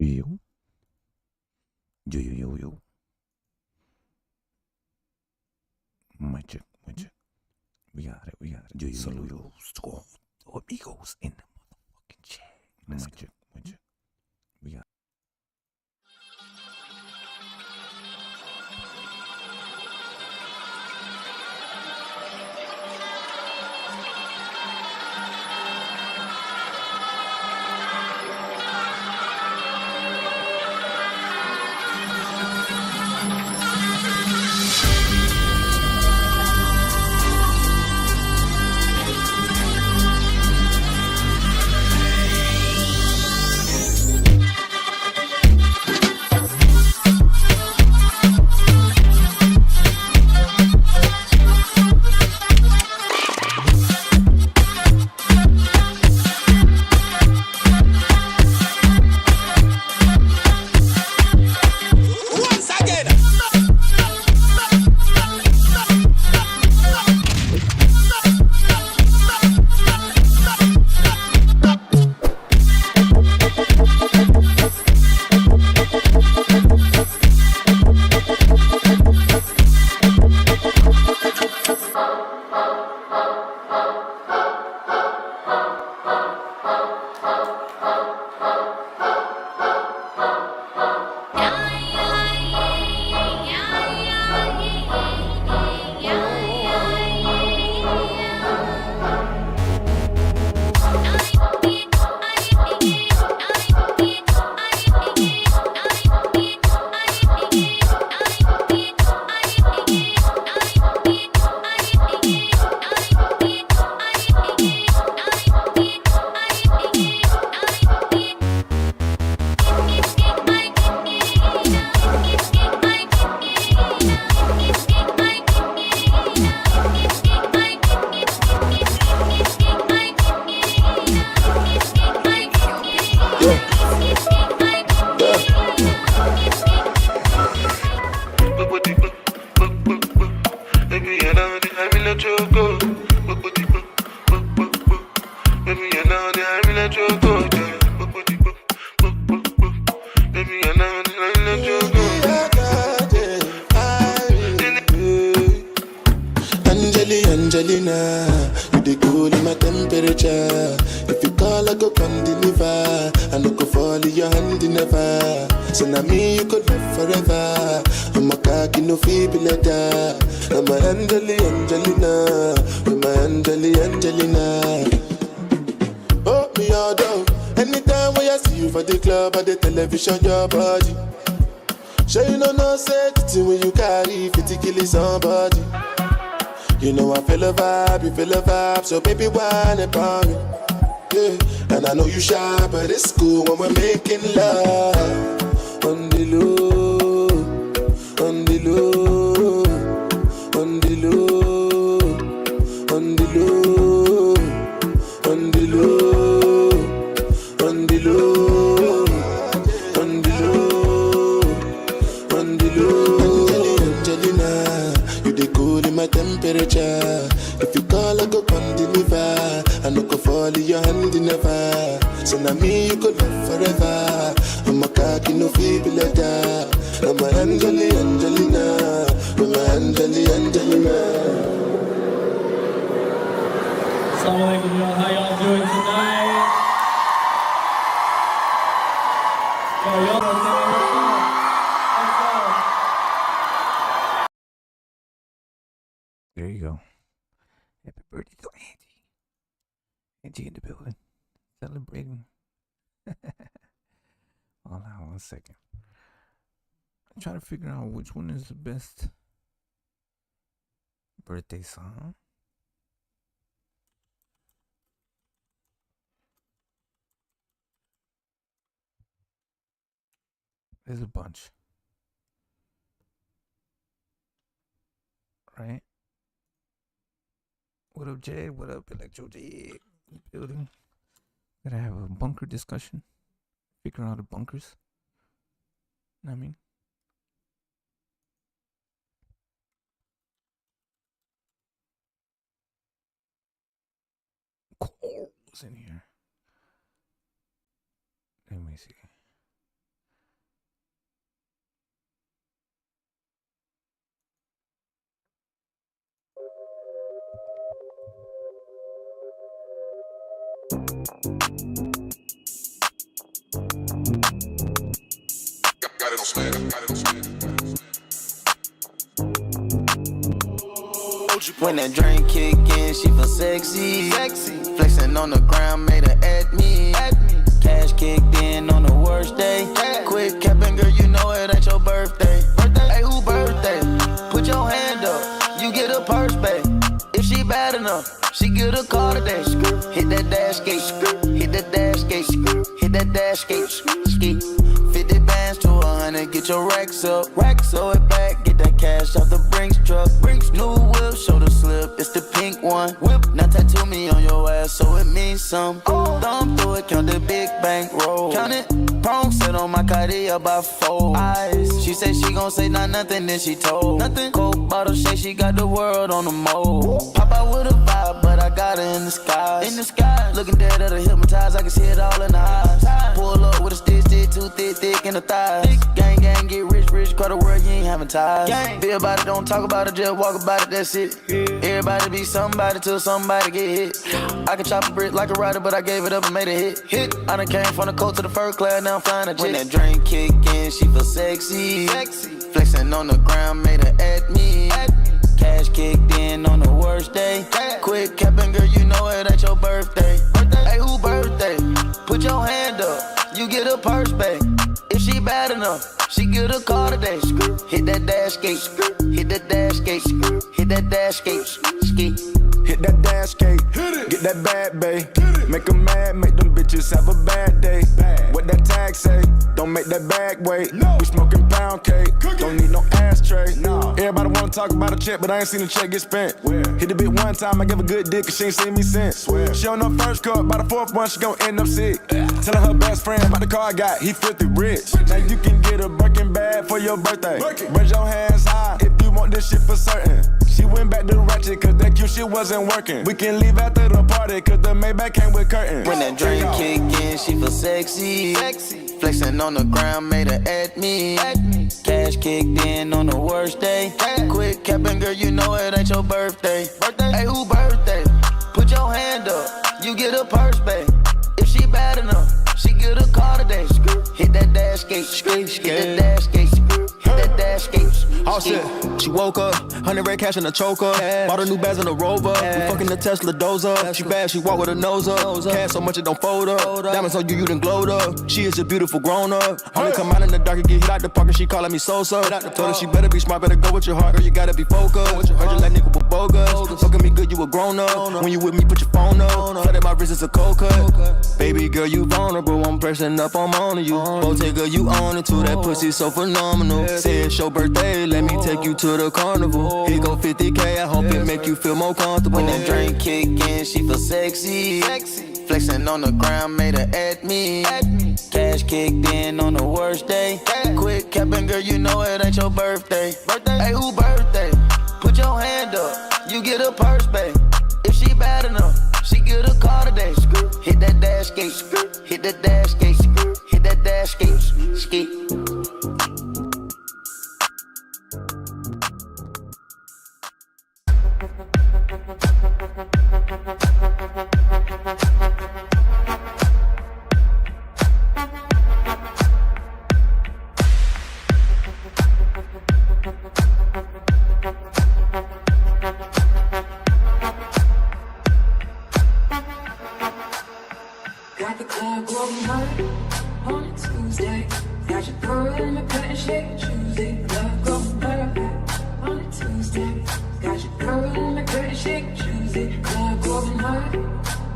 Yo, yo. My check. We got it. Yo. Saludos to all amigos in the motherfucking chat. My check. We got Once again. Angelina, you the cool in my temperature. If you call, I go come deliver. I no go fall in your hand never. So now me you could love forever. I'm a cocky no feeble letter. I'm a Angelina, I'm a Angelina. Oh me all down. Anytime when I see you for the club or the television, your body. Sure you know safety when you carry 50 kill somebody. You know I feel a vibe, so baby whine about me. Yeah, and I know you shy, but it's cool when we're making love. On the low, on the low, on the low, on the low, on the low, on the low, on the low, on the low. Angelina, you the cool in my temperature. If you call, I go come deliver. I no go fall in your hand never. So now me you could love forever. I'm a cocky no feeble letter. I'm a Angelina, I'm a Angelina. Assalamu alaikum, y'all. How y'all doing tonight? Yo, y'all are singing this song. there. You go. Happy birthday to Angie. Angie in the building, celebrating. Hold on 1 second. I'm trying to figure out which one is the best birthday song. There's a bunch, right? What up, Jay? What up, Electro J? Building. Gotta have a bunker discussion. Figure out the bunkers. Know what I mean? Cole's in here. Let me see. Got it on swag, got it on swag. When that drink kick in, she feel sexy. Flexing on the ground, made her at me. Cash kicked in on the worst day. Quit capping, girl, you know it ain't your birthday. Hey, who birthday? Put your hand up, you get a purse back. If she bad enough, she get a call today. Hit that dash gate, hit that dash gate, hit that dash gate, ski. 50 bands to 100, get your racks up. Throw it back, get that cash off the Brinks truck. New whip, shoulder slip, it's the pink one. Whip, now tattoo me on your ass, so it means some. Thumb through it, count the big bank roll. Count it, prong set on my Cartier by 4 eyes. She said she gon' say not nothing, then she told. Nothing. Coke bottle shake, she got the world on the mold. Pop out with a vibe, but I got her in the skies. In the sky, looking dead at her hypnotized, I can see it all in the eyes. Pull up with a stick, too thick in the thighs. Gang, get rich, call the world, you ain't having ties. Be about it, don't talk about it, just walk about it, that's it. Everybody be somebody till somebody get hit. I can chop a brick like a rider, but I gave it up and made a hit. I done came from the coast to the first class, now I'm flying a jet. When that drink kick in, she feel sexy. Flexing on the ground, made her at me. Cash kicked in on the worst day. Quit capping, girl, you know it ain't your birthday. Hey, who birthday? Put your hand up, you get a purse back. If she bad enough, she get a call today. Hit that dash gate, hit that dash gate, hit that dash gate, ski. Hit that dash gate, get that bad bae. Make 'em mad, make them bitches have a bad day. What that tag say? Don't make that bag wait. We smoking pound cake, don't need no ashtray. Everybody wanna talk about a check, but I ain't seen the check get spent. Hit the bit one time, I give a good dick, cause she ain't seen me since. She on her first cup, by the fourth one, she gon' end up sick. Telling her best friend about the car I got, he filthy rich. Now you can get a Birkin bag for your birthday. Raise your hands high if you want this shit for certain. She went back to ratchet, cause that cute shit wasn't working. We can leave after the party, cause the Maybach came with curtains. When that drink kick in, she feel sexy. Flexing on the ground, made her at me. Cash kicked in on the worst day. Quit capping, girl, you know it ain't your birthday. Hey, who birthday? Put your hand up, you get a purse back. If she bad enough, she get a call today. Hit that dash gate, hit that dash gate, hit that dash gate. All set. She woke up, 100 red cash in a choker. Bought her new bags in a Rover. We fucking the Tesla dozer. She bad, she walk with her nose up. Cash so much it don't fold up. Diamonds on you, you done glowed up. She is a beautiful grown up. Only come out in the dark and get hit out the park and she calling me Sosa. Told her she better be smart, better go with your heart, girl. You gotta be focused. Heard you like nigga with bogus. Fucking me good, you a grown up. When you with me, put your phone up. Flooded my wrist, it's a cold cut. Baby girl, you vulnerable. I'm pressing up, I'm on you. Bottega, you own it too. That pussy so phenomenal. Say it's your birthday, let me take you to the carnival. Here go 50K, I hope it make you feel more comfortable. When that drink kick in, she feel sexy. Flexing on the ground, made her at me. Cash kicked in on the worst day. Quit capping, girl, you know it ain't your birthday. Hey, who birthday? Put your hand up, you get a purse back. If she bad enough, she get a call today. Hit that dash gate, hit that dash gate, hit that dash gate, ski. Got the club going hard on a Tuesday. Got your girl in the cut and shake Tuesday. Club going hard on a Tuesday. Got your girl in the cut and shake Tuesday. Club going hard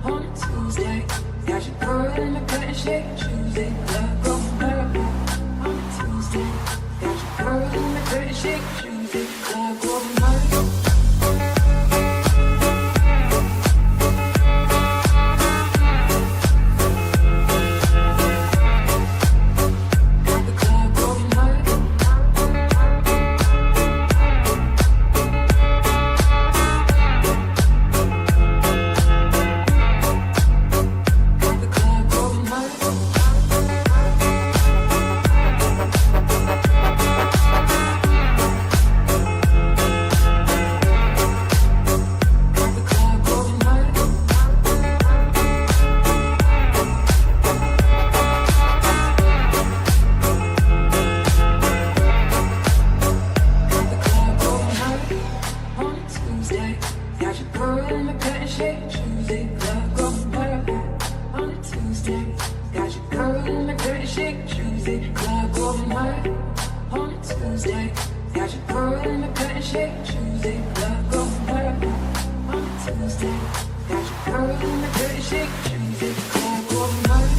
on a Tuesday. Got your girl in the cut and shake Tuesday. Club going hard on a Tuesday. Got your girl in the cut and shake Tuesday. Club going hard. shake, Tuesday, love go murder. On a Tuesday, got your girl in the curtain shake, Tuesday, love go murder.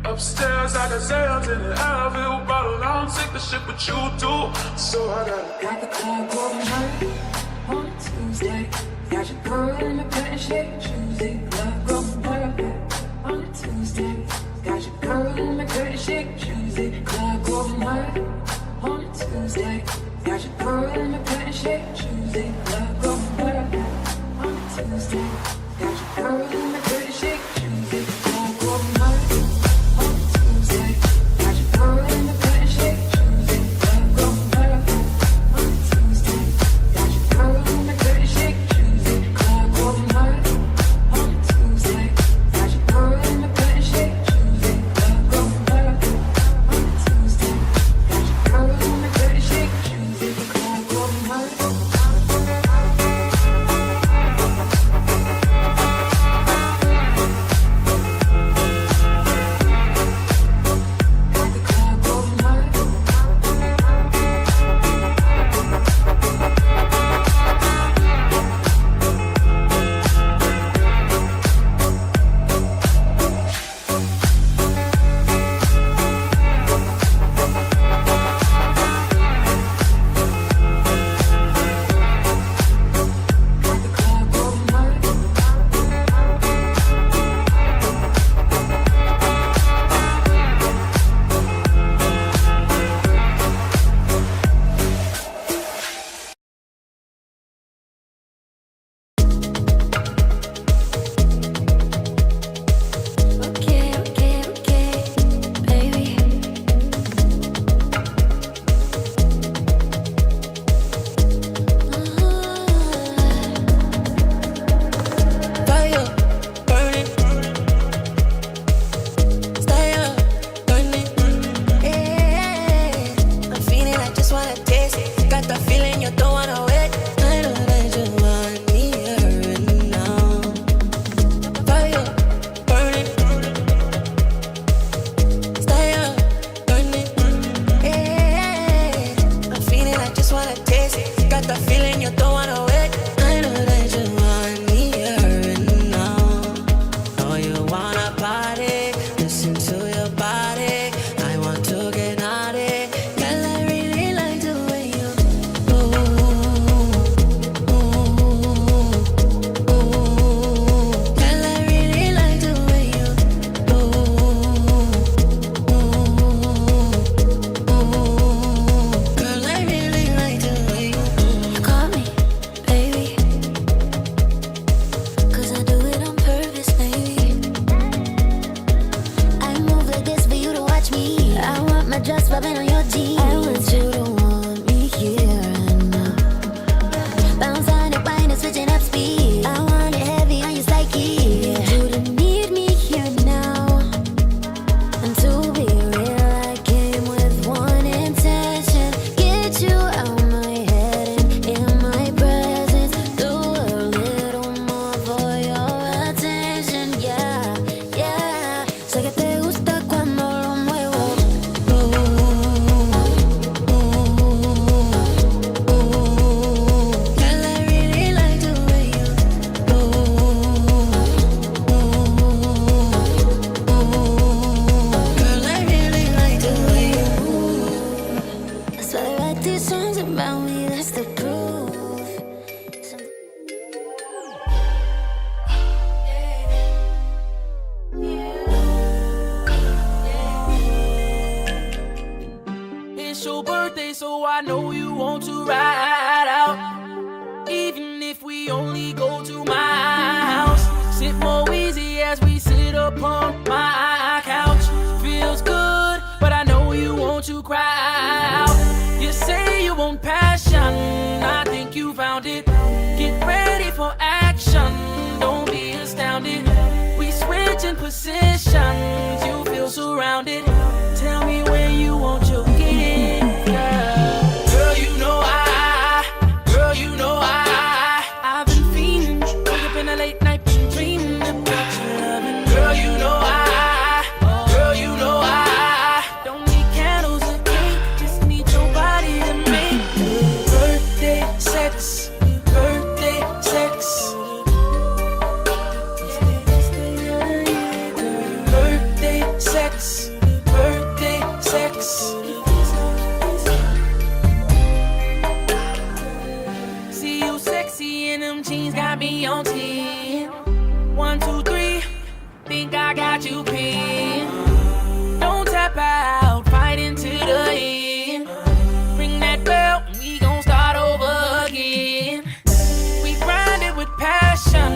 Upstairs, I got sales in the Advil bottle. I don't take the shit, but you do. So I got the club going hard on a Tuesday. Got your girl in the curtain shake, Tuesday. Love going hard on a Tuesday. Got your girl in the curtain shake, Tuesday. Club going hard on a Tuesday. Got your girl in the curtain shake, Tuesday. Love going hard on a Tuesday. Got your girl in the curtain shake, Tuesday. Club going hard. Sé que te gusta cuando lo muevo. your birthday, so I know you want to ride out. Even if we only go to my house, sip more easy as we sit upon my couch. Feels good, but I know you want to cry out. You say you want passion, I think you found it. Get ready for action, don't be astounded. We switching positions, you feel surrounded. Tell me where you want your gift, girl. Girl, you know I've been fiending. Wake up in the late night, been dreaming about your loving. Girl, you know I don't need candles or cake, just need your body to make birthday sex, birthday sex. Birthday sex, birthday sex. See you sexy in them jeans, got me on 10. 1, 2, 3, think I got you pinned. Don't tap out, fight into the end. Ring that bell, and we gon' start over again. We grind it with passion,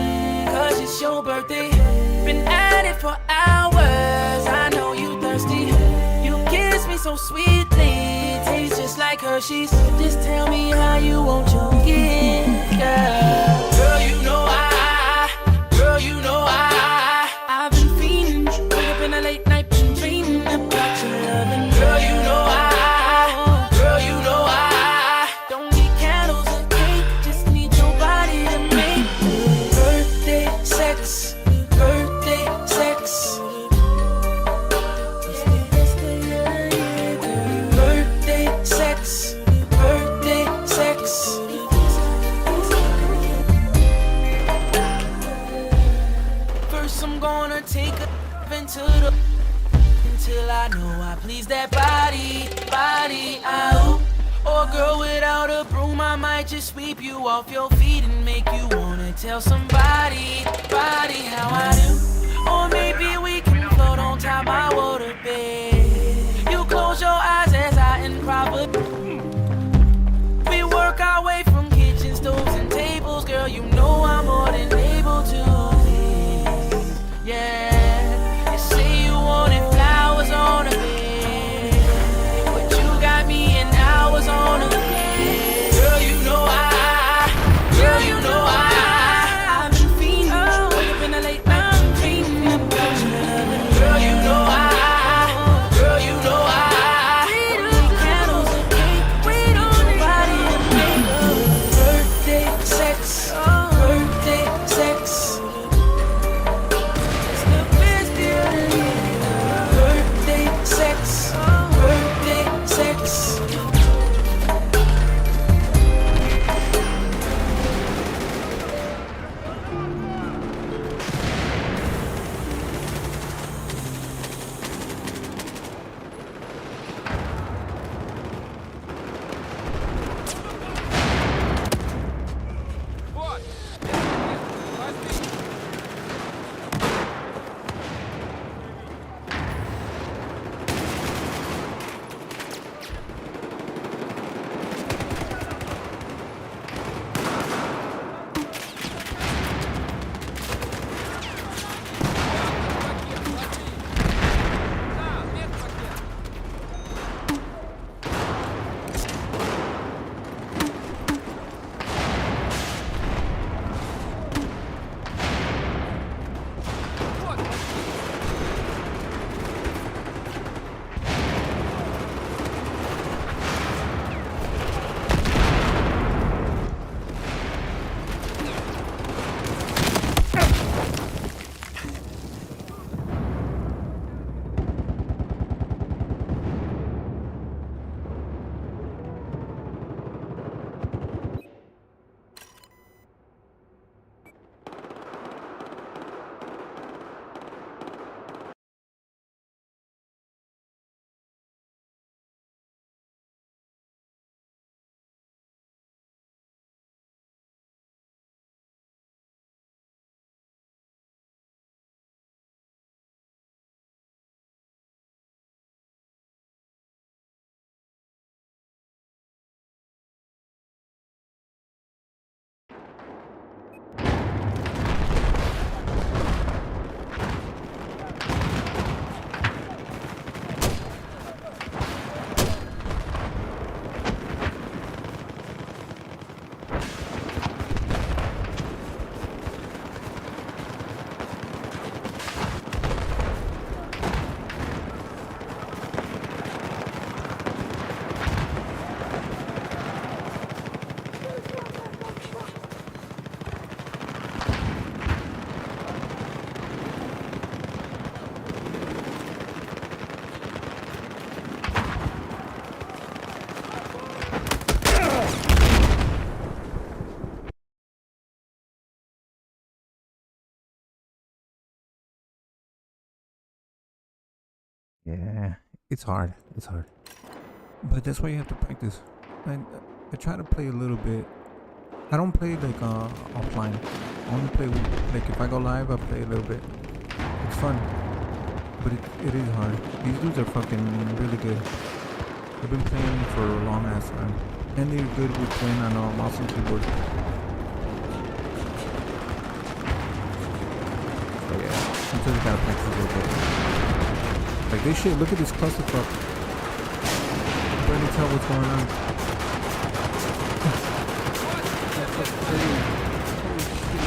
cause it's your birthday. Been at it for hours, I know you thirsty. You kiss me so sweetly, tastes just like Hershey's. Just tell me how you want your gift, girl. Girl, you know I've been fiending. Wake up in the late night, been dreaming about your loving. Girl, you know I don't need candles or cake, just need your body to make birthday sex, birthday sex. Birthday sex, birthday sex. First I'm gonna take a into the until I know I please that body out. Or girl without a broom, I might just sweep you off your feet and make you wanna tell somebody how I do. Or maybe we can float on top my water bed. You close your eyes as I improv. We work our way from kitchen stoves and tables, girl. You know I'm more than able to. Yeah, you say you wanted flowers on a bed, but you got me in hours on a bed. Girl, you know I've been fiending. Wake up in the late night, dreaming about Yeah, it's hard. It's hard. But that's why you have to practice. I try to play a little bit. I don't play like offline. I only play like if I go live, I play a little bit. It's fun, but it is hard. These dudes are fucking really good. They've been playing for a long ass time, and they're good with playing on a mouse and keyboard. So yeah, sometimes you gotta practice a little bit. Like this shit. Look at this clusterfuck. I can barely tell what's going on. That's crazy. Holy shit.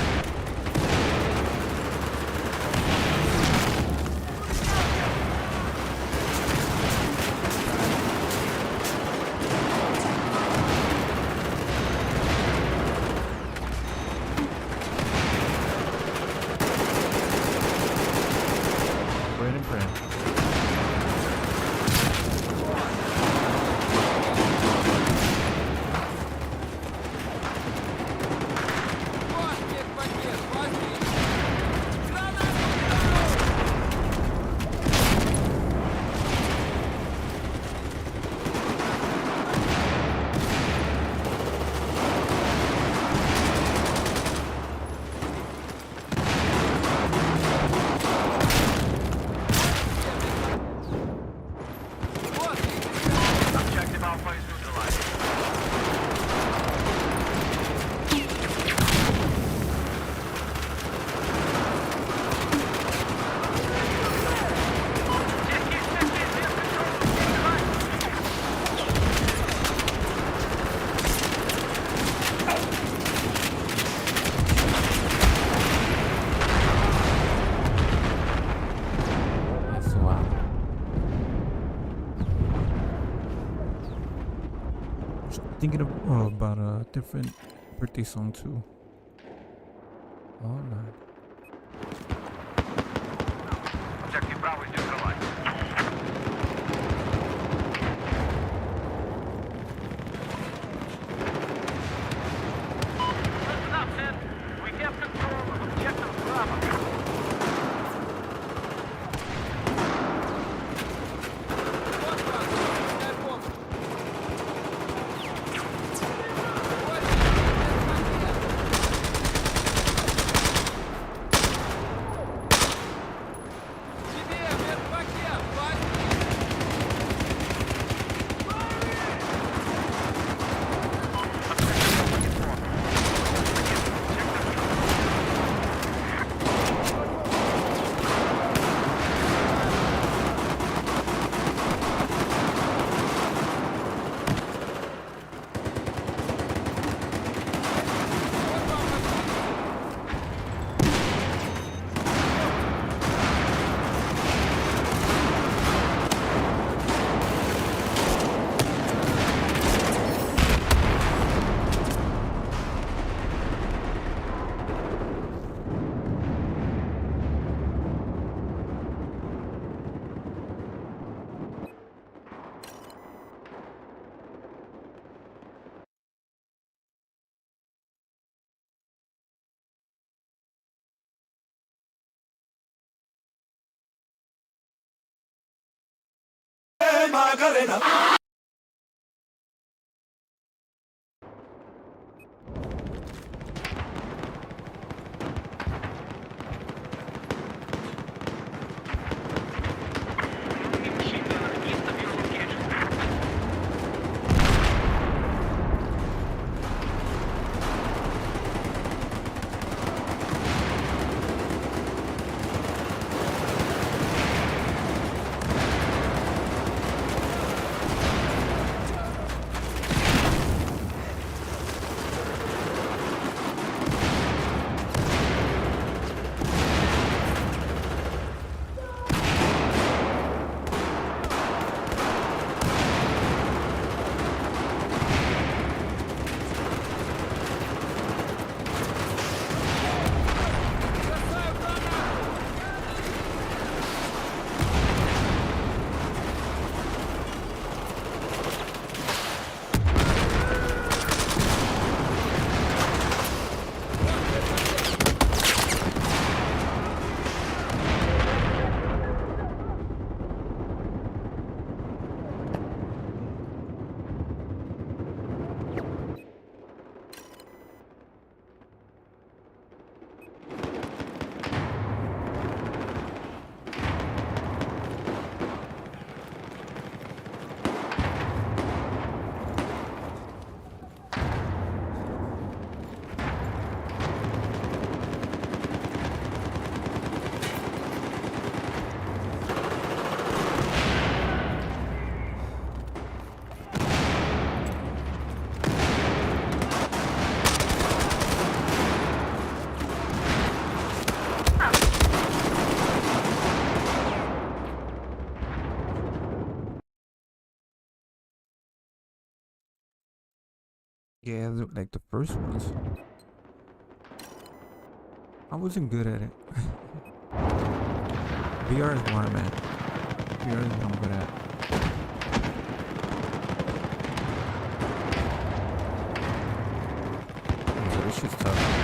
Thinking about a different birthday song too. Oh Lord. Objective Bravo is neutralized. Listen up, Ted. We have control of Objective Bravo. Macarena. Yeah, like the first ones. I wasn't good at it. VR is more, man. VR is what I'm good at. So this shit's tough.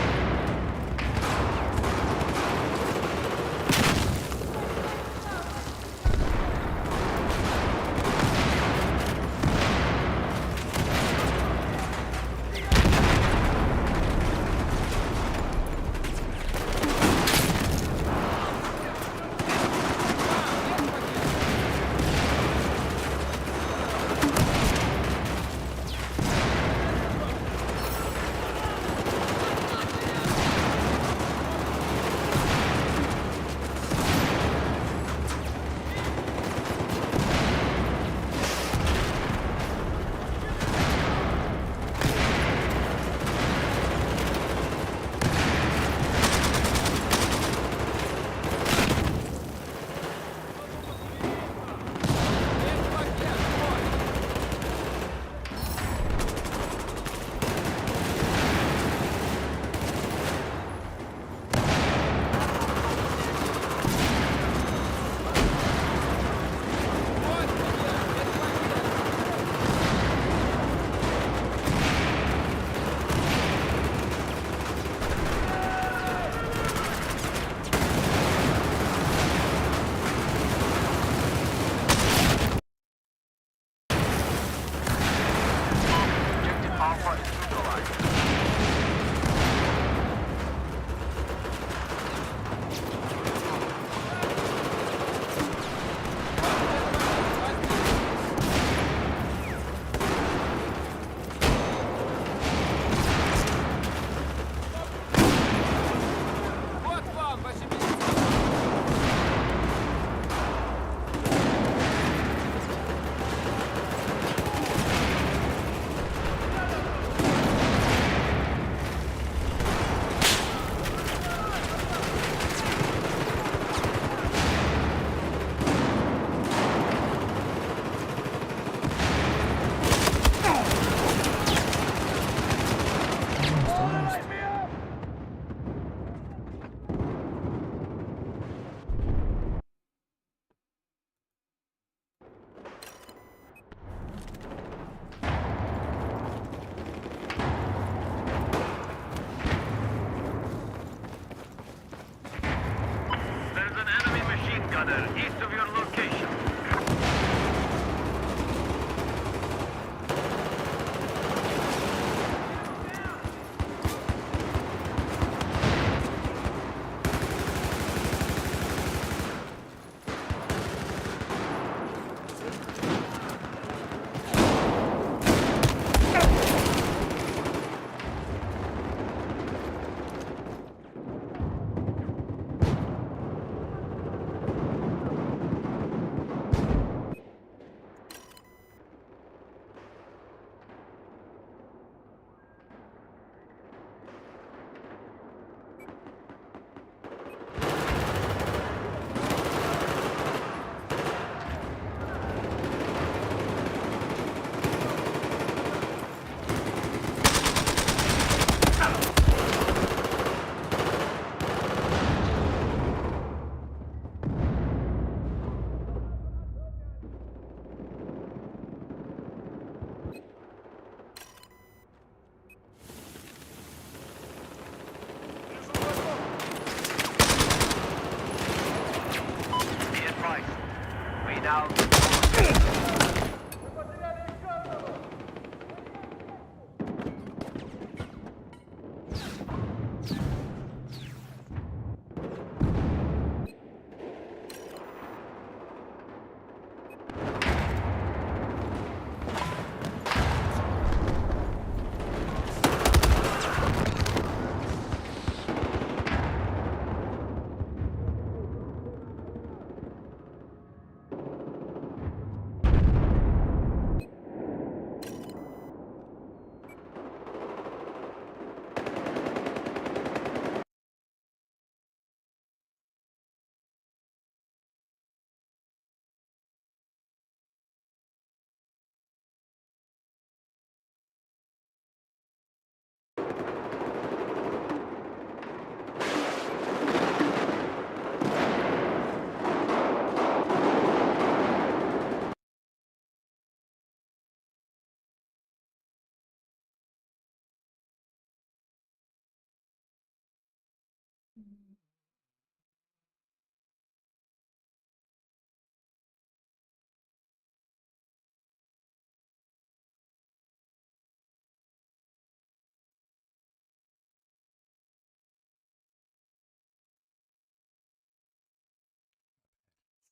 east of your location.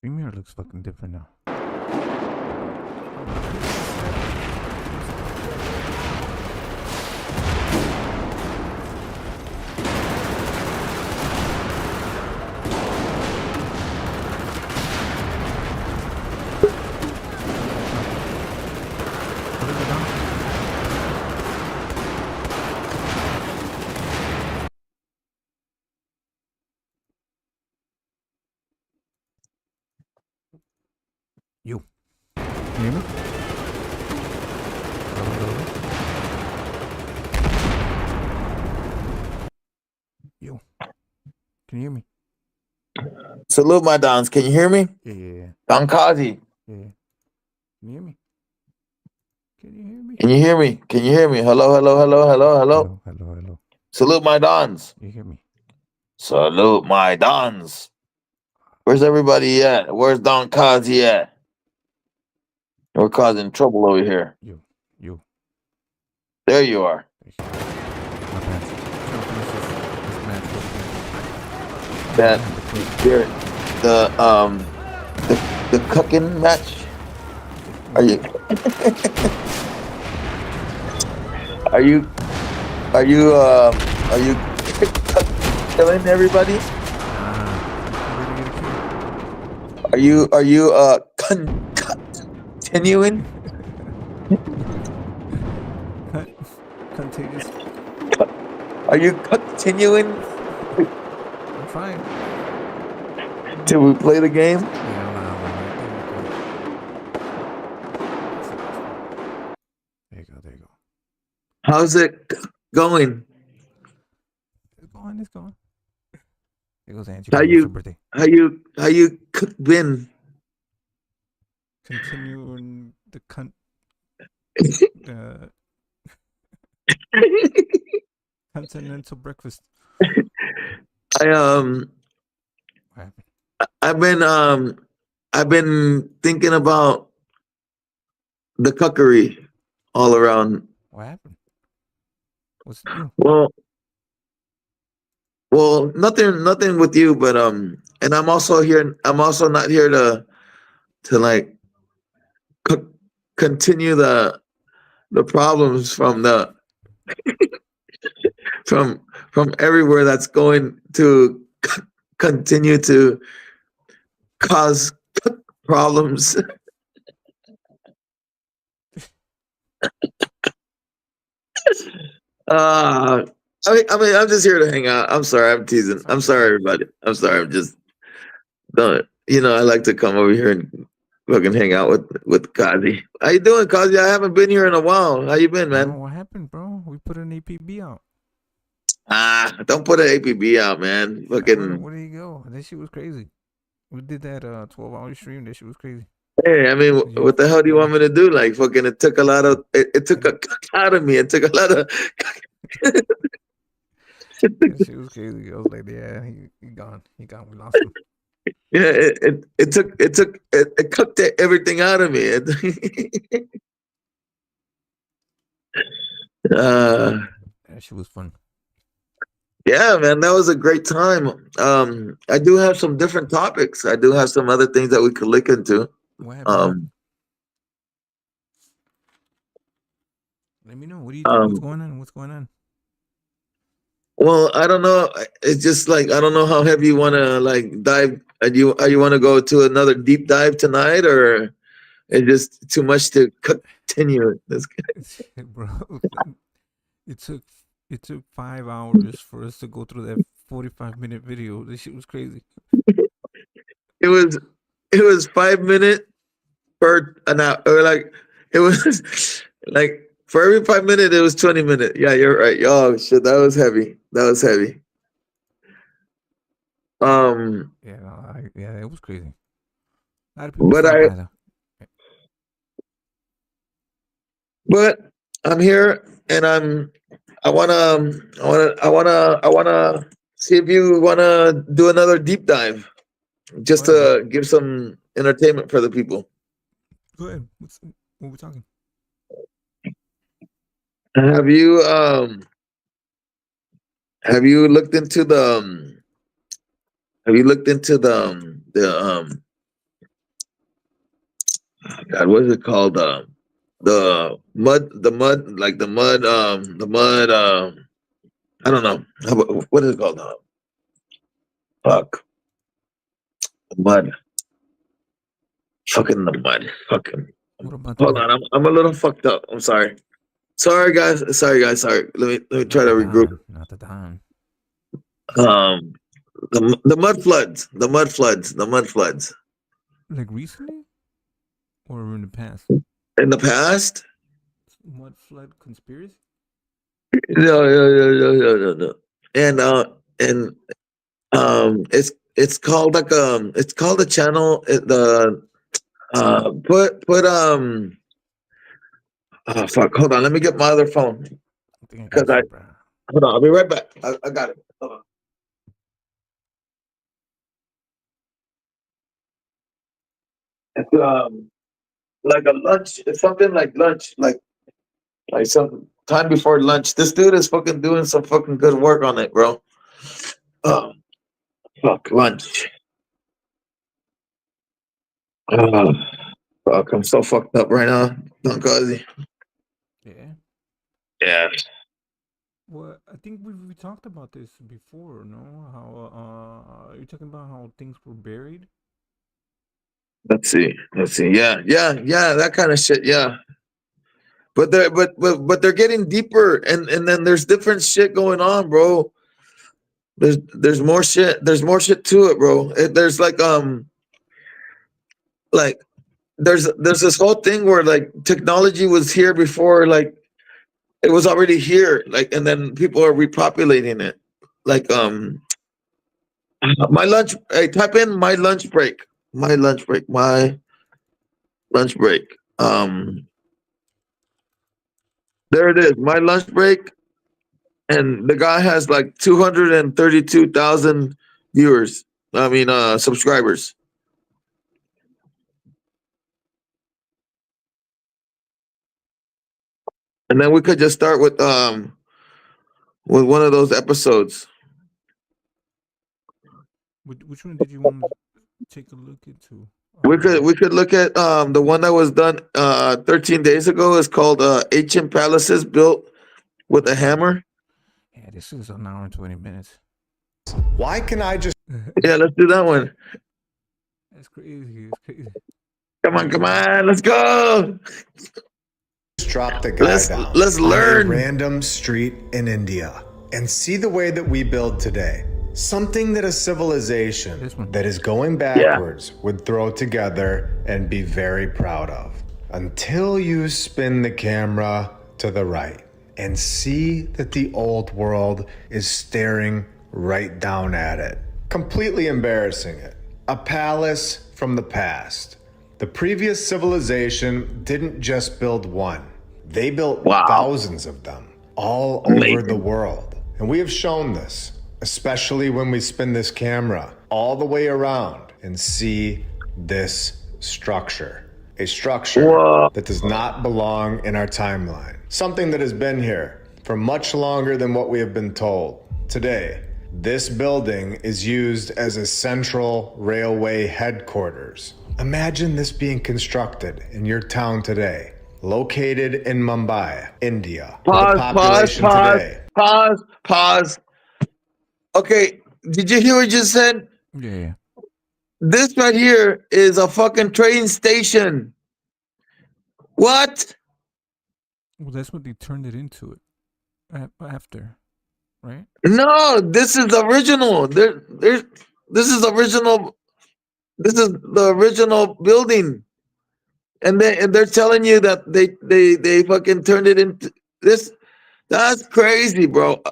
Premiere looks fucking different now. What is it on? You. Can you hear me? Hello? You. Can you hear me? Salute my dons. Can you hear me? Yeah. Don Kozzie. Yeah. Can you hear me? Can you hear me? Can you hear me? Can you hear me? Hello, hello, hello, hello, hello. Hello, hello. Salute my dons. You hear me? Salute my dons. Where's everybody at? Where's Don Kozzie at? We're causing trouble over here. You. There you are. My bad. Trying to finish this match real quick. That here, the cooking match. Are you are you killing everybody? Are you continuing? Contagious. Are you continuing I'm trying. till we play the game? There you go. How's it going? It's going. It goes Angie. How birthday. you been? Continuing the continental breakfast. What happened? I've been thinking about the cuckery all around. What happened? What's new? Well, nothing with you, but and I'm also not here to like continue the problems from the from everywhere that's going to continue to cause problems. I mean, I'm just here to hang out. I'm sorry, I'm teasing. I'm sorry, everybody. I'm sorry. I'm just don't. I like to come over here and fucking hang out with Kozzie. How you doing, Kozzie? I haven't been here in a while. How you been, man? What happened, bro? We put an APB out. Don't put an APB out, man. Fucking. Where did you go? That shit was crazy. We did that 12-hour stream. That shit was crazy. Hey, I mean, what the hell do you want me to do? Like, fucking, it took a lot of. It took a out of me. It took a lot of. That shit was crazy. I was like, yeah, he gone. He gone. We lost him. Yeah, it cooked everything out of me. That shit was fun. Yeah, man, that was a great time. I do have some different topics. I do have some other things that we could look into. What happened? Let me know. What do you think? What's going on? Well, I don't know. It's just like I don't know how heavy you want to like dive. You want to go to another deep dive tonight, or it's just too much to continue? Bro, it took 5 hours for us to go through that 45-minute video. This shit was crazy. It was 5 minutes per an hour, or like it was like for every 5 minutes it was 20 minutes. Yeah, you're right. Oh shit, that was heavy. Yeah, it was crazy. A lot of people but I'm here and I wanna see if you wanna do another deep dive, just to give some entertainment for the people. Go ahead. What we talking? Have you looked into the God, what is it called? The mud, like the mud. I don't know. What is it called? Fuck, the mud. Fucking the mud. Fucking. What about Hold on, I'm a little fucked up. I'm sorry. Sorry, guys. Sorry. Let me try to regroup. Not the time. The mud floods. The mud floods. The mud floods. Like recently, or in the past? In the past? Mud flood conspiracy? No. And it's called like it's called a channel. Fuck. Hold on. Let me get my other phone. Because hold on. I'll be right back. I got it. Hold on. It's like a lunch. It's something like lunch, like some time before lunch. This dude is fucking doing some fucking good work on it, bro. Fuck lunch. Fuck, I'm so fucked up right now, Don Kozzie. Yeah. Yeah. Well, I think we talked about this before, no? How you're talking about how things were buried? Let's see. Yeah, that kind of shit, yeah. But they're getting deeper, and then there's different shit going on, bro. There's more shit. There's more shit to it, bro. There's like there's this whole thing where like technology was here before, like it was already here, like, and then people are repopulating it. Like my lunch. Hey, type in my lunch break. My lunch break. My lunch break. There it is. My lunch break. And the guy has like 232,000 viewers. I mean, subscribers. And then we could just start with one of those episodes. Which one did you want to take a look into? We could look at the one that was done 13 days ago. It's called Ancient Palaces Built with a Hammer. Yeah, this is an hour and 20 minutes. Why can I just... Yeah, let's do that one. That's crazy. Come on, let's go. drop the guy down let's learn. on a random street in India and see the way that we build today. Something that a civilization that is going backwards would throw together and be very proud of. Until you spin the camera to the right and see that the old world is staring right down at it, completely embarrassing it. A palace from the past. The previous civilization didn't just build one. They built thousands of them all over the world. And we have shown this, especially when we spin this camera all the way around and see this structure. A structure that does not belong in our timeline. Something that has been here for much longer than what we have been told. Today, this building is used as a central railway headquarters. Imagine this being constructed in your town today, located in Mumbai, India. Pause. Okay, did you hear what you just said? Yeah. This right here is a fucking train station. What? Well, that's what they turned it into after, right? No, this is the original. This is original. This is the original building, and they're telling you that they fucking turned it into this. That's crazy, bro.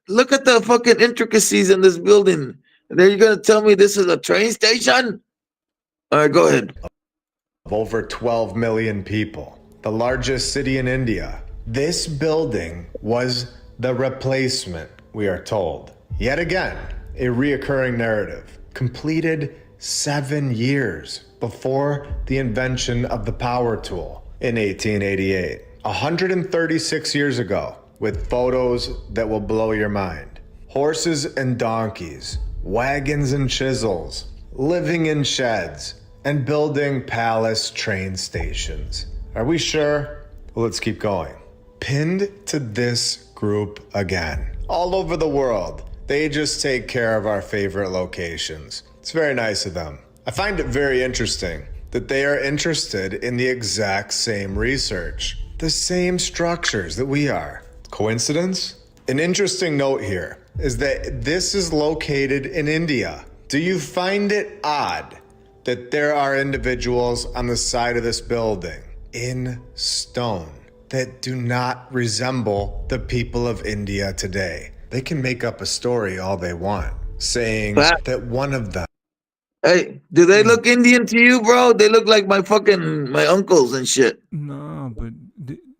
Look at the fucking intricacies in this building. And then you're gonna tell me this is a train station? All right, go ahead. Of over 12 million people, the largest city in India. This building was the replacement, we are told. Yet again, a reoccurring narrative, completed 7 years before the invention of the power tool in 1888. 136 years ago, with photos that will blow your mind. Horses and donkeys, wagons and chisels, living in sheds, and building palace train stations. Are we sure? Well, let's keep going. Pinned to this group again. All over the world, they just take care of our favorite locations. It's very nice of them. I find it very interesting that they are interested in the exact same research, the same structures that we are. Coincidence? An interesting note here is that this is located in India. Do you find it odd that there are individuals on the side of this building in stone that do not resemble the people of India today? They can make up a story all they want, saying that one of them. Hey, do they look Indian to you, bro? They look like my uncles and shit. No, but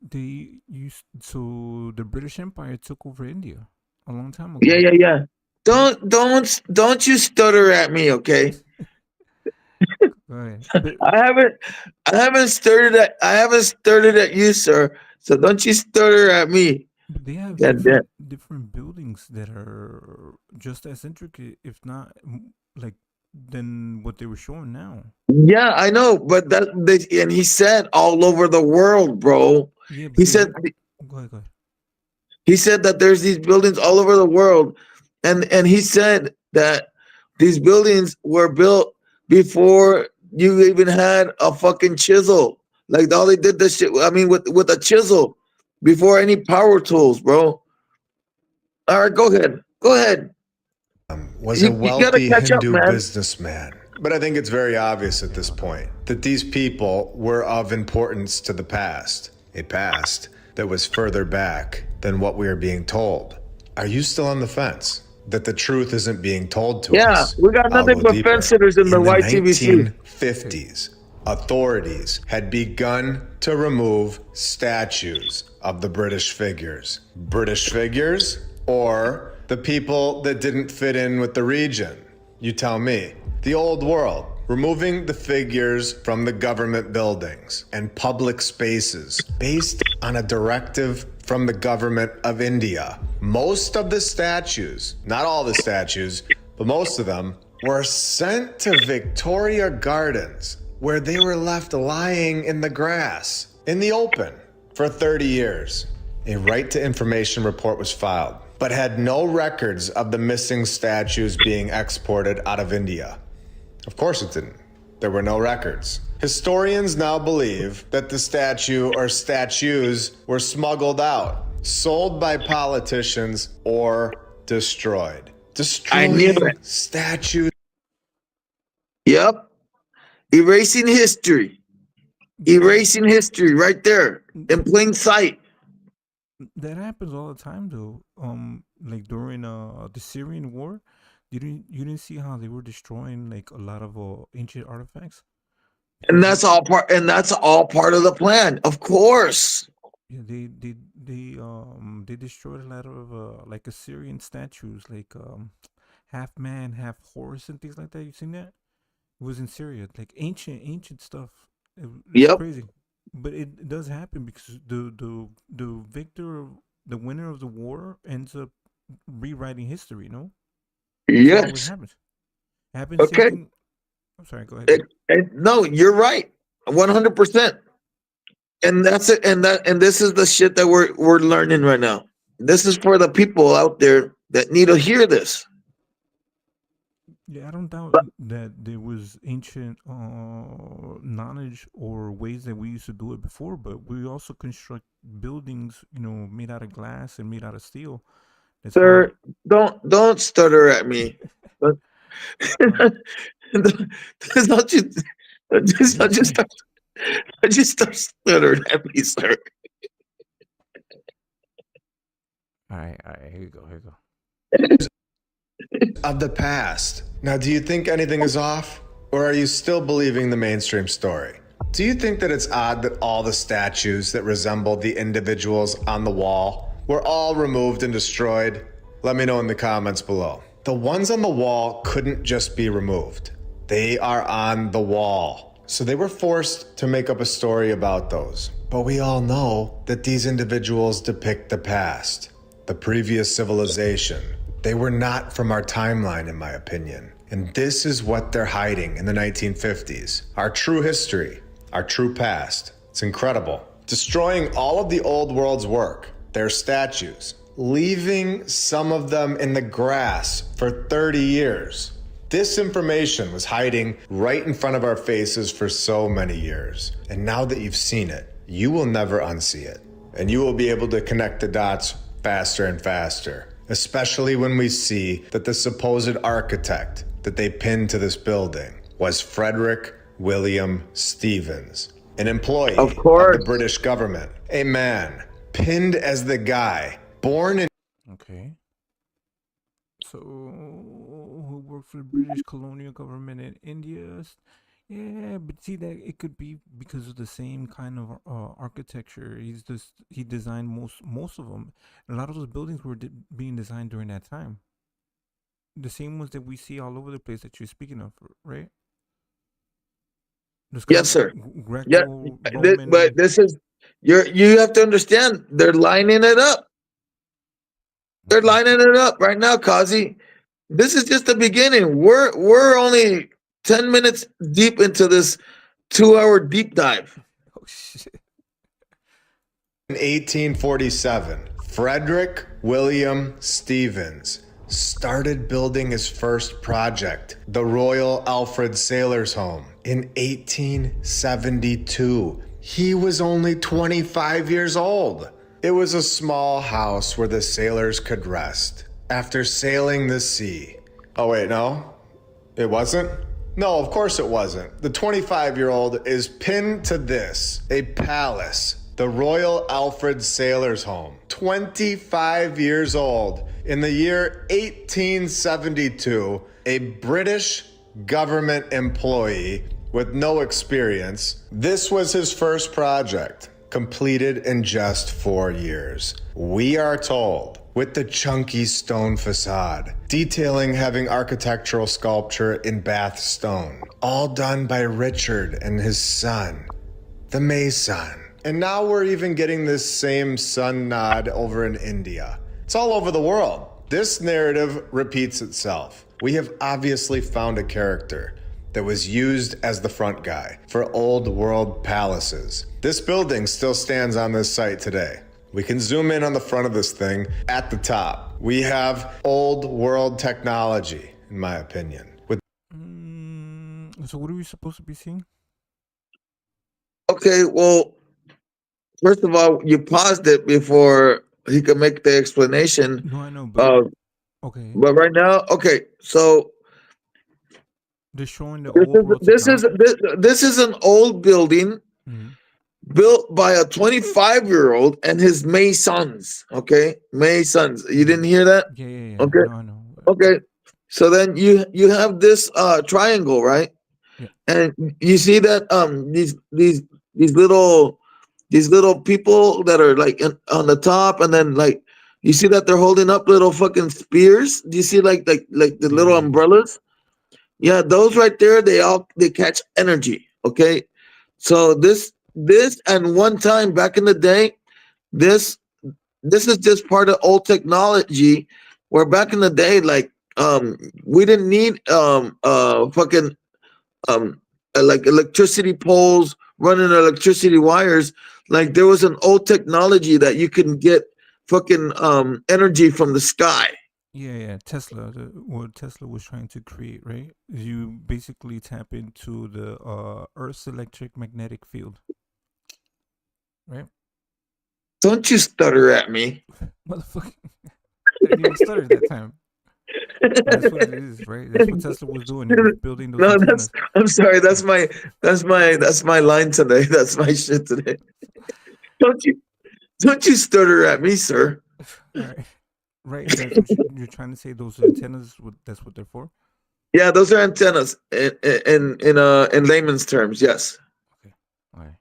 they used so the British Empire took over India a long time ago. Yeah. Don't you stutter at me, okay? Go ahead. I haven't stuttered at you, sir. So don't you stutter at me. But they have different buildings that are just as intricate, if not like than what they were showing now. Yeah, I know, but and he said all over the world, bro. Yeah, he said. Go ahead. He said that there's these buildings all over the world, and he said that these buildings were built before you even had a fucking chisel. Like all they did this shit. I mean, with a chisel, before any power tools, bro. All right, go ahead. Was a wealthy Hindu businessman. But I think it's very obvious at this point that these people were of importance to the past, a past that was further back than what we are being told. Are you still on the fence that the truth isn't being told to us? Yeah, we got nothing but fence sitters in the YTVC. 1950s, authorities had begun to remove statues of the British figures. British figures or the people that didn't fit in with the region? You tell me. The old world, removing the figures from the government buildings and public spaces based on a directive from the government of India. Most of the statues, not all the statues, but most of them, were sent to Victoria Gardens, where they were left lying in the grass, in the open, for 30 years. A right to information report was filed, but had no records of the missing statues being exported out of India. Of course it didn't. There were no records. Historians now believe that the statue or statues were smuggled out, sold by politicians, or destroyed. I knew it. Statues. Yep. Erasing history right there in plain sight. That happens all the time, though. Like during the Syrian war, you didn't see how they were destroying like a lot of ancient artifacts. And that's all part of the plan, of course. Yeah, they destroyed a lot of like Assyrian statues, like half man, half horse, and things like that. You seen that? It was in Syria, like ancient stuff. It's crazy, but it does happen because the victor, the winner of the war, ends up rewriting history. No. Yes. Happens. Okay. I'm sorry. Go ahead. No, you're right. 100%. And that's it. And this is the shit that we're learning right now. This is for the people out there that need to hear this. Yeah, I don't doubt that there was ancient knowledge or ways that we used to do it before, but we also construct buildings, made out of glass and made out of steel. Sir, don't stutter at me. Don't just stop stuttering at me, sir. All right, here you go. Of the past. Now, do you think anything is off? Or are you still believing the mainstream story? Do you think that it's odd that all the statues that resemble the individuals on the wall were all removed and destroyed? Let me know in the comments below. The ones on the wall couldn't just be removed. They are on the wall. So they were forced to make up a story about those. But we all know that these individuals depict the past, the previous civilization. They were not from our timeline, in my opinion. And this is what they're hiding in the 1950s. Our true history, our true past. It's incredible. Destroying all of the old world's work, their statues, leaving some of them in the grass for 30 years. This information was hiding right in front of our faces for so many years. And now that you've seen it, you will never unsee it. And you will be able to connect the dots faster and faster, especially when we see that the supposed architect that they pinned to this building was Frederick William Stevens, an employee of the British government, a man pinned as the guy born in... Okay. So, who worked for the British colonial government in India? Yeah, but see that it could be because of the same kind of architecture. He designed most of them. A lot of those buildings were being designed during that time. The same ones that we see all over the place that you're speaking of, right? Yes, sir. Yeah, but this is you have to understand. They're lining it up. They're lining it up right now, Kozzie. This is just the beginning. We're only 10 minutes deep into this 2-hour deep dive. Oh shit. In 1847, Frederick William Stevens started building his first project, the Royal Alfred Sailor's Home, in 1872. He was only 25 years old. It was a small house where the sailors could rest after sailing the sea. Oh wait, no? It wasn't? No, of course it wasn't. The 25-year-old is pinned to this, a palace, the Royal Alfred Sailor's Home. 25 years old. In the year 1872, a British government employee with no experience. This was his first project, completed in just 4 years. We are told, with the chunky stone facade, detailing having architectural sculpture in Bath stone, all done by Richard and his son, the Mason. And now we're even getting this same sun nod over in India. It's all over the world. This narrative repeats itself. We have obviously found a character that was used as the front guy for old world palaces. This building still stands on this site today. We can zoom in on the front of this thing at the top. We have old world technology, in my opinion. So what are we supposed to be seeing? Okay, well, first of all, you paused it before he could make the explanation. No, I know, but okay. But right now, okay, so they're showing the old world this is an old building built by a 25-year-old and his Masons. Okay, Masons. You didn't hear that? Yeah. Okay, No, I know. Okay, so then you have this triangle, right? Yeah. And you see that these little people that are like on the top, and then like you see that they're holding up little fucking spears. Do you see like the little umbrellas? Yeah, those right there, they catch energy. Okay, so this and one time back in the day, this is just part of old technology, where back in the day, like we didn't need like electricity poles running electricity wires. Like there was an old technology that you can get fucking energy from the sky. Yeah. Tesla, what Tesla was trying to create, right? You basically tap into the Earth's electromagnetic field, right? Don't you stutter at me. Motherfucker. I didn't even stutter that time. That's what it is, right? That's what Tesla was doing. He was building those antennas. I'm sorry, that's my line today. That's my shit today. Don't you stutter at me, sir. Right. That's what you're trying to say, those antennas, that's what they're for? Yeah, those are antennas in layman's terms, yes. Okay. All right.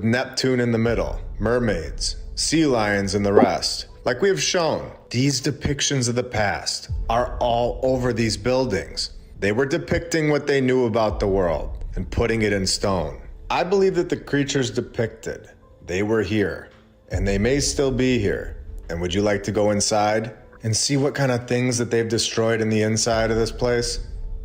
Neptune in the middle, mermaids, sea lions, and the rest. Like we have shown, these depictions of the past are all over these buildings. They were depicting what they knew about the world and putting it in stone. I believe that the creatures depicted, they were here, and they may still be here. And would you like to go inside and see what kind of things that they've destroyed in the inside of this place?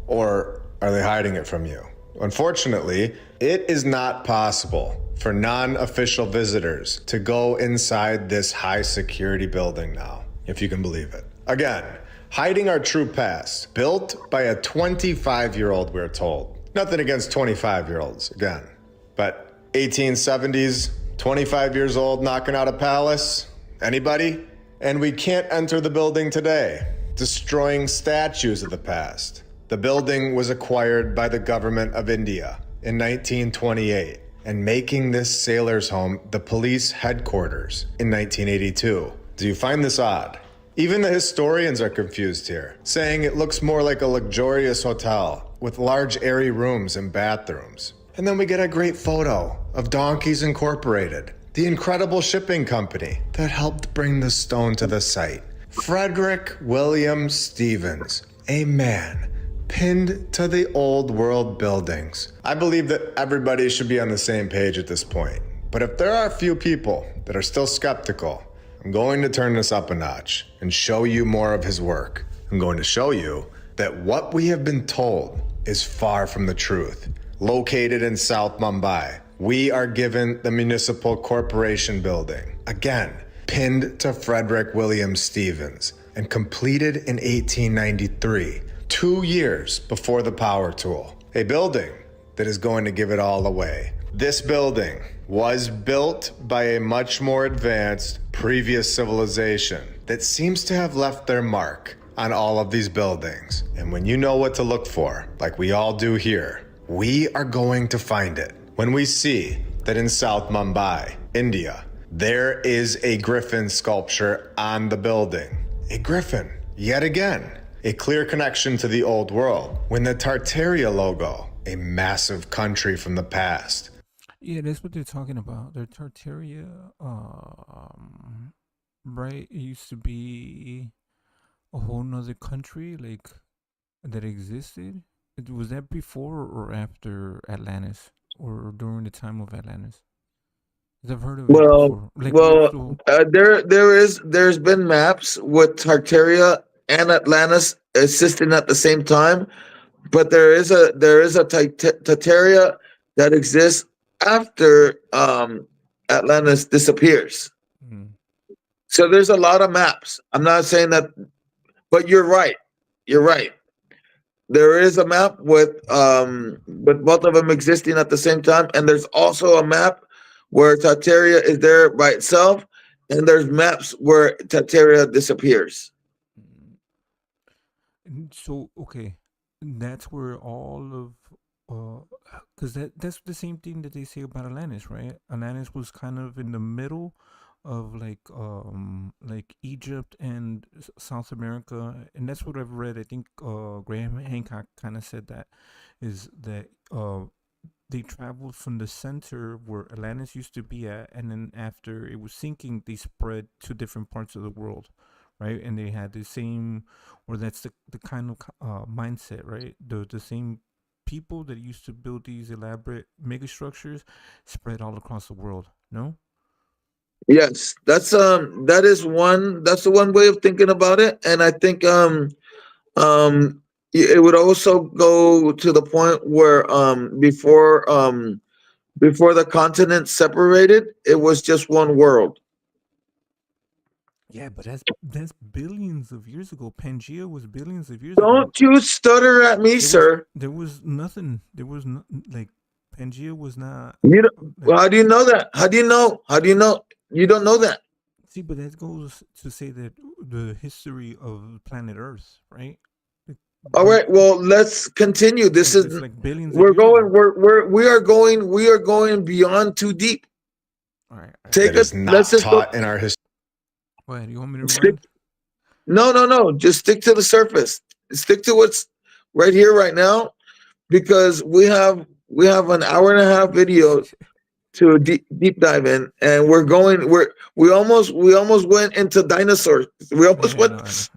Or are they hiding it from you? Unfortunately, it is not possible for non-official visitors to go inside this high security building now, if you can believe it. Again, hiding our true past, built by a 25-year-old, we're told. Nothing against 25-year-olds, again. But 1870s, 25 years old, knocking out a palace? Anybody? And we can't enter the building today, destroying statues of the past. The building was acquired by the government of India in 1928 and making this sailor's home the police headquarters in 1982. Do you find this odd? Even the historians are confused here, saying it looks more like a luxurious hotel with large airy rooms and bathrooms. And then we get a great photo of Donkeys Incorporated, the incredible shipping company that helped bring the stone to the site. Frederick William Stevens, a man pinned to the old world buildings. I believe that everybody should be on the same page at this point. But if there are a few people that are still skeptical, I'm going to turn this up a notch and show you more of his work. I'm going to show you that what we have been told is far from the truth. Located in South Mumbai, we are given the Municipal Corporation building. Again, pinned to Frederick William Stevens and completed in 1893. 2 years before the power tool, a building that is going to give it all away. This building was built by a much more advanced previous civilization that seems to have left their mark on all of these buildings. And when you know what to look for, like we all do here, we are going to find it when we see that in South Mumbai, India, there is a griffin sculpture on the building. A griffin, yet again. A clear connection to the old world when the Tartaria logo, a massive country from the past. Yeah, that's what they're talking about. The Tartaria, right? It used to be a whole nother country, like, that existed. Was that before or after Atlantis, or during the time of Atlantis? 'Cause I've heard of it before. Like, there's been maps with Tartaria and Atlantis existing at the same time, but there is a Tartaria that exists after Atlantis disappears. So there's a lot of maps. I'm not saying that, but you're right. You're right. There is a map with both of them existing at the same time, and there's also a map where Tartaria is there by itself, and there's maps where Tartaria disappears. So okay, that's where all of because that's the same thing that they say about Atlantis, right? Atlantis was kind of in the middle of like Egypt and South America, and that's what I've read. I think Graham Hancock kind of said that is that they traveled from the center where Atlantis used to be at, and then after it was sinking, they spread to different parts of the world. Right, and they had the same, or that's the kind of mindset, right? The same people that used to build these elaborate mega structures spread all across the world. No. Yes, that's that's the one way of thinking about it, and I think it would also go to the point where before the continents separated, it was just one world. Yeah, but that's billions of years ago. Pangea was billions of years ago. Don't you stutter at me, sir. There was nothing. There was no, like, Pangea was not. You don't, well, how do you know that? How do you know? How do you know? You don't know that. See, but that goes to say that the history of planet Earth, right? All right. Well, let's continue. This is like billions. We are going beyond too deep. All right. Take us. Let's just go in our history. Wait, you want me to run? No. Just stick to the surface. Stick to what's right here, right now, because we have an hour and a half video to deep dive in, and we almost went into dinosaurs. We almost went.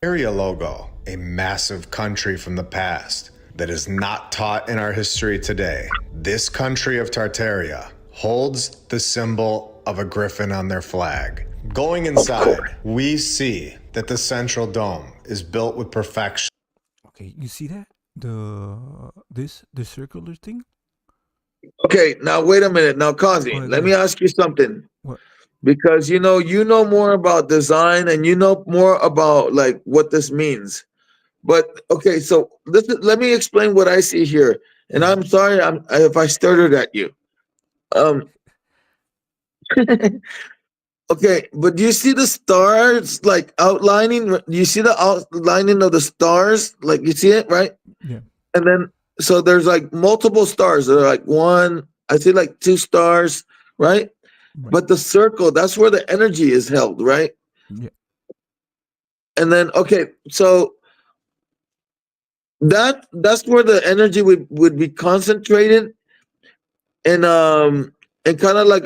Area logo, a massive country from the past that is not taught in our history today. This country of Tartaria holds the symbol of a griffin on their flag. Going inside, we see that the central dome is built with perfection. Okay, you see that? The circular thing? Okay, now wait a minute. Now, Kazi, Go let me ahead. ask you something. What? Because you know more about design and you know more about like what this means. But okay, so let me explain what I see here. And I'm sorry if I stuttered at you. Um okay, but do you see the stars like outlining? Do you see the outlining of the stars? Like you see it, right? Yeah. And then so there's like multiple stars. There are like one, I see like two stars, right? Right. But the circle, that's where the energy is held, right? Yeah. And then okay, so that's where the energy would be concentrated and kind of like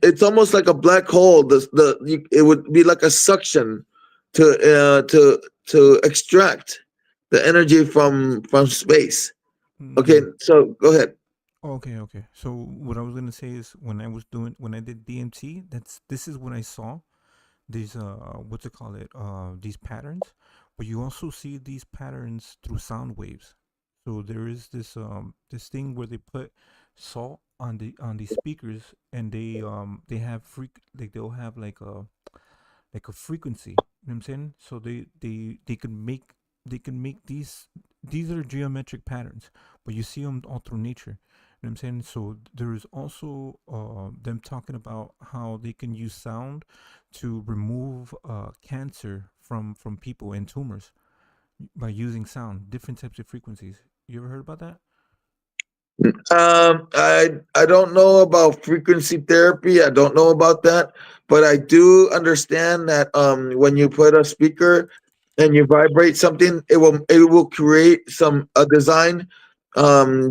it's almost like a black hole. It would be like a suction to extract the energy from space. Okay, Yeah. so go ahead. Okay, okay. So what I was gonna say is when I did DMT, this is what I saw. These what's it call it? These patterns. But you also see these patterns through sound waves. So there is this thing where they put salt on these speakers and they have they'll have like a frequency. You know what I'm saying? So they can make these are geometric patterns, but you see them all through nature. You know what I'm saying? So there's also them talking about how they can use sound to remove cancer from people and tumors by using sound, different types of frequencies. You ever heard about that? I don't know about frequency therapy. I don't know about that, but I do understand that when you put a speaker and you vibrate something, it will create a design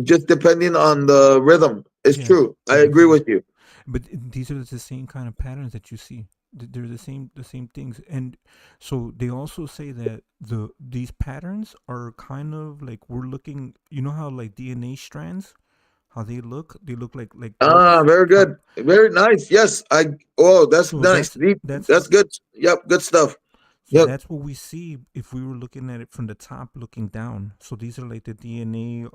just depending on the rhythm. It's Yeah, true. I yeah, agree exactly. with you. But these are the same kind of patterns that you see. They're the same things, and so they also say that these patterns are kind of like we're looking. You know how like DNA strands, how they look like Ah, books. very How good. Very nice. Yes, that's so nice. Deep. that's That's good. Yep, good stuff. so Yep. that's what we see if we were looking at it from the top, looking down. So these are like the DNA.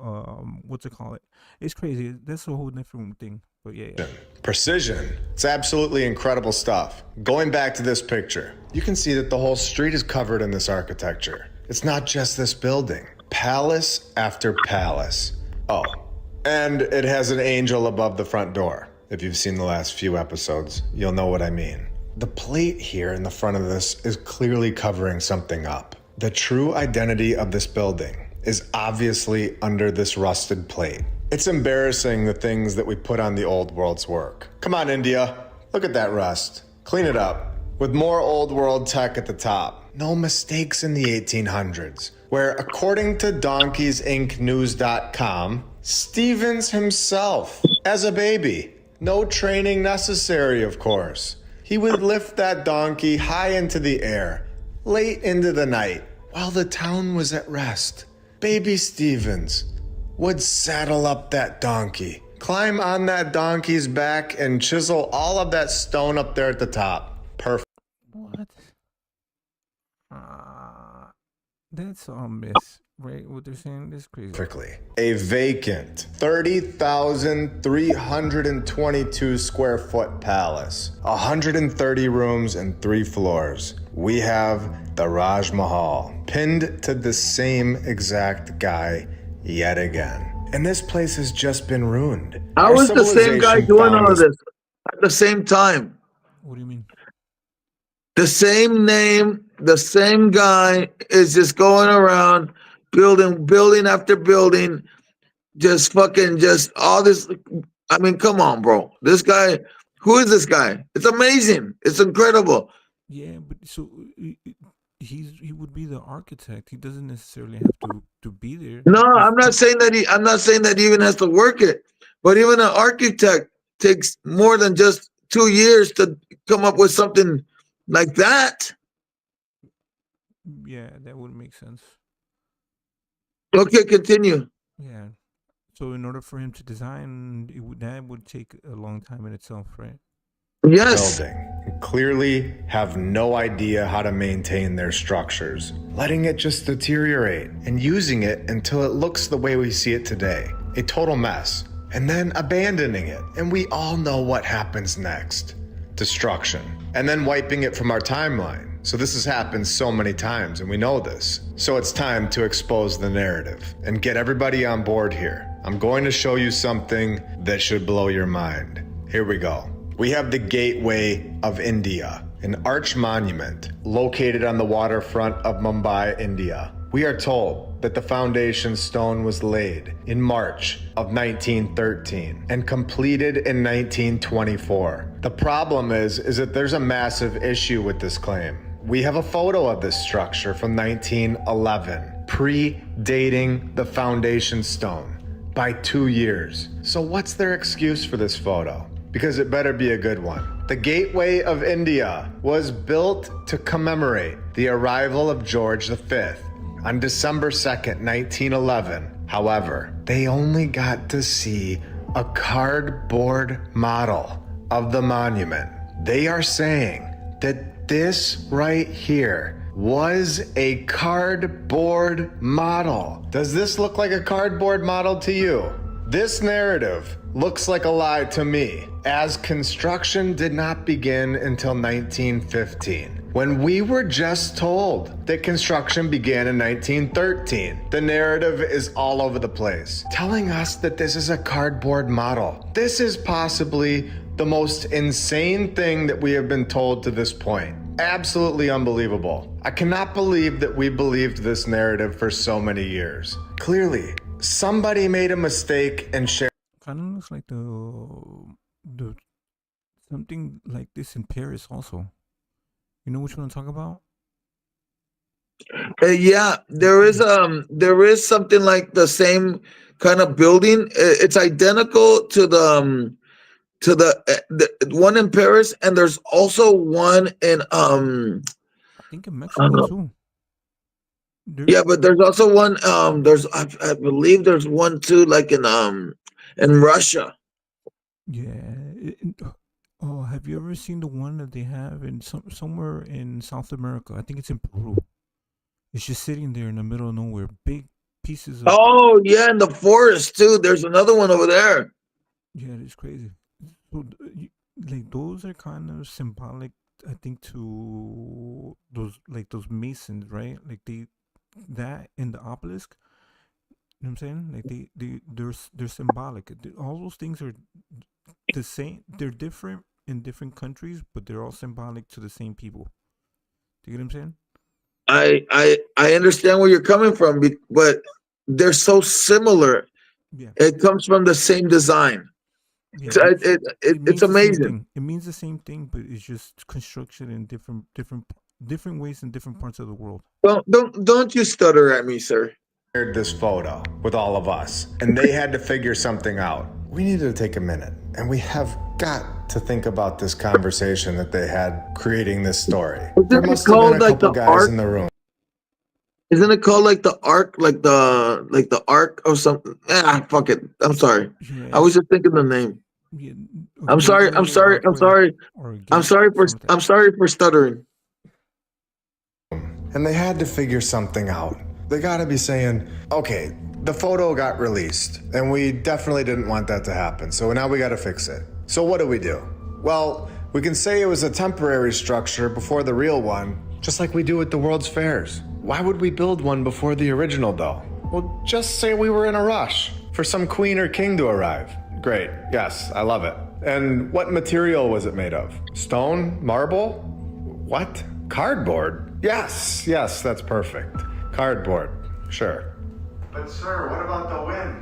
What's it call it? It's crazy. That's a whole different thing. But yeah. Precision. It's absolutely incredible stuff. Going back to this picture, you can see that the whole street is covered in this architecture. It's not just this building. Palace after palace. Oh, and it has an angel above the front door. If you've seen the last few episodes, you'll know what I mean. The plate here in the front of this is clearly covering something up. The true identity of this building is obviously under this rusted plate. It's embarrassing the things that we put on the old world's work. Come on, India. Look at that rust. Clean it up. With more old world tech at the top. No mistakes in the 1800s, where according to DonkeysIncNews.com, Stevens himself, as a baby, no training necessary, of course, he would lift that donkey high into the air, late into the night, while the town was at rest. Baby Stevens would saddle up that donkey, climb on that donkey's back, and chisel all of that stone up there at the top. Perfect. What? That's a miss, right? What they're saying is crazy. Perfectly. A vacant 30,322 square foot palace, 130 rooms and 3 floors. We have the Raj Mahal, pinned to the same exact guy yet again. And this place has just been ruined. How is the same guy doing all of this at the same time? What do you mean? The same name, the same guy is just going around building after building, just all this. I mean, come on, bro. This guy, who is this guy? It's amazing. It's incredible. Yeah, but so he would be the architect. He doesn't necessarily have to be there. No, I'm not saying that he even has to work it, but even an architect takes more than just 2 years to come up with something like that. Yeah, that would make sense. Okay, continue. Yeah. So in order for him to design, that would take a long time in itself, right? Yes. building and clearly have no idea how to maintain their structures, letting it just deteriorate and using it until it looks the way we see it today, a total mess, and then abandoning it. And we all know what happens next. Destruction. And then wiping it from our timeline. So this has happened so many times and we know this. So it's time to expose the narrative and get everybody on board here. I'm going to show you something that should blow your mind. Here we go. We have the Gateway of India, an arch monument located on the waterfront of Mumbai, India. We are told that the foundation stone was laid in March of 1913 and completed in 1924. The problem is that there's a massive issue with this claim. We have a photo of this structure from 1911, predating the foundation stone by 2 years. So what's their excuse for this photo? Because it better be a good one. The Gateway of India was built to commemorate the arrival of George V on December 2nd, 1911. However, they only got to see a cardboard model of the monument. They are saying that this right here was a cardboard model. Does this look like a cardboard model to you? This narrative looks like a lie to me, as construction did not begin until 1915. When we were just told that construction began in 1913, the narrative is all over the place, telling us that this is a cardboard model. This is possibly the most insane thing that we have been told to this point. Absolutely unbelievable. I cannot believe that we believed this narrative for so many years. Clearly, somebody made a mistake and shared. Kind of looks like the something like this in Paris also. You know which one I'm talking about? Yeah, there is something like the same kind of building. It's identical to the one in Paris, and there's also one in I think in Mexico too. Yeah, but there's also one there's I believe there's one too, like in Russia. Yeah. Oh, have you ever seen the one that they have in somewhere in South America? I think it's in Peru. It's just sitting there in the middle of nowhere. Big pieces of. Oh yeah, in the forest too. There's another one over there. Yeah, it's crazy. So, like those are kind of symbolic, I think, to those masons, right? Like that and the obelisk. You know what I'm saying? Like they're symbolic. All those things are the same. They're different in different countries, but they're all symbolic to the same people. Do you get what I'm saying? I understand where you're coming from, but they're so similar. Yeah. It comes from the same design. Yeah, it's amazing. It means the same thing, but it's just construction in different ways in different parts of the world. Don't you stutter at me, sir. Shared this photo with all of us, and they had to figure something out. We needed to take a minute, and we have got to think about this conversation that they had creating this story. There must have been a couple guys in the room. Isn't it called like the arc, like the arc or something? Fuck it. I'm sorry. Yeah. I was just thinking the name. Yeah. I'm sorry for stuttering. And they had to figure something out. They got to be saying, okay, the photo got released, and we definitely didn't want that to happen. So now we got to fix it. So what do? Well, we can say it was a temporary structure before the real one, just like we do at the World's Fairs. Why would we build one before the original, though? Well, just say we were in a rush for some queen or king to arrive. Great. Yes, I love it. And what material was it made of? Stone? Marble? What? Cardboard? Yes, that's perfect. Cardboard, sure. But sir, what about the wind?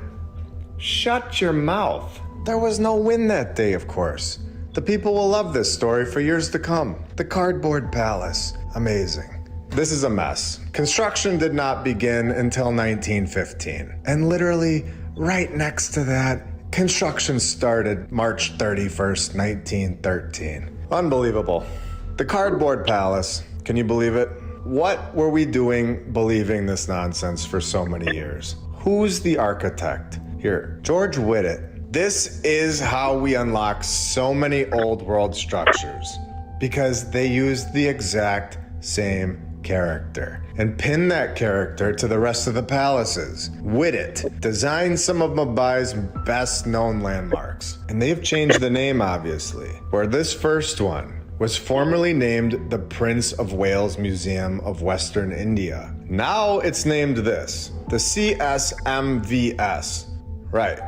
Shut your mouth. There was no wind that day, of course. The people will love this story for years to come. The Cardboard Palace. Amazing. This is a mess. Construction did not begin until 1915. And literally, right next to that, construction started March 31st, 1913. Unbelievable. The Cardboard Palace. Can you believe it? What were we doing believing this nonsense for so many years? Who's the architect? Here, George Whitted This is how we unlock so many old world structures, because they use the exact same character and pin that character to the rest of the palaces. Widit designed some of Mumbai's best known landmarks, and they've changed the name obviously, where this first one was formerly named the Prince of Wales Museum of Western India. Now it's named this, the CSMVS. Right,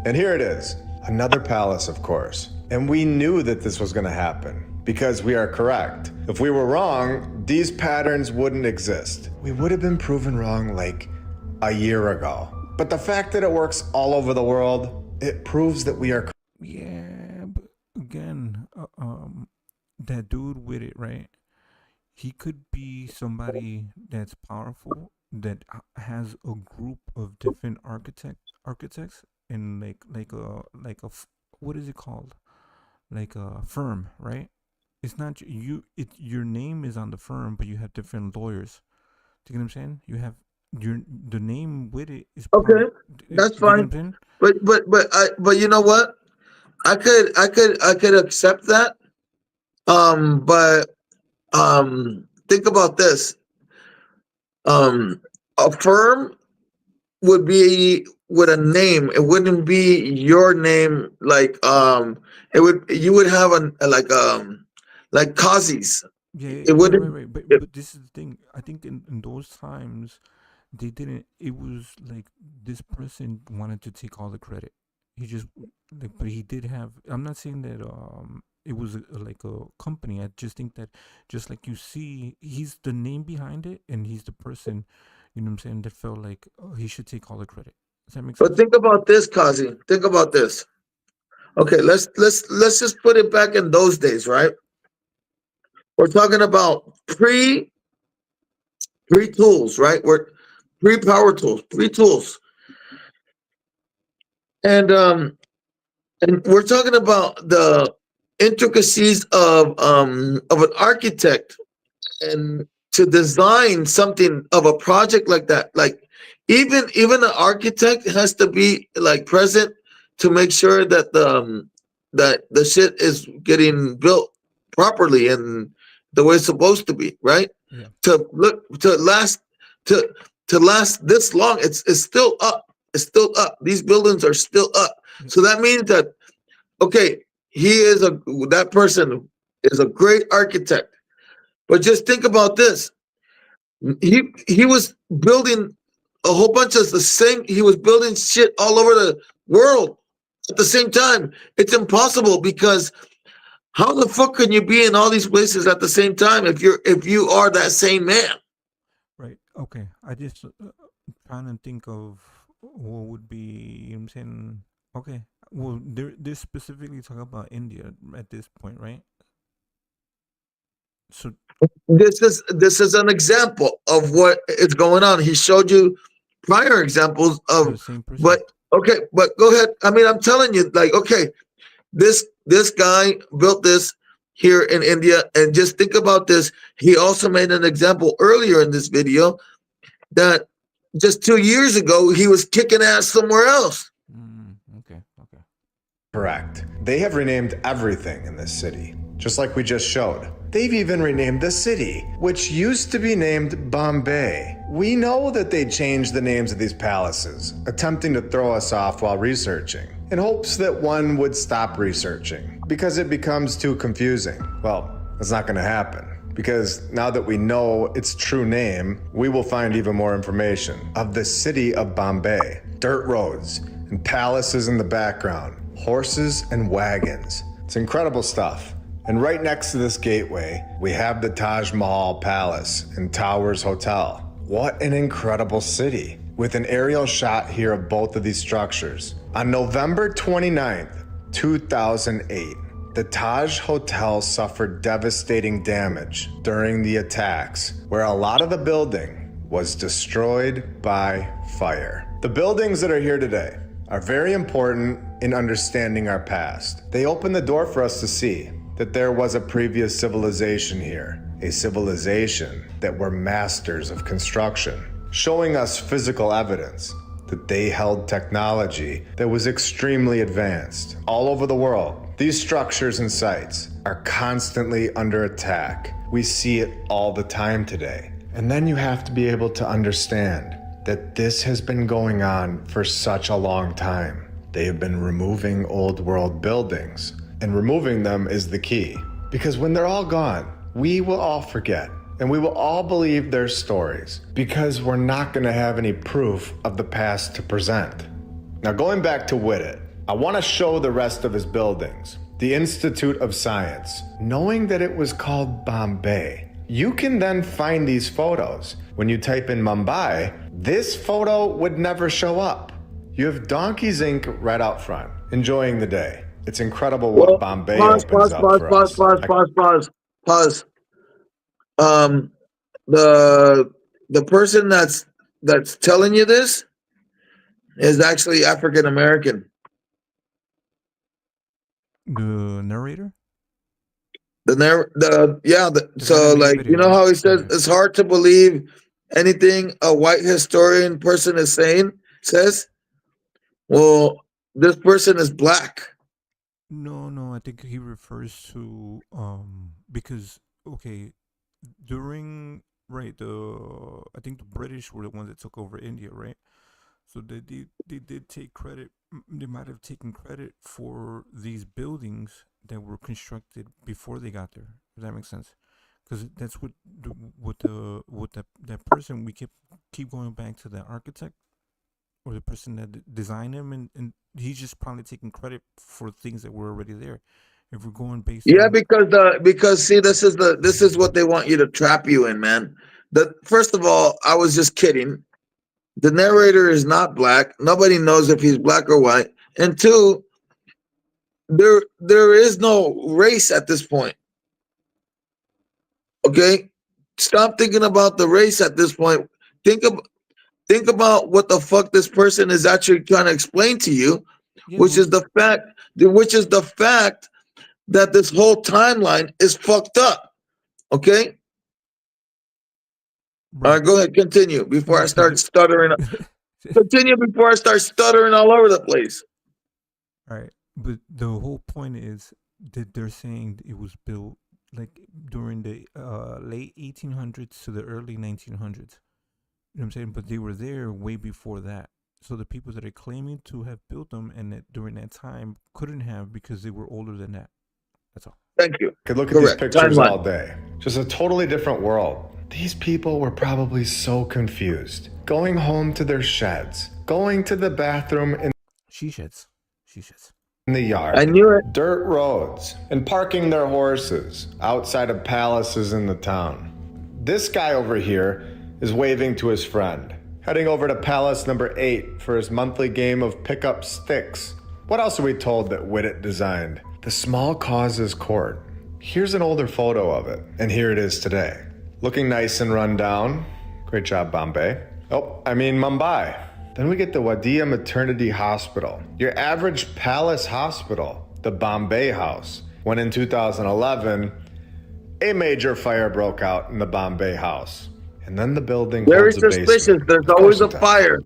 and here it is, another palace of course. And we knew that this was gonna happen, because we are correct. If we were wrong, these patterns wouldn't exist. We would have been proven wrong like a year ago. But the fact that it works all over the world, it proves that we are Yeah, but again, that dude with it, right? He could be somebody that's powerful, that has a group of different architects, and what is it called? Like a firm, right? It's not you. Your name is on the firm, but you have different lawyers. Do you get what I'm saying? You have the name with it is Okay, that's fine. But you know what? I could accept that. But think about this. A firm would be with a name. It wouldn't be your name. Like you would have like Kozzie's. Yeah, It wouldn't. right. But this is the thing. I think in those times, they didn't. It was like this person wanted to take all the credit. He just but he did have. I'm not saying that it was like a company. I just think that just like you see, he's the name behind it, and he's the person. You know what I'm saying? That felt like he should take all the credit. Does that make sense? But think about this, Kozzie. Think about this. Okay, let's just put it back in those days, right? We're talking about pre tools, right? We're pre power tools, pre tools, and we're talking about the intricacies of an architect, and to design something of a project like that, like even an architect has to be like present to make sure that the shit is getting built properly and the way it's supposed to be, right? Yeah. To last this long, it's still up. It's still up. These buildings are still up. Yeah. So that means that okay, that person is a great architect. But just think about this. He was building a whole bunch of the same. He was building shit all over the world at the same time. It's impossible, because how the fuck can you be in all these places at the same time if you are that same man? Right. Okay. I just trying to think of what would be. You know what I'm saying? Okay. Well, they're specifically talking about India at this point, right? So This is an example of what is going on. He showed you prior examples the of, same person. but okay, but go ahead. I mean, I'm telling you, like, okay, this guy built this here in India, and just think about this. He also made an example earlier in this video that just 2 years ago he was kicking ass somewhere else. Okay. correct. They have renamed everything in this city, just like we just showed. They've even renamed the city, which used to be named Bombay. We know that they changed the names of these palaces, attempting to throw us off while researching, in hopes that one would stop researching, because it becomes too confusing. Well, that's not gonna happen, because now that we know its true name, we will find even more information of the city of Bombay. Dirt roads and palaces in the background, horses and wagons. It's incredible stuff. And right next to this gateway, we have the Taj Mahal Palace and Towers Hotel. What an incredible city, with an aerial shot here of both of these structures. On November 29th, 2008, the Taj Hotel suffered devastating damage during the attacks, where a lot of the building was destroyed by fire. The buildings that are here today are very important in understanding our past. They open the door for us to see that there was a previous civilization here, a civilization that were masters of construction, showing us physical evidence that they held technology that was extremely advanced. All over the world, these structures and sites are constantly under attack. We see it all the time today. And then you have to be able to understand that this has been going on for such a long time. They have been removing old world buildings, and removing them is the key. Because when they're all gone, we will all forget, and we will all believe their stories, because we're not going to have any proof of the past to present. Now, going back to Whitted, I want to show the rest of his buildings. The Institute of Science, knowing that it was called Bombay. You can then find these photos. When you type in Mumbai, this photo would never show up. You have Donkey's Ink right out front, enjoying the day. It's incredible what Bombay opens up for us. Pause. The person that's telling you this is actually African American. The narrator? So like, you know how he says it's hard to believe anything a white historian person says? Well, this person is black. No, I think he refers to because during I think the British were the ones that took over India, right? So they did take credit. They might have taken credit for these buildings that were constructed before they got there. If that makes sense, because that's that person, we keep going back to the architect or the person that designed them, and he's just probably taking credit for things that were already there. If we're going based on because see, this is what they want you to trap you in, man. First of all, I was just kidding. The narrator is not black. Nobody knows if he's black or white. And two, there is no race at this point. Okay? Stop thinking about the race at this point. Think about what the fuck this person is actually trying to explain to you, which is the fact that this whole timeline is fucked up. Okay? All right, go ahead. Continue before I start stuttering. Continue before I start stuttering all over the place. All right, but the whole point is that they're saying it was built like during the late 1800s to the early 1900s. You know what I'm saying? But they were there way before that. So the people that are claiming to have built them and that during that time couldn't have because they were older than that. That's all. Thank you. Could look at these pictures all day. Just a totally different world. These people were probably so confused. Going home to their sheds, going to the bathroom in sheds. In the yard. I knew it. Dirt roads, and parking their horses outside of palaces in the town. This guy over here is waving to his friend, heading over to palace number 8 for his monthly game of pick up sticks. What else are we told that Whitted designed? The Small Causes Court. Here's an older photo of it, and here it is today. Looking nice and run down. Great job, Bombay. Mumbai. Then we get the Wadia Maternity Hospital, your average palace hospital, the Bombay House. When in 2011, a major fire broke out in the Bombay House. And then the building very holds a suspicious. basement. There's always a fire.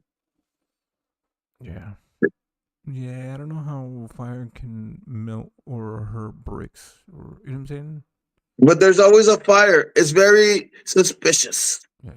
Yeah, I don't know how fire can melt or hurt bricks, or you know what I'm saying? But there's always a fire. It's very suspicious. Yeah.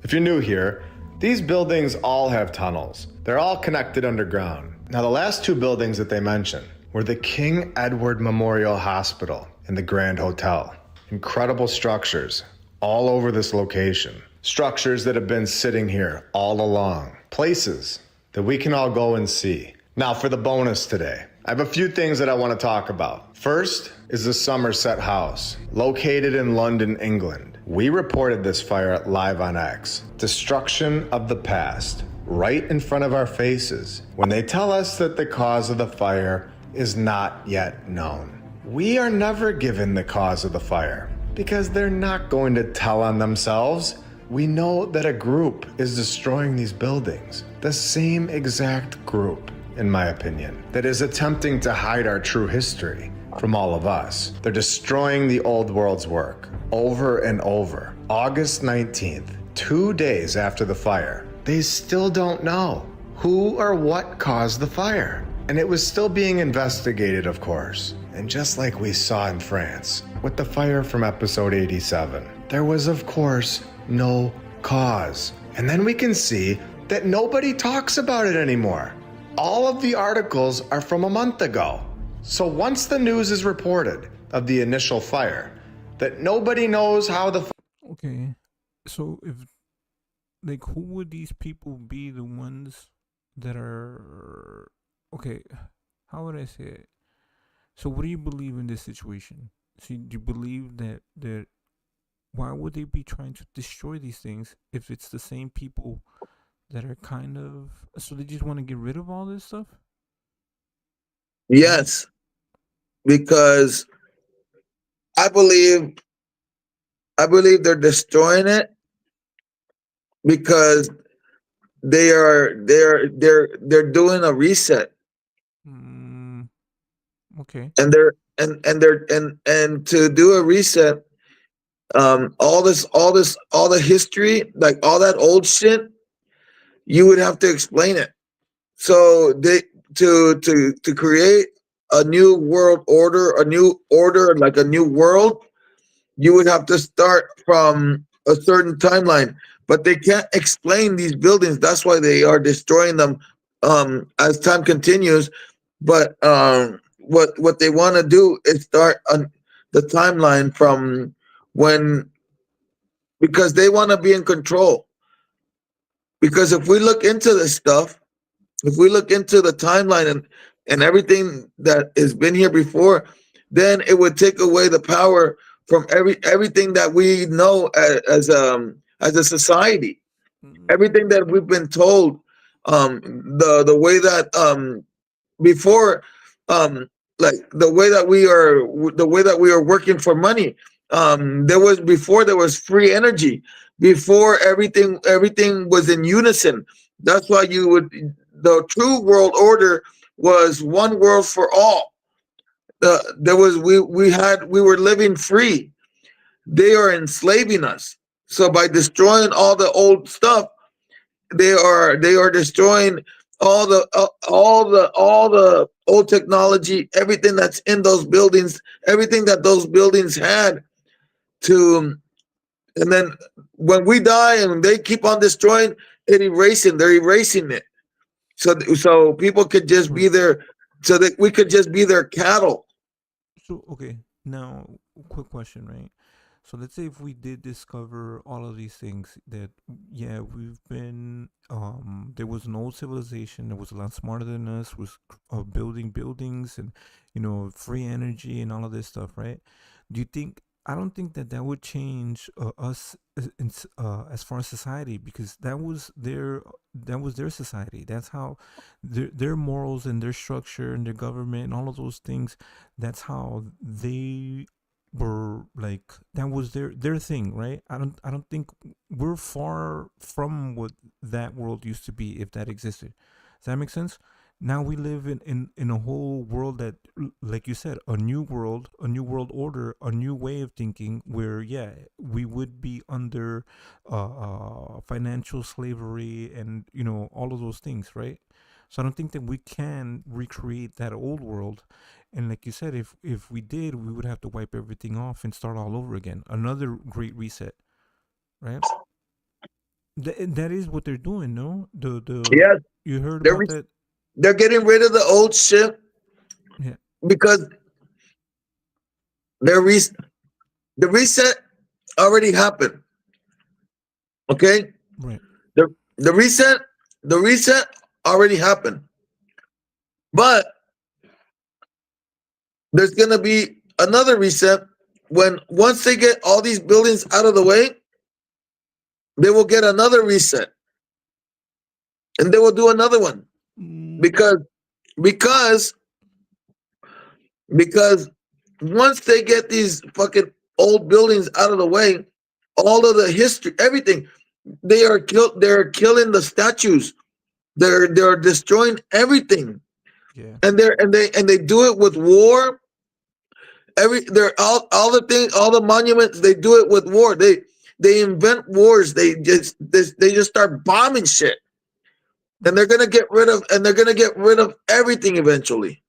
If you're new here, these buildings all have tunnels. They're all connected underground. Now, the last 2 buildings that they mentioned were the King Edward Memorial Hospital and the Grand Hotel. Incredible structures all over this location. Structures that have been sitting here all along. Places that we can all go and see. Now, for the bonus today, I have a few things that I want to talk about. First is the Somerset House, located in London, England. We reported this fire at Live on X. Destruction of the past, right in front of our faces, when they tell us that the cause of the fire is not yet known. We are never given the cause of the fire, because they're not going to tell on themselves. We know that a group is destroying these buildings. The same exact group, in my opinion, that is attempting to hide our true history from all of us. They're destroying the old world's work over and over. August 19th, 2 days after the fire, they still don't know who or what caused the fire. And it was still being investigated, of course. And just like we saw in France with the fire from episode 87, there was, of course, no cause. And then we can see that nobody talks about it anymore. All of the articles are from a month ago. So once the news is reported of the initial fire, that nobody knows how the Okay, so if like who would these people be the ones that are okay? How would I say it? So what do you believe in this situation? So do you believe that why would they be trying to destroy these things if it's the same people that are kind of so they just want to get rid of all this stuff? Yes, because I believe they're destroying it because they're doing a reset, Okay. and they're to do a reset. All the history, like all that old shit, you would have to explain it. So they to create a new world order, like a new world, you would have to start from a certain timeline. But they can't explain these buildings. That's why they are destroying them as time continues. But what they want to do is start on the timeline from when, because they want to be in control. Because if we look into this stuff, if we look into the timeline and everything that has been here before, then it would take away the power from everything that we know as a society, everything that we've been told, the way that before, like the way that we are working for money. There was free energy. Before everything was in unison. That's why the true world order was one world for all. We were living free. They are enslaving us. So by destroying all the old stuff, they are destroying all the old technology, everything that's in those buildings, everything that those buildings had to. And then when we die and they keep on destroying it, they're erasing it. So people could just be there, so that we could just be their cattle. So okay, now quick question, right? So let's say if we did discover all of these things that yeah, we've been there was an old civilization that was a lot smarter than us, was building buildings and free energy and all of this stuff, right? Do you think I don't think that would change us as far as society because that was their society. That's how their morals and their structure and their government and all of those things. That's how they were like that was their thing, right? I don't think we're far from what that world used to be if that existed. Does that make sense? Now we live in a whole world that like you said, a new world order, a new way of thinking where yeah, we would be under financial slavery and all of those things, right? So I don't think that we can recreate that old world. And like you said, if we did, we would have to wipe everything off and start all over again. Another great reset, right? That is what they're doing, no? Yes, You heard they're about that? they're getting rid of the old shit Yeah. because the reset already happened. Okay, Right. the reset already happened, but there's gonna be another reset when once they get all these buildings out of the way, they will get another reset, and they will do another one because because once they get these fucking old buildings out of the way, all of the history, everything, they're killing the statues. They're destroying everything. Yeah. And they do it with war. They're all the monuments, they do it with war. they invent wars. They just start bombing shit, and they're gonna get rid of everything eventually.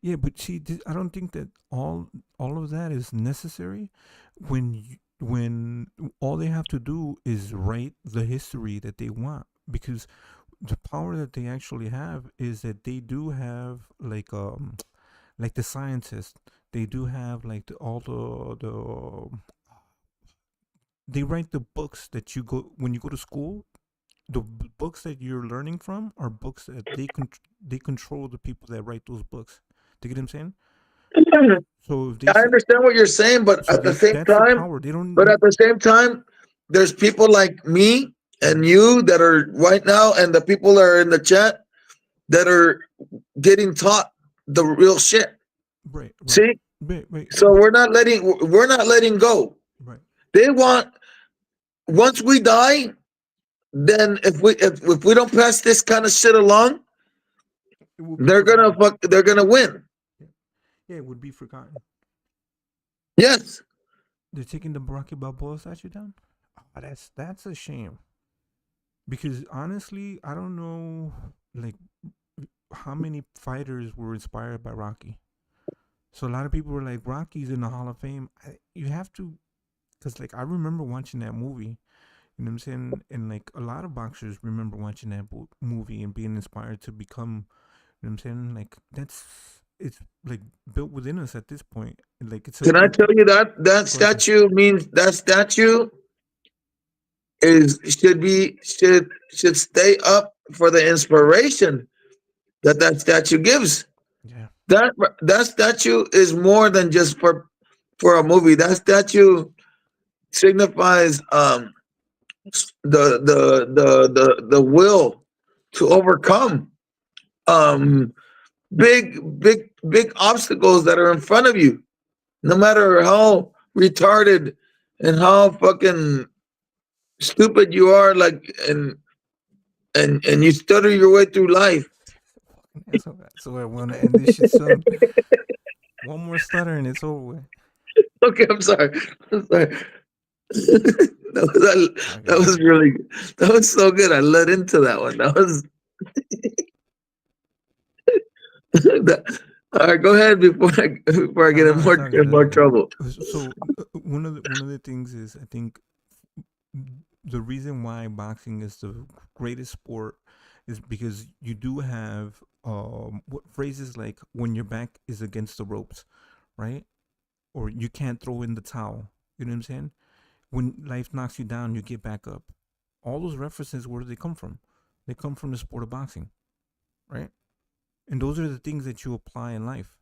Yeah, but see, I don't think that all of that is necessary when all they have to do is write the history that they want, because the power that they actually have is that they do have like the scientists, they do have like all the they write the books that you go when you go to school. The books that you're learning from are books that they control the people that write those books. Do you get what I'm saying? So if they I understand what you're saying, but so at the they, same that's the time, power. They don't. but at the same time, there's people like me and you that are right now, and the people that are in the chat that are getting taught the real shit. Right. See, Right. so we're not letting go. Right. They want once we die, then if we don't pass this kind of shit along, they're gonna win. Yeah, it would be forgotten. Yes. They're taking the Rocky Balboa statue down. Oh, that's a shame. Because honestly, I don't know like how many fighters were inspired by Rocky. So a lot of people were like, Rocky's in the Hall of Fame. You have to, because like I remember watching that movie. You know what I'm saying? And like a lot of boxers remember watching that movie and being inspired to become. You know what I'm saying? Like it's like built within us at this point. Like it's. Can I tell you that statue means that statue should stay up for the inspiration that statue gives. Yeah. That statue is more than just for a movie. That statue signifies the will to overcome big obstacles that are in front of you, no matter how retarded and how fucking stupid you are, like and you stutter your way through life. So I want to end this shit soon. One more stutter and it's over with. Okay, I'm sorry. That was really good. That was so good. I led into that one. That was all right. Go ahead before I get in more trouble. So one of the things is, I think the reason why boxing is the greatest sport is because you do have what phrases like when your back is against the ropes, right? Or you can't throw in the towel. You know what I'm saying? When life knocks you down, you get back up. All those references, where do they come from? They come from the sport of boxing, right? And those are the things that you apply in life.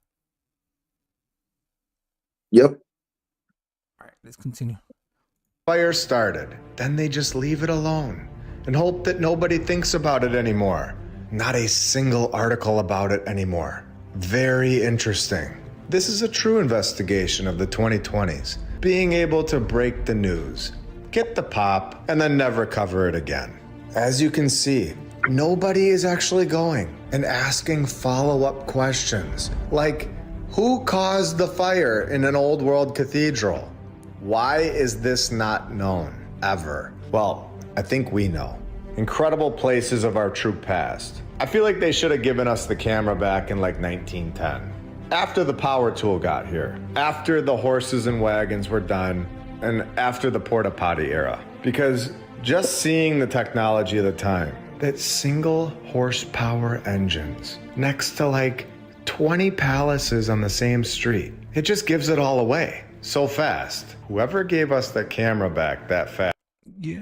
Yep. All right, let's continue. Fire started, then they just leave it alone and hope that nobody thinks about it anymore. Not a single article about it anymore. Very interesting. This is a true investigation of the 2020s. Being able to break the news, get the pop, and then never cover it again. As you can see, nobody is actually going and asking follow-up questions like, who caused the fire in an old world cathedral? Why is this not known ever? Well, I think we know. Incredible places of our true past. I feel like they should have given us the camera back in like 1910. After the power tool got here, after the horses and wagons were done, and after the porta potty era. Because just seeing the technology of the time, that single horsepower engines next to like 20 palaces on the same street, it just gives it all away so fast. Whoever gave us the camera back that fast. Yeah,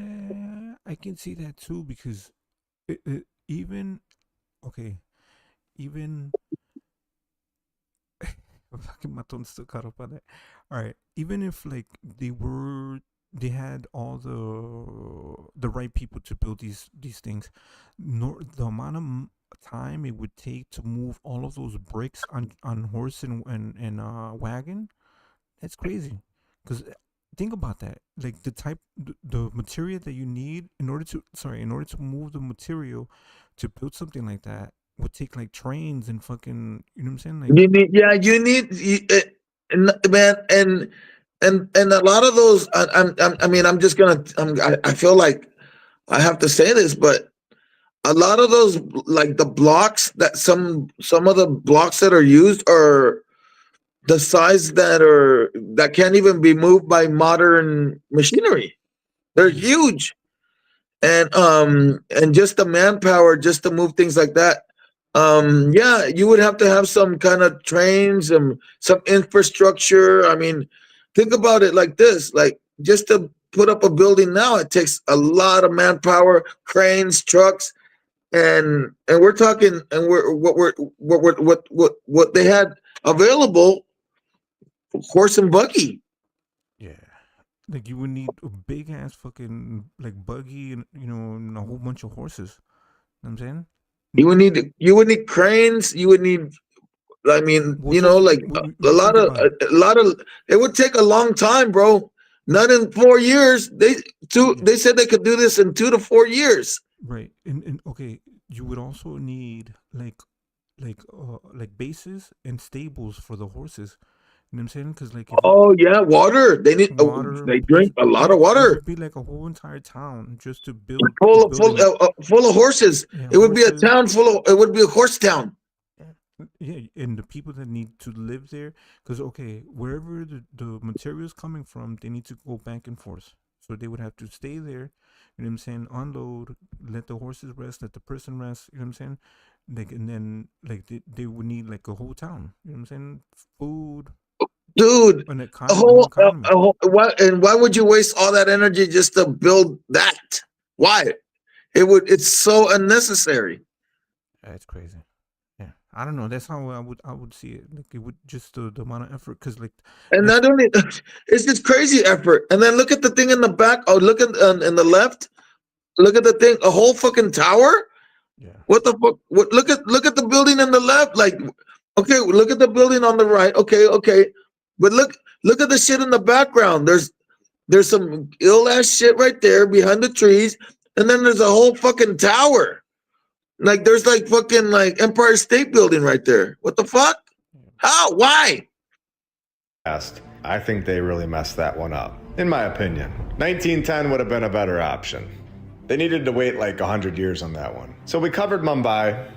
I can see that too, because even fucking my tongue still caught up on that. All right, even if like they had all the right people to build these things, the amount of time it would take to move all of those bricks on horse and wagon, that's crazy. Because think about that, like the material that you need in order to move the material to build something like that would take like trains and fucking, you know what I'm saying? Like you need, man, a lot of those. I mean, I'm just gonna. I feel like I have to say this, but a lot of those, like the blocks that some of the blocks that are used are the size that can't even be moved by modern machinery. They're huge, and just the manpower just to move things like that. Yeah, you would have to have some kind of trains and some infrastructure. I mean, think about it like this: like just to put up a building now, it takes a lot of manpower, cranes, trucks, and we're talking, and what they had available, horse and buggy. Yeah. Like you would need a big ass fucking like buggy and and a whole bunch of horses. You know what I'm saying? You would need cranes. You would need. I mean, Well, just like a lot think of about it. a lot of. It would take a long time, bro. Not in 4 years. They said they could do this in 2 to 4 years. Right. And okay, you would also need like bases and stables for the horses. You know what I'm saying? Because like if Oh yeah, water. They need. water, They drink a lot of it water. would be like a whole entire town just to build Full of horses. yeah, It would be a horses. town full of. It would be a horse town. Yeah, and the people that need to live there, because okay, wherever the material is coming from, they need to go back and forth. So they would have to stay there. You know what I'm saying? Unload, let the horses rest, let the person rest. You know what I'm saying? Like, and then like they would need like a whole town. You know what I'm saying? Food, Dude, an a economy, whole, economy. why would you waste all that energy just to build that? Why? It's so unnecessary. That's crazy. Yeah, I don't know. That's how I would see it. Like it would just the amount of effort, because like And that's not only, it's just crazy effort. And then look at the thing in the back. Oh, look at in the left. Look at the thing. A whole fucking tower. yeah. What the fuck? Look at the building on the left. Like, okay, look at the building on the right. Okay. But look at the shit in the background. There's some ill ass shit right there behind the trees, and then there's a whole fucking tower. Like there's like fucking like Empire State Building right there. What the fuck? How? Why? I think they really messed that one up. In my opinion, 1910 would have been a better option. They needed to wait like 100 years on that one. So we covered Mumbai,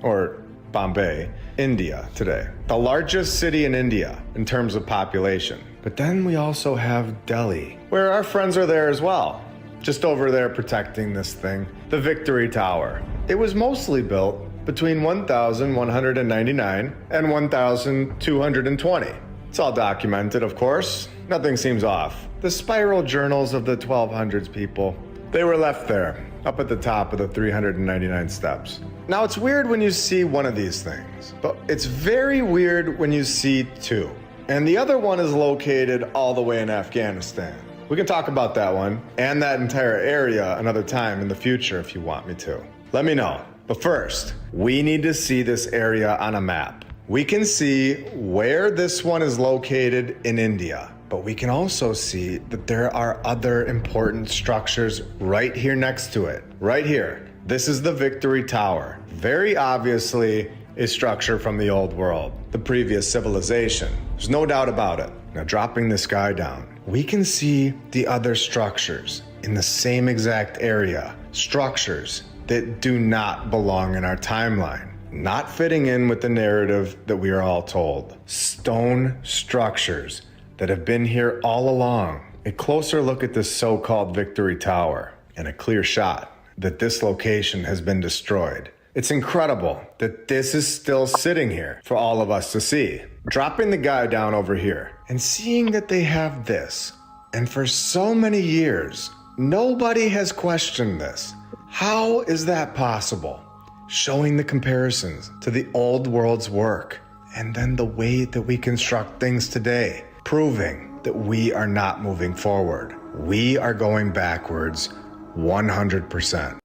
or Bombay, India today. The largest city in India in terms of population. But then we also have Delhi, where our friends are there as well. Just over there protecting this thing, the Victory Tower. It was mostly built between 1199 and 1220. It's all documented, of course. Nothing seems off. The spiral journals of the 1200s people, they were left there, up at the top of the 399 steps. Now it's weird when you see one of these things, but it's very weird when you see two. And the other one is located all the way in Afghanistan. We can talk about that one and that entire area another time in the future if you want me to. Let me know. But first, we need to see this area on a map. We can see where this one is located in India, but we can also see that there are other important structures right here next to it. Right here. This is the Victory Tower. Very obviously a structure from the old world, the previous civilization. There's no doubt about it. Now dropping this guy down, we can see the other structures in the same exact area. Structures that do not belong in our timeline. Not fitting in with the narrative that we are all told. Stone structures that have been here all along. A closer look at this so-called Victory Tower and a clear shot that this location has been destroyed. It's incredible that this is still sitting here for all of us to see. Dropping the guy down over here and seeing that they have this. And for so many years, nobody has questioned this. How is that possible? Showing the comparisons to the old world's work, and then the way that we construct things today, proving that we are not moving forward. We are going backwards 100%.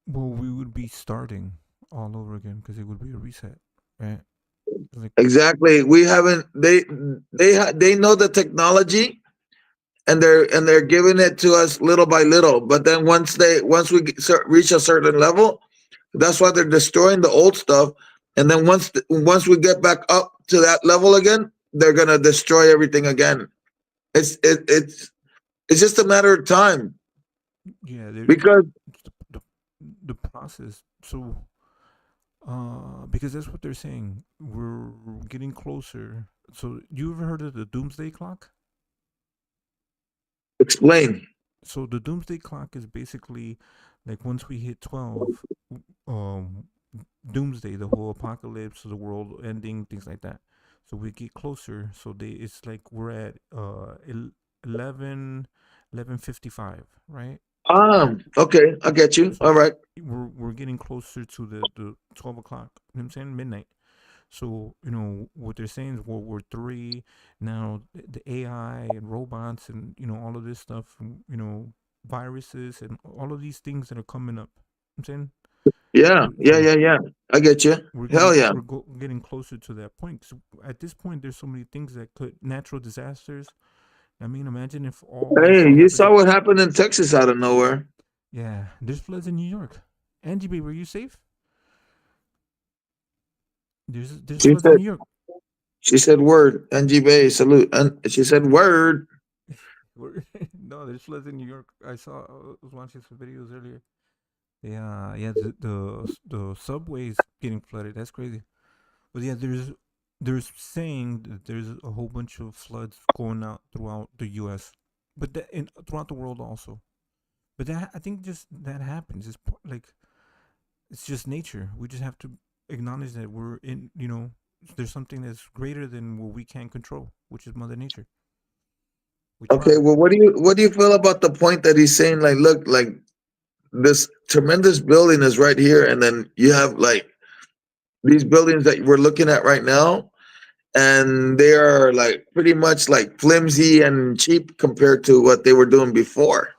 Well, we would be starting all over again because it would be a reset, right? Like, Exactly. We haven't. They know the technology, and they're giving it to us little by little. But then once we reach a certain level, that's why they're destroying the old stuff. And then once we get back up to that level again, they're gonna destroy everything again. It's just a matter of time Yeah, because the, the process. So, because that's what they're saying. We're getting closer. So, you ever heard of the doomsday clock? explain. So the doomsday clock is basically like once we hit 12, um, doomsday, the whole apocalypse, the world ending, things like that. So we get closer. So it's like we're at 11, 11:55, right? Okay, I get you. So All right. we're getting closer to the 12 o'clock. You know what I'm saying? Midnight. So what they're saying is World War III. Now the AI and robots and all of this stuff, and, viruses and all of these things that are coming up. I'm saying Yeah, yeah, so yeah, yeah. I get you. we're Hell getting yeah. getting closer to that point. So at this point, there's so many things that could natural disasters. I mean, imagine if all this Hey, stuff you happens. saw what happened in Texas out of nowhere. Yeah, there's floods in New York. Angie B, were you safe? There's She floods in said New York. she said word. NG Bay salute. And she said word. No, there's floods in New York. I was watching some videos earlier. Yeah, yeah. The subways getting flooded. That's crazy. But yeah, there's saying that there's a whole bunch of floods going out throughout the U.S. but throughout the world also. But that I think just that happens. Like it's just nature. We just have to acknowledge that we're in. There's something that's greater than what we can control, which is Mother Nature. We Okay, try. well what do you feel about the point that he's saying, like, look, like this tremendous building is right here, and then you have like these buildings that we're looking at right now, and they are like pretty much like flimsy and cheap compared to what they were doing before.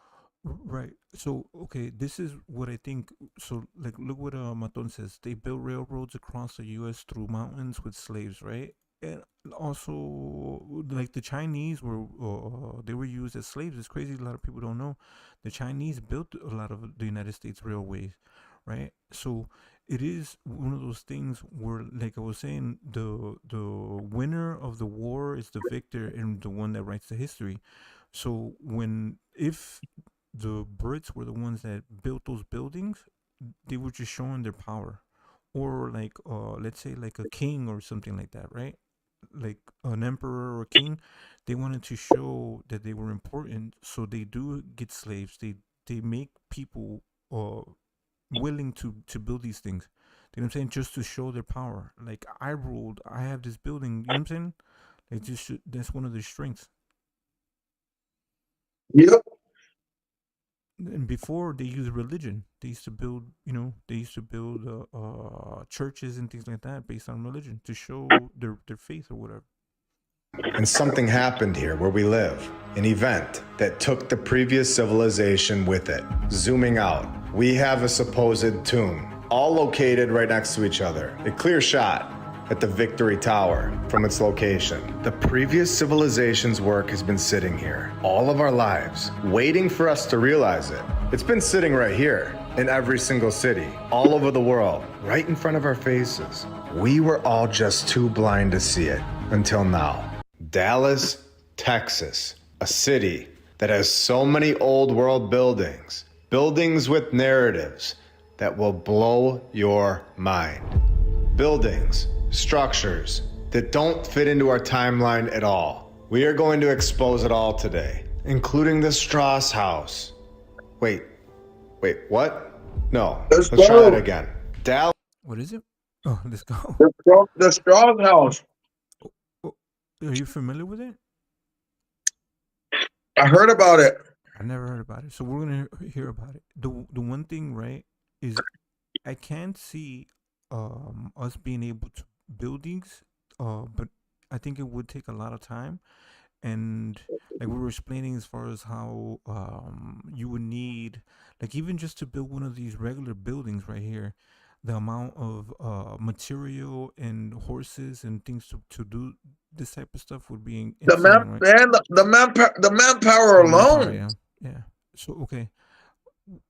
Right. So, okay, this is what I think. So, like, look what Maton says. They built railroads across the U.S. through mountains with slaves, right? And also, like the Chinese they were used as slaves. It's crazy. A lot of people don't know. The Chinese built a lot of the United States railways, right? So it is one of those things where, like I was saying, the winner of the war is the victor and the one that writes the history. So if the Brits were the ones that built those buildings, they were just showing their power. Or like let's say like a king or something like that, right? Like an emperor or king, they wanted to show that they were important, so they do get slaves. They make people willing to build these things. You know what I'm saying? Just to show their power. Like I ruled, I have this building. You know what I'm saying? Like that's one of their strengths. Yep. And before they used religion, they used to build, churches and things like that based on religion to show their faith or whatever. And something happened here where we live, an event that took the previous civilization with it. Zooming out, we have a supposed tomb, all located right next to each other. A clear shot at the Victory Tower from its location. The previous civilization's work has been sitting here all of our lives, waiting for us to realize it. It's been sitting right here in every single city, all over the world, right in front of our faces. We were all just too blind to see it until now. Dallas, Texas, a city that has so many old world buildings, buildings with narratives that will blow your mind. Buildings, structures that don't fit into our timeline at all. We are going to expose it all today, including the Strauss house. Wait, what? No, Let's let's try go. that again. Dallas. What is it? Oh, let's go. The Strauss house. Oh, are you familiar with it? I heard about it. I never heard about it. So we're gonna hear about it. The one thing, right, is I can't see us being able to build these, but I think it would take a lot of time. And like we were explaining, as far as how you would need, like, even just to build one of these regular buildings right here, the amount of material and horses and things to do this type of stuff would be The insane, right? the manpower The manpower, alone. yeah, yeah. So okay,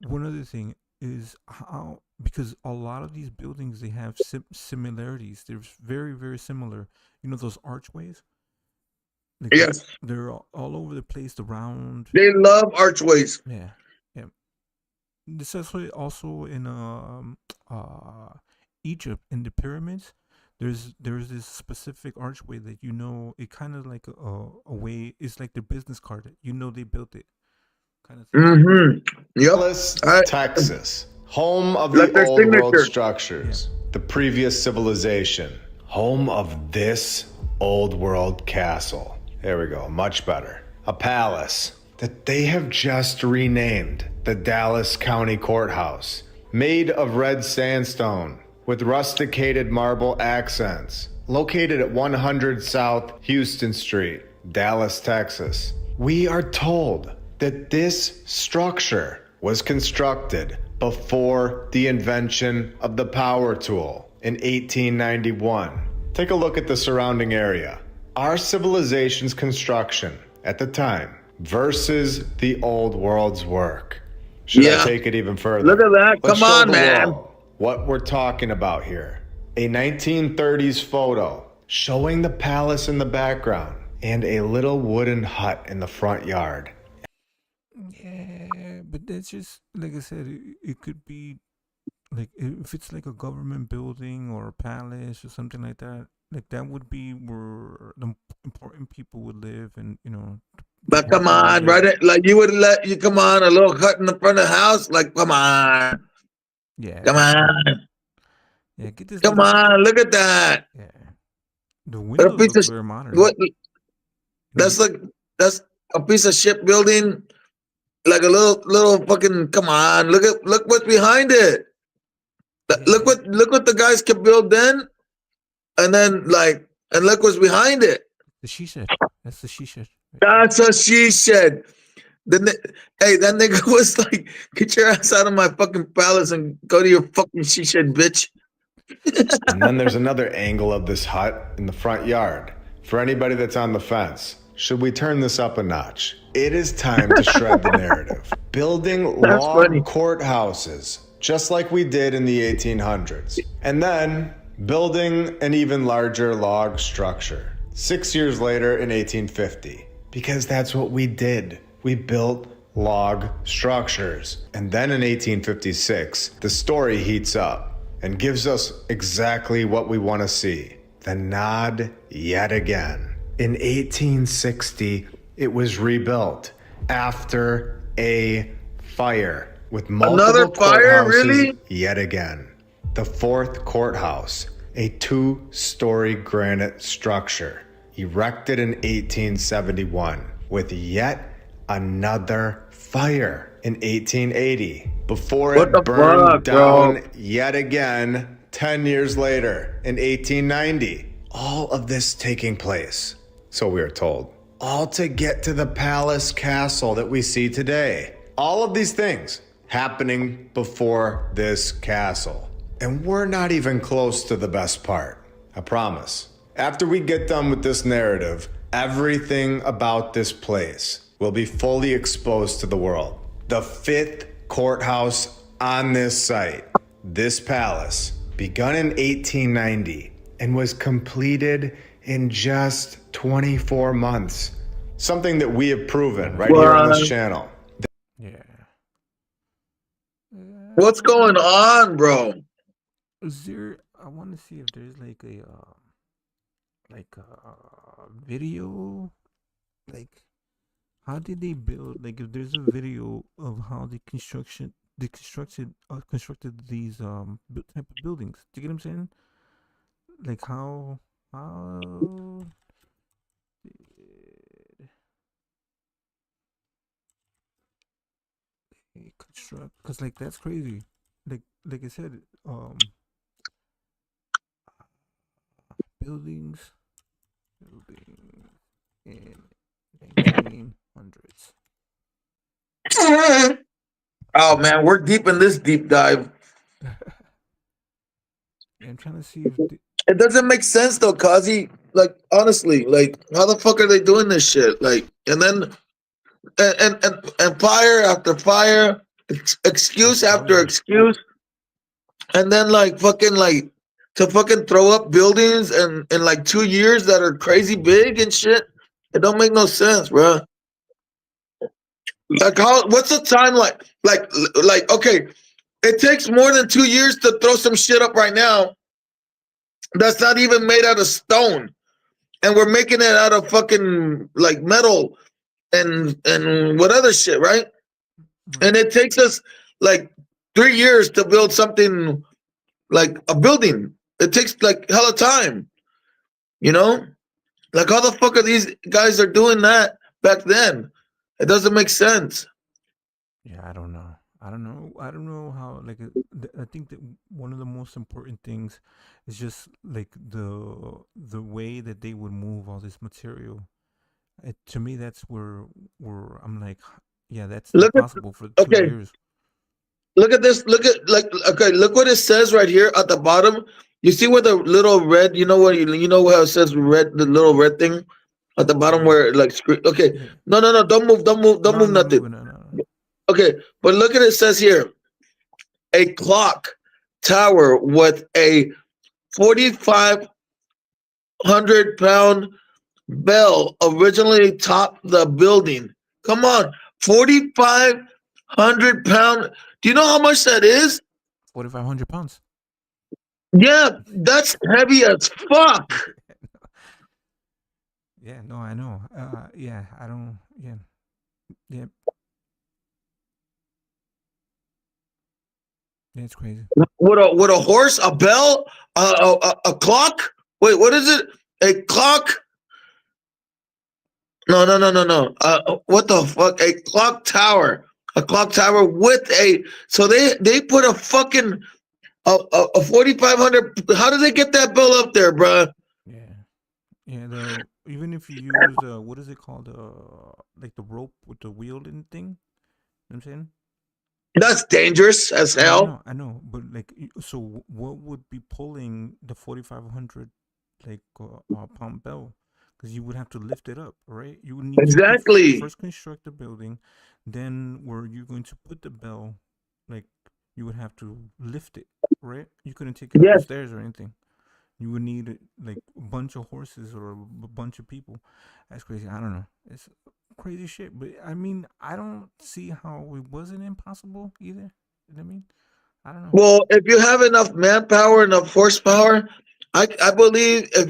one other thing is how, because a lot of these buildings, they have similarities. They're very, very similar. Those archways. Like Yes, they're all over the place. Around. they love archways. Yeah, yeah. This also in Egypt in the pyramids. There's this specific archway that it kind of like a way. It's like their business card. They built it, kind of thing. Mm-hmm. Yep. Dallas, Texas, home of Like the their old world signature. structures, the previous civilization, home of this old world castle. There we go, much better. A palace that they have just renamed the Dallas County Courthouse, made of red sandstone with rusticated marble accents, located at 100 South Houston Street, Dallas, Texas. We are told that this structure was constructed before the invention of the power tool in 1891. Take a look at the surrounding area. Our civilization's construction at the time versus the old world's work. Should I take it even further? Look at that. Let's Come show on, the man. world what we're talking about here. A 1930s photo showing the palace in the background and a little wooden hut in the front yard. Yeah, but that's just like I said. It could be like if it's like a government building or a palace or something like that. Like that would be where the important people would live, and But come on, right? Like you would let you come on a little hut in the front of the house. Like, come on. Yeah. Come on. Yeah, get this. Come on, look at that. Yeah. The What a windows piece look of very modern. what? That's a piece of shipbuilding. Like a little fucking. Come on, look what's behind it. Look what the guys can build then, and then and look what's behind it. The she shed. That's the she shed. That's a she shed. Hey, that nigga was like, get your ass out of my fucking palace and go to your fucking she shed, bitch. And then there's another angle of this hut in the front yard. For anybody that's on the fence, should we turn this up a notch? It is time to shred the narrative. Building log courthouses, just like we did in the 1800s. And then building an even larger log structure. 6 years later in 1850. Because that's what we did. We built log structures. And then in 1856, the story heats up and gives us exactly what we want to see. The nod yet again. In 1860, it was rebuilt after a fire with multiple Another fire, courthouses really? Yet again. The fourth courthouse, a 2-story granite structure erected in 1871 with yet another fire in 1880 before What the it burned fuck, down bro? yet again 10 years later in 1890. All of this taking place, so we are told, all to get to the palace castle that we see today. All of these things happening before this castle. And we're not even close to the best part, I promise. After we get done with this narrative, everything about this place will be fully exposed to the world. The 5th courthouse on this site, this palace, begun in 1890 and was completed in just 24 months. Something that we have proven right here on this channel. Yeah. What's going on, bro? Is there? I want to see if there's like a video, like how did they build? Like if there's a video of how they constructed these type of buildings. Do you get what I'm saying? Like how did they construct? Cause like that's crazy. Like I said, buildings in 1900s. Oh man, we're deep in this deep dive. I'm trying to see if It doesn't make sense though, Kozzie. Like honestly, like how the fuck are they doing this shit? Like, and then and fire after fire, excuse after excuse, and then like to fucking throw up buildings in like 2 years that are crazy big and shit. It don't make no sense, bro. Like how? What's the time like? Like okay, it takes more than 2 years to throw some shit up right now. That's not even made out of stone, and we're making it out of fucking like metal and what other shit, right? And it takes us like 3 years to build something like a building. It takes like hella time, you know? Like how the fuck are these guys are doing that back then? It doesn't make sense. Yeah, I don't know. I don't know how. Like, I think that one of the most important things is just like the way that they would move all this material. To me, that's where I'm like, yeah, that's Look at impossible for 2 okay, years. look at this. Look at like okay, look what it says right here at the bottom. You see where the little red, you know what you know how it says red, the little red thing at the bottom Yeah, where it like okay. yeah. No, don't move, don't No, I'm move not nothing. moving. No. Okay, but look at it says here a clock tower with a 4,500-pound bell originally topped the building. Come on, 4,500 pound. Do you know how much that is? 4,500 pounds. Yeah, that's heavy as fuck. Yeah, no, I know. Yeah, I don't. Yeah, yeah, yeah. It's crazy. With a horse, a bell, a clock. Wait, what is it? A clock? No. What the fuck? A clock tower. A clock tower with a. So they put a fucking a 4,500. How did they get that bell up there, bruh? Yeah, yeah. Even if you use what is it called? Like the rope with the wheel and thing. You know what I'm saying? That's dangerous as No, hell. I know, but like, so what would be pulling the 4,500 like pound bell? Because you would have to lift it up, right? You would need to Exactly. first construct the building, then where you're going to put the bell, like you would have to lift it, right? You couldn't take it up the Yes. stairs or anything. You would need like a bunch of horses or a bunch of people. That's crazy. I don't know. It's crazy shit. But I mean, I don't see how it wasn't impossible either. You know what I mean? I don't know. Well, if you have enough manpower, enough horsepower, I believe if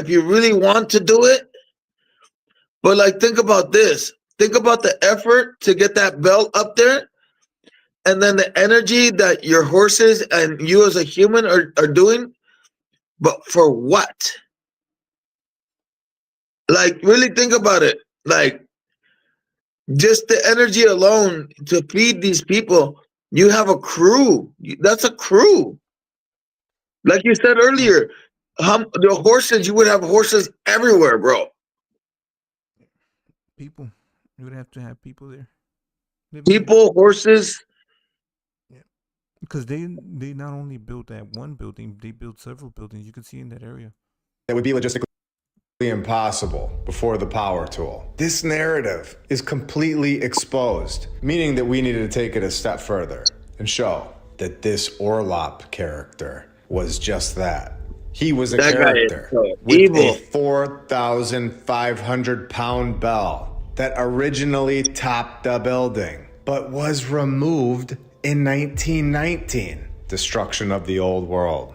you really want to do it, but like think about this. Think about the effort to get that belt up there and then the energy that your horses and you as a human are doing, but for what? Like really think about it. Like just the energy alone to feed these people. You have a crew. That's a crew. Like you said earlier, the horses, you would have horses everywhere, bro. People, you would have to have people there living there. People, horses. Yeah, because they not only built that one building, they built several buildings. You can see in that area. That would be logistically impossible before the power tool. This narrative is completely exposed, meaning that we needed to take it a step further and show that this Orlop character was just that. He was a That guy is character so with evil. a 4,500-pound bell that originally topped the building, but was removed in 1919. Destruction of the old world.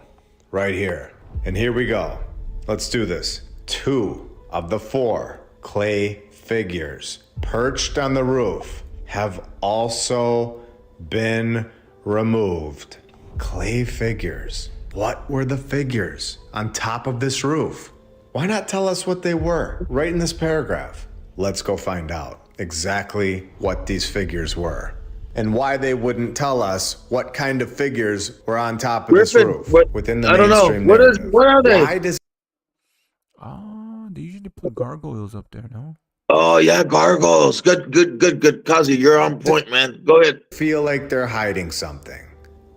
Right here. And here we go. Let's do this. 2 of the 4 clay figures perched on the roof have also been removed. Clay figures. What were the figures on top of this roof? Why not tell us what they were right in this paragraph? Let's go find out exactly what these figures were and why they wouldn't tell us what kind of figures were on top of this Griffin, roof what- within the I don't know. mainstream What narrative. what are they? Why does They usually put gargoyles up there, no? Oh yeah, gargoyles. Good. Kozzie, you're on point, man. Go ahead. feel like they're hiding something?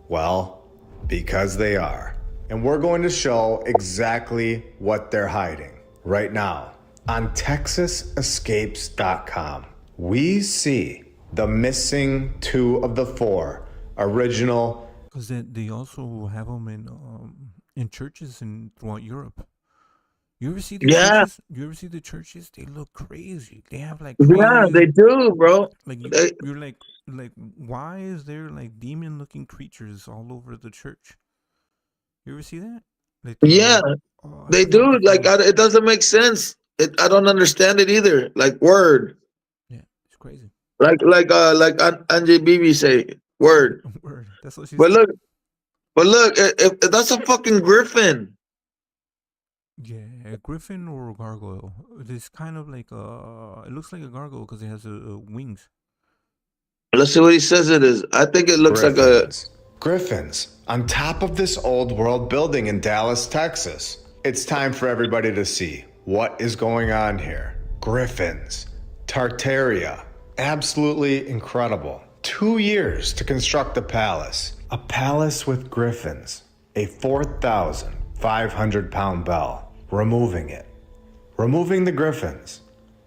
Well, because they are. And we're going to show exactly what they're hiding right now on TexasEscapes.com. We see the missing 2 of the 4 original. Because they also have them in churches throughout Europe. You ever see the Yeah, churches? You ever see the churches? They look crazy. They have like yeah, they crazy, do, bro. like They, you're like why is there like demon looking creatures all over the church? You ever see that? Like yeah, I they forgot what do. they're Like, called. it doesn't make sense. I don't understand it either. Like, word. Yeah, it's crazy. Like Anjay Bibi say, word. Word. That's what she But said. look, if that's a fucking griffin. Yeah, a griffin or a gargoyle. It's kind of like it looks like a gargoyle because it has wings. Let's see what he says it is. I think it looks like a. Griffins on top of this old world building in Dallas, Texas. It's time for everybody to see what is going on here. Griffins, Tartaria, absolutely incredible. 2 years to construct the palace. A palace with griffins, a 4,500 pound bell, removing it. Removing the griffins.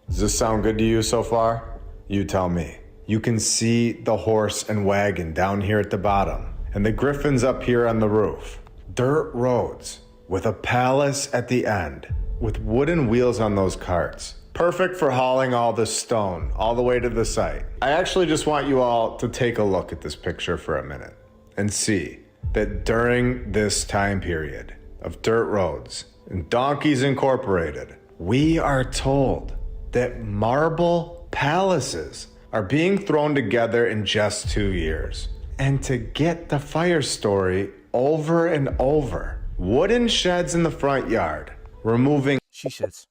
Does this sound good to you so far? You tell me. You can see the horse and wagon down here at the bottom, and the griffins up here on the roof. Dirt roads with a palace at the end, with wooden wheels on those carts. Perfect for hauling all the stone all the way to the site. I actually just want you all to take a look at this picture for a minute and see that during this time period of dirt roads and Donkeys Incorporated, we are told that marble palaces are being thrown together in just 2 years. And to get the fire story over and over, wooden sheds in the front yard, removing She sheds.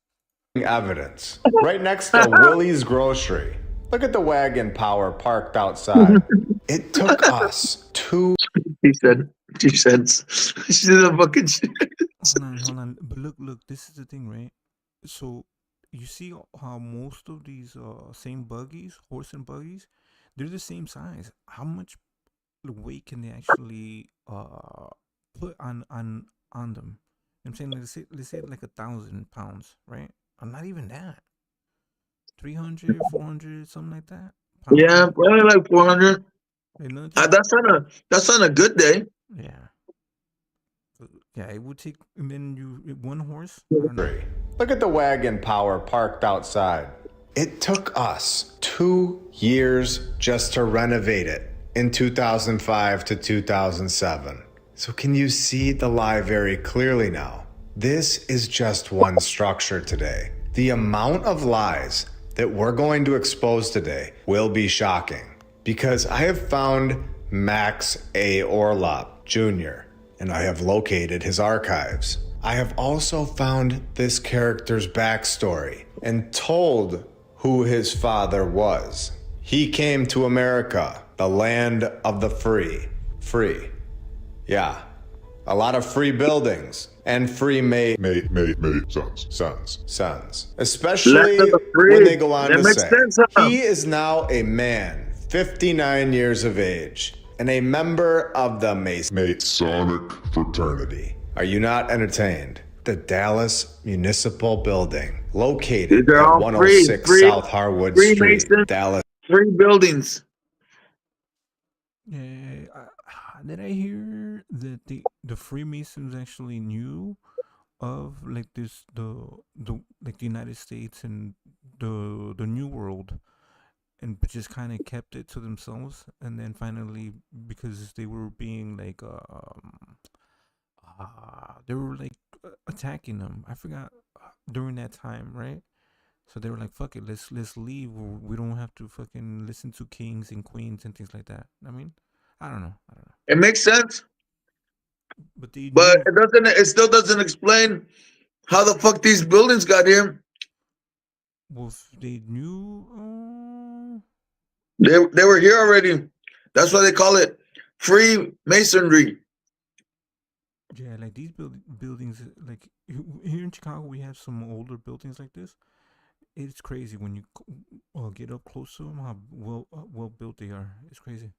evidence. Right next to Willie's Grocery. Look at the wagon power parked outside. It took us 2. She said. She's a fucking shit. Hold on. But look. This is the thing, right? So you see how most of these same buggies, horse and buggies, they're the same size. How much weight can they actually put on them? I'm saying let's say like 1,000 pounds, right? Or not even that. 300, 400, something like that. Pounds, Yeah, right? probably like 400. Like nothing. That's on a good day. Yeah. Yeah, it would take, and then one horse. I don't know. Look at the wagon power parked outside. It took us 2 years just to renovate it in 2005 to 2007. So can you see the lie very clearly now? This is just one structure today. The amount of lies that we're going to expose today will be shocking, because I have found Max A. Orlop Jr., and I have located his archives. I have also found this character's backstory and told who his father was. He came to America, the land of the free. Free. Yeah. A lot of free buildings and free sons. Especially Land of the free. when they go on That to makes say, sense, huh? he is now a man, 59 years of age, and a member of the Masonic fraternity. Are you not entertained? The Dallas Municipal Building, located They're at all 106 free. South Harwood Free Street, Mason. Dallas. 3 buildings. Yeah, did I hear that the Freemasons actually knew of like this the like the United States and the New World, and but just kind of kept it to themselves, and then finally because they were being like they were like attacking them. I forgot during that time, right? So they were like, "Fuck it, let's leave. We don't have to fucking listen to kings and queens and things like that." I mean, I don't know. It makes sense, But they but knew. it still doesn't explain how the fuck these buildings got here. Well, if they knew. They were here already. That's why they call it free masonry. Yeah, like these buildings, like here in Chicago, we have some older buildings like this. It's crazy when you get up close to them how well built they are. It's crazy.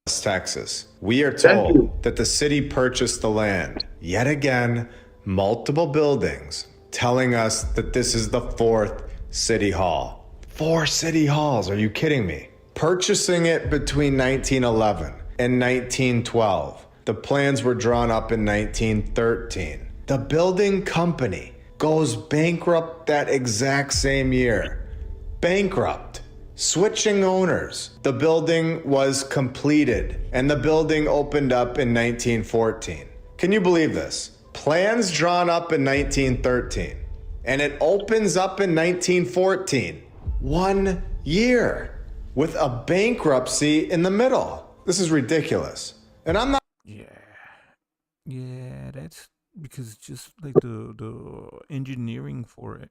Texas. We are told that the city purchased the land. Yet again, multiple buildings telling us that this is the 4th city hall. 4 city halls, are you kidding me? Purchasing it between 1911 and 1912. The plans were drawn up in 1913. The building company goes bankrupt that exact same year. Bankrupt. Switching owners. The building was completed, and the building opened up in 1914. Can you believe this? Plans drawn up in 1913, and it opens up in 1914. 1 year with a bankruptcy in the middle. This is ridiculous. And I'm not. Yeah, that's because just like the engineering for it.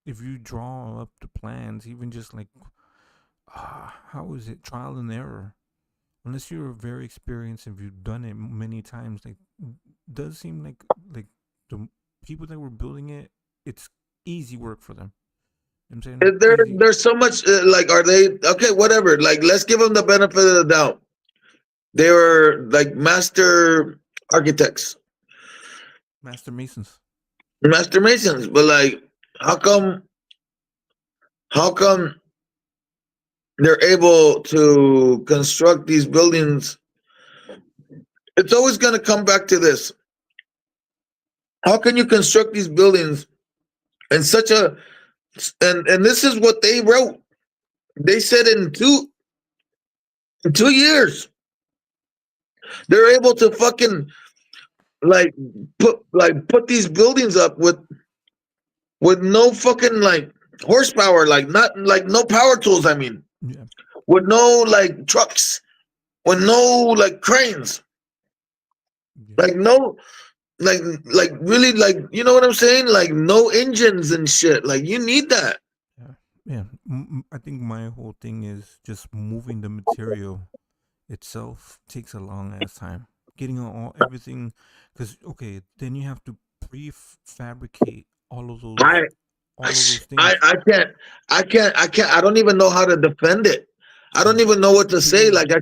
If you draw up the plans, even just like how is it trial and error? Unless you're very experienced and you've done it many times, like does seem like the people that were building it, it's easy work for them. You know what I'm saying easy. There's so much like, are they okay? Whatever. Like, let's give them the benefit of the doubt. They were like master architects, Master Masons. master masons. But like, how come they're able to construct these buildings? It's always going to come back to this. How can you construct these buildings in such a and this is what they wrote. They said in 2 years they're able to fucking like put these buildings up with no fucking like horsepower, like not like no power tools, I mean. Yeah. With no like trucks, with no like cranes. Like no like really, like, you know what I'm saying? Like no engines and shit. Like you need that. Yeah. I think my whole thing is just moving the material itself takes a long ass time. Getting everything, because okay, then you have to prefabricate all of those things. I can't. I don't even know how to defend it. I don't even know what to say. Like I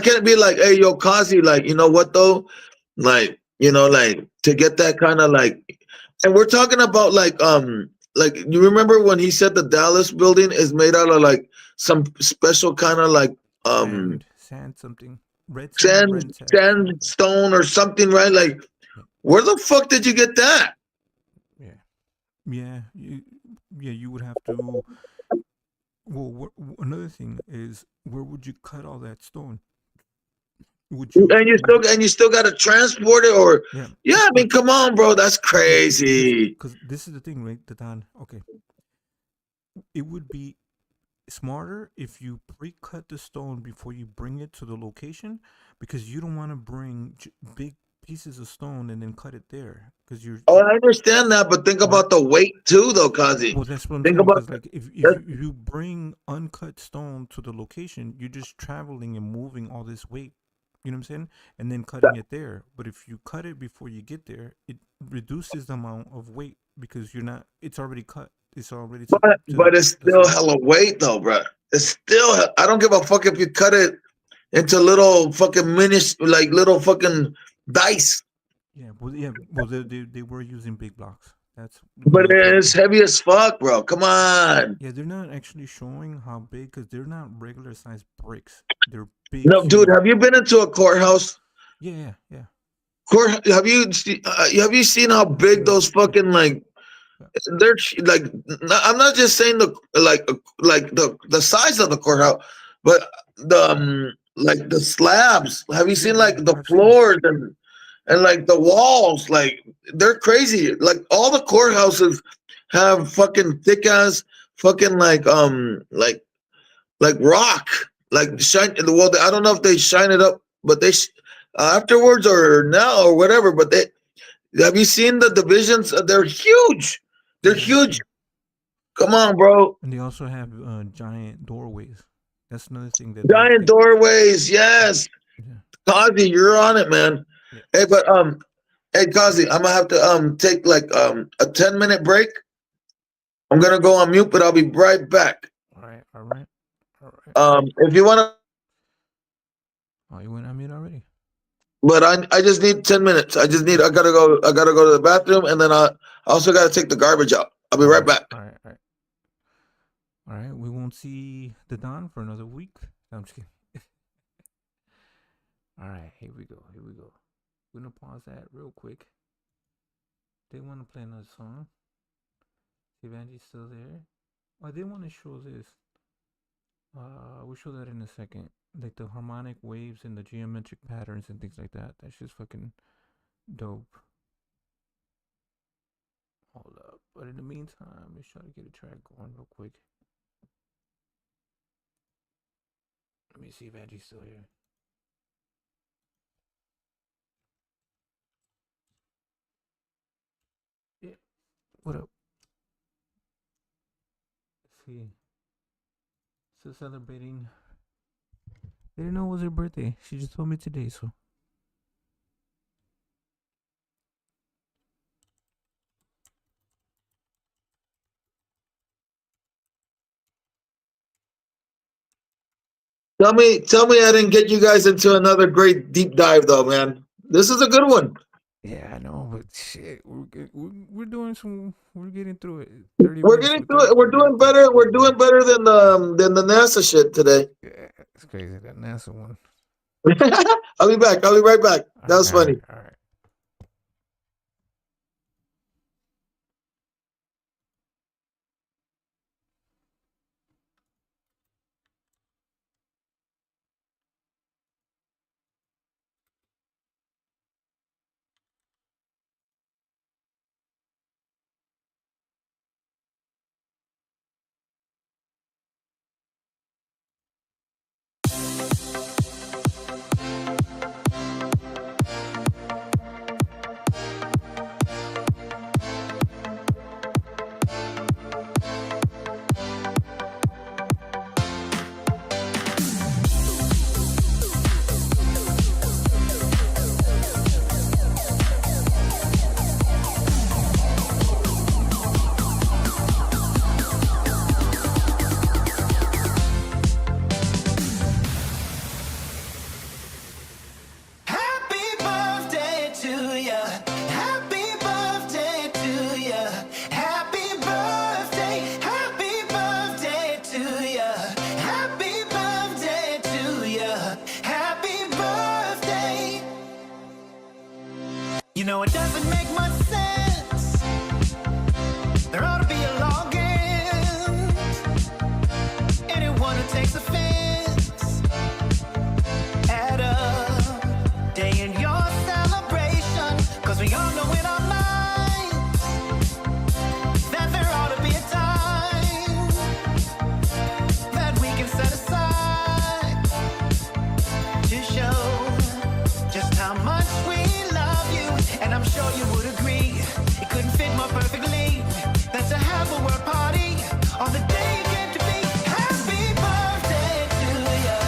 can't be like, hey, yo, Kozzie, like, you know what though? Like, you know, like to get that kind of like, and we're talking about like you remember when he said the Dallas building is made out of like some special kind of like sand something, sandstone or something, right? Like, where the fuck did you get that? Yeah, you would have to. Well, another thing is, where would you cut all that stone? And you still got to transport it, or I mean, come on, bro, that's crazy. Because this is the thing, right, Don? Okay, it would be smarter if you pre-cut the stone before you bring it to the location, because you don't want to bring big pieces of stone and then cut it there, because you're. Oh, I understand that, but think about the weight too, though, Kozzie. Well, that's what I'm saying. Because like, if you bring uncut stone to the location, you're just traveling and moving all this weight. You know what I'm saying? And then cutting it there. But if you cut it before you get there, it reduces the amount of weight because you're not. It's already cut. It's already. But it's still hella weight, though, bro. It's still. I don't give a fuck if you cut it into little fucking like little fucking dice. Yeah, well, they were using big blocks. But it's heavy as fuck, bro. Come on. Yeah, they're not actually showing how big, because they're not regular sized bricks. They're big. No, dude, have you been into a courthouse? Yeah. Have you seen how big those fucking like? They're like. I'm not just saying the size of the courthouse, but the like the slabs. Have you seen like the floors and like the walls? Like they're crazy. Like all the courthouses have fucking thick ass fucking like rock, like shine. Well, I don't know if they shine it up, but they afterwards or now or whatever. But have you seen the divisions? They're huge. They're huge. Come on, bro. And they also have giant doorways. That's another thing that giant doorways. Yes, Kozzie, you're on it, man. Yeah. Hey, but hey, Kozzie, I'm gonna have to take like a 10-minute break. I'm gonna go on mute, but I'll be right back. All right. If you wanna. Oh, you went on mute already. But I just need 10 minutes. I gotta go to the bathroom, and then I also gotta take the garbage out. I'll be right back. All right. We won't see the Don for another week. No, I'm just kidding. All right, here we go. We're gonna pause that real quick. They want to play another song. See if Angie's still there. I did want to show this. We'll show that in a second. Like the harmonic waves and the geometric patterns and things like that. That's just fucking dope. Hold up. But in the meantime, let's try to get a track going real quick. Let me see if Angie's still here. Yeah. What up? Let's see. Still celebrating. They didn't know it was her birthday. She just told me today, so. Tell me I didn't get you guys into another great deep dive though, man. This is a good one. Yeah, I know, but shit, we're doing some. We're getting through it. We're getting through it. We're doing better. We're doing better than the NASA shit today. Yeah, it's crazy that NASA one. I'll be back. I'll be right back. That was funny. All right. You know it doesn't make much sense. There ought to be a login. Anyone who takes offense at a day in your celebration, 'cause we all know in our minds that there ought to be a time that we can set aside to show just how much we love you. And I'm sure you would agree, it couldn't fit more perfectly than to have a world party on the day you get to be. Happy birthday to you.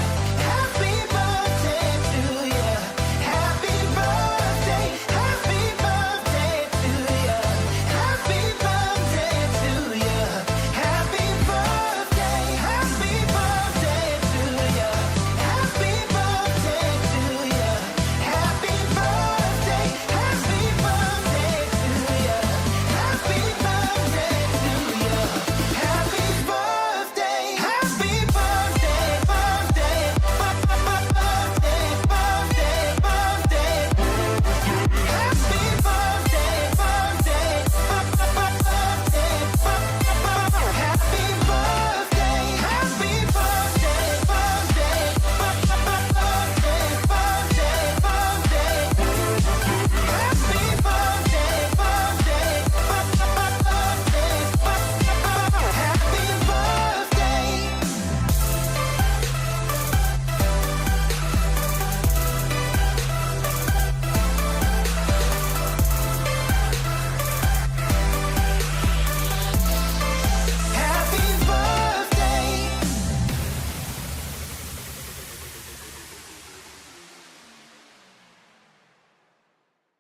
Happy birthday to you. Happy birthday. Happy birthday to you. Happy birthday to you. Happy birthday. Happy birthday to you. Happy birthday to you. Happy birthday. Happy birthday to you. Happy birthday to you. Happy birthday. Happy birthday. Birthday. Birthday. Birthday. Birthday. Happy birthday. Birthday. Birthday. Happy birthday. Happy birthday. Birthday.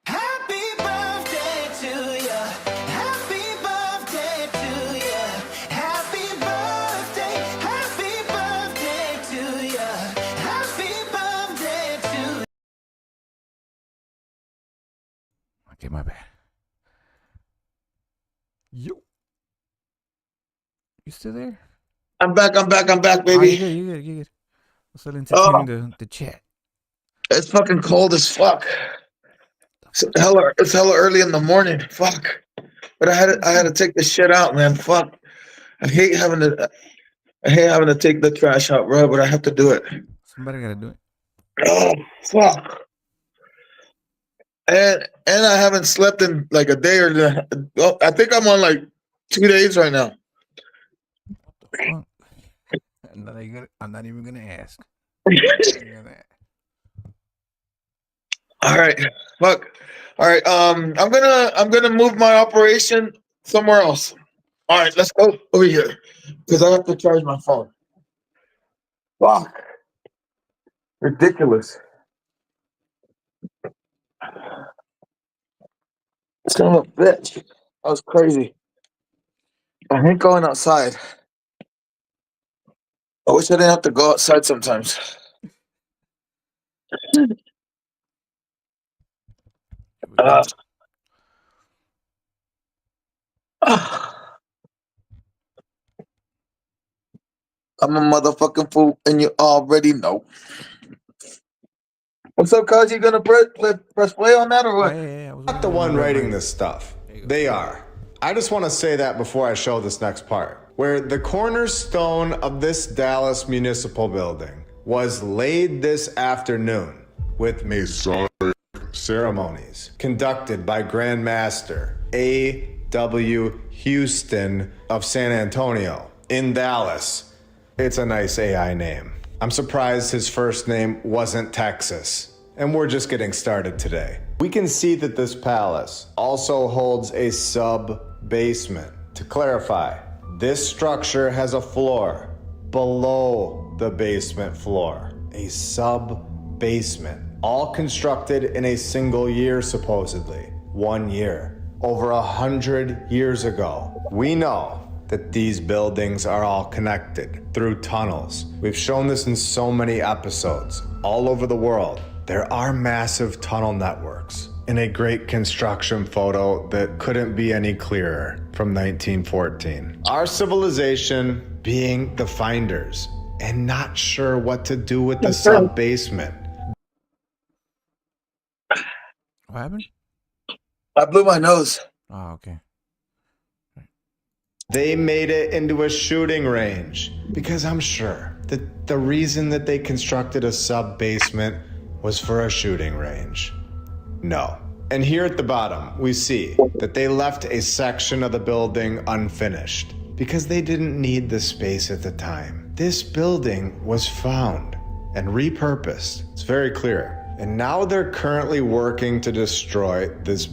Happy birthday to you. Happy birthday to you. Happy birthday. Happy birthday to you. Happy birthday to you. Okay, my bad. Yo. You still there? I'm back, Oh, baby. you good. I'm still entertaining the chat. It's fucking cold as fuck. The It's hella early in the morning. Fuck. But I had to take the shit out, man. Fuck. I hate having to take the trash out, bro. But I have to do it. Somebody gotta do it. Oh fuck. And I haven't slept in like a day or well, I think I'm on like 2 days right now. Well, I'm not even gonna ask. All right. Fuck. All right. I'm gonna move my operation somewhere else. All right, let's go over here because I have to charge my phone. Fuck. Ridiculous. Son of a bitch. That was crazy. I hate going outside. I wish I didn't have to go outside sometimes. I'm a motherfucking fool, and you already know. What's up, cuz? You gonna press play on that or what? Yeah. Not the one writing this stuff. They are. I just want to say that before I show this next part, where the cornerstone of this Dallas municipal building was laid this afternoon with Masonic ceremonies conducted by Grand Master A.W. Houston of San Antonio in Dallas. It's a nice AI name. I'm surprised his first name wasn't Texas. And we're just getting started today. We can see that this palace also holds a sub-basement. To clarify, this structure has a floor below the basement floor. A sub-basement. All constructed in a single year, supposedly. 1 year. Over 100 years ago. We know that these buildings are all connected through tunnels. We've shown this in so many episodes all over the world. There are massive tunnel networks in a great construction photo that couldn't be any clearer from 1914. Our civilization being the finders and not sure what to do with the sub-basement. What happened? I blew my nose. Oh, okay. They made it into a shooting range because I'm sure that the reason that they constructed a sub-basement was for a shooting range. No. And here at the bottom, we see that they left a section of the building unfinished because they didn't need the space at the time. This building was found and repurposed. It's very clear. And now they're currently working to destroy this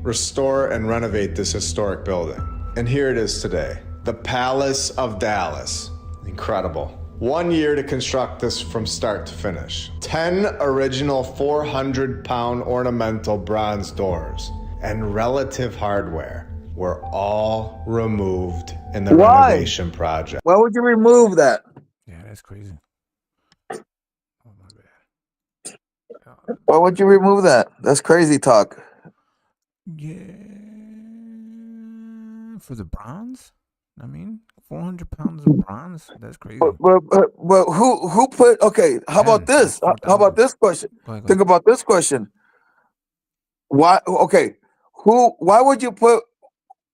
restore and renovate this historic building. And here it is today. The Palace of Dallas. Incredible. 1 year to construct this from start to finish. 10 original 400-pound ornamental bronze doors and relative hardware were all removed in the renovation project. Why would you remove that? Yeah, that's crazy. Oh my bad. Why would you remove that? That's crazy talk. Yeah, for the bronze. I mean, 400 pounds of bronze. That's crazy. But who put? Okay, how about this? How about this question? Go ahead. Think about this question. Why? Okay, why would you put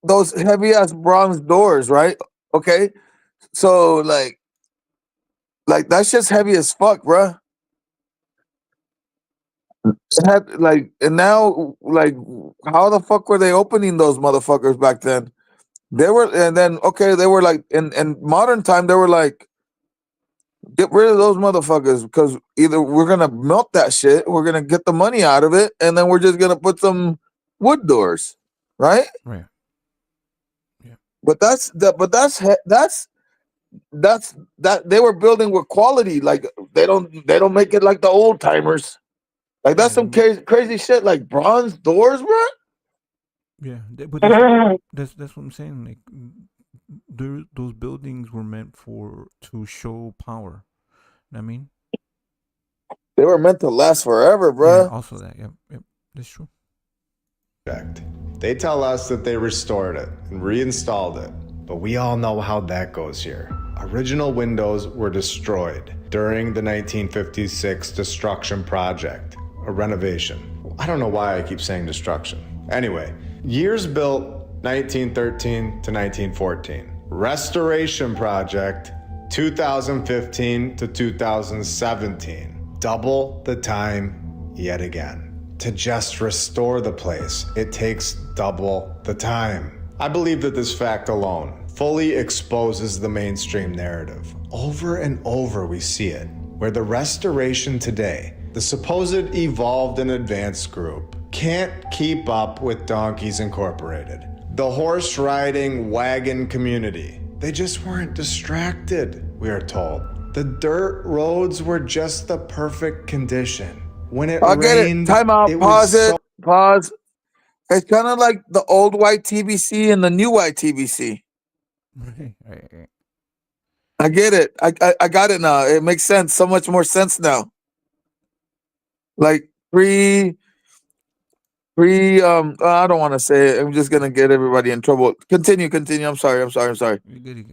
those heavy ass bronze doors? Right? Okay, so like that's just heavy as fuck, bruh. And now, like, how the fuck were they opening those motherfuckers back then? They were like in modern time, they were like, get rid of those motherfuckers because either we're gonna melt that shit, we're gonna get the money out of it, and then we're just gonna put some wood doors, right? Right. Yeah. But that's they were building with quality. Like they don't make it like the old timers. Like that's some crazy shit. Like bronze doors, bro. Yeah, but that's what I'm saying. Like, those buildings were meant to show power. I mean, they were meant to last forever, bro. Yeah, also that, yep, that's true. They tell us that they restored it and reinstalled it, but we all know how that goes here. Original windows were destroyed during the 1956 destruction project. a renovation. I don't know why I keep saying destruction. Anyway, years built 1913 to 1914. Restoration project 2015 to 2017. Double the time yet again. To just restore the place, it takes double the time. I believe that this fact alone fully exposes the mainstream narrative. Over and over we see it, where the restoration today, the supposed evolved and advanced group, can't keep up with Donkeys Incorporated. The horse riding wagon community, they just weren't distracted, we are told. The dirt roads were just the perfect condition. When it I'll get rained, it. Time out. it Pause was it. so Pause. It's kind of like the old white TBC and the new white TBC. Right. I get it. I got it now. It makes sense. So much more sense now. Like I don't want to say it. I'm just gonna get everybody in trouble. Continue. I'm sorry. You're good.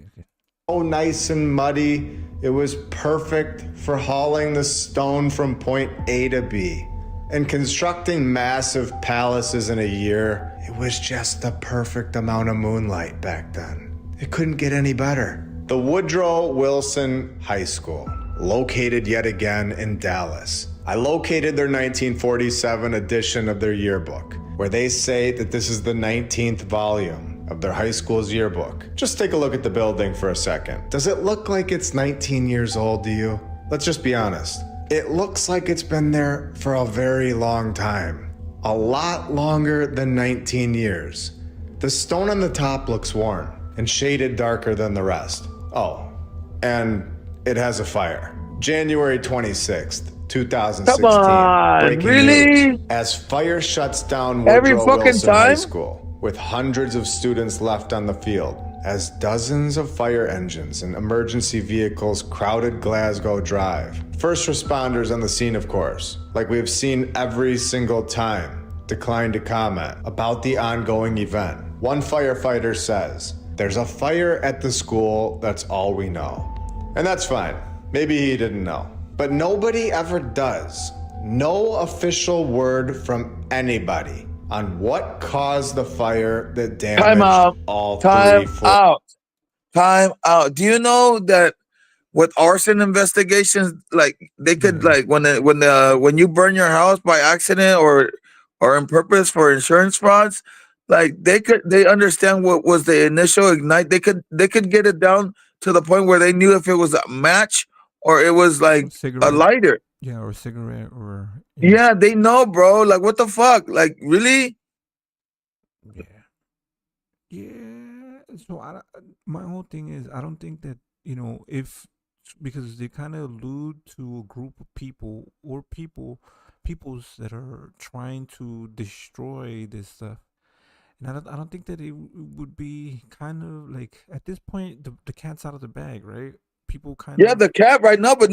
nice and muddy. It was perfect for hauling the stone from point A to B. And constructing massive palaces in a year, it was just the perfect amount of moonlight back then. It couldn't get any better. The Woodrow Wilson High School, located yet again in Dallas. I located their 1947 edition of their yearbook, where they say that this is the 19th volume of their high school's yearbook. Just take a look at the building for a second. Does it look like it's 19 years old to you? Let's just be honest. It looks like it's been there for a very long time. A lot longer than 19 years. The stone on the top looks worn and shaded darker than the rest. Oh, and it has a fire. January 26th, 2016. Come on, Breaking really? news. As fire shuts down Every Woodrow fucking Wilson High time? School, with hundreds of students left on the field, as dozens of fire engines and emergency vehicles crowded Glasgow Drive. First responders on the scene, of course, like we have seen every single time, declined to comment about the ongoing event. One firefighter says, "There's a fire at the school, that's all we know." And that's fine. Maybe he didn't know. But nobody ever does. No official word from anybody on what caused the fire that damaged Time out. all Time 34. out. Time out. Do you know that with arson investigations, like they could like when you burn your house by accident or on purpose for insurance frauds, like they understand what was the initial ignite. They could get it down to the point where they knew if it was a match or it was like a Cigarette. lighter. Yeah, or a cigarette, or Yeah, they know, bro. Like, what the fuck? Like, really? yeah. So my whole thing is, I don't think that if because they kind of allude to a group of people or peoples that are trying to destroy this stuff, and I don't think that it would be kind of like at this point the cat's out of the bag, right? People kind Yeah, of the cat right now, but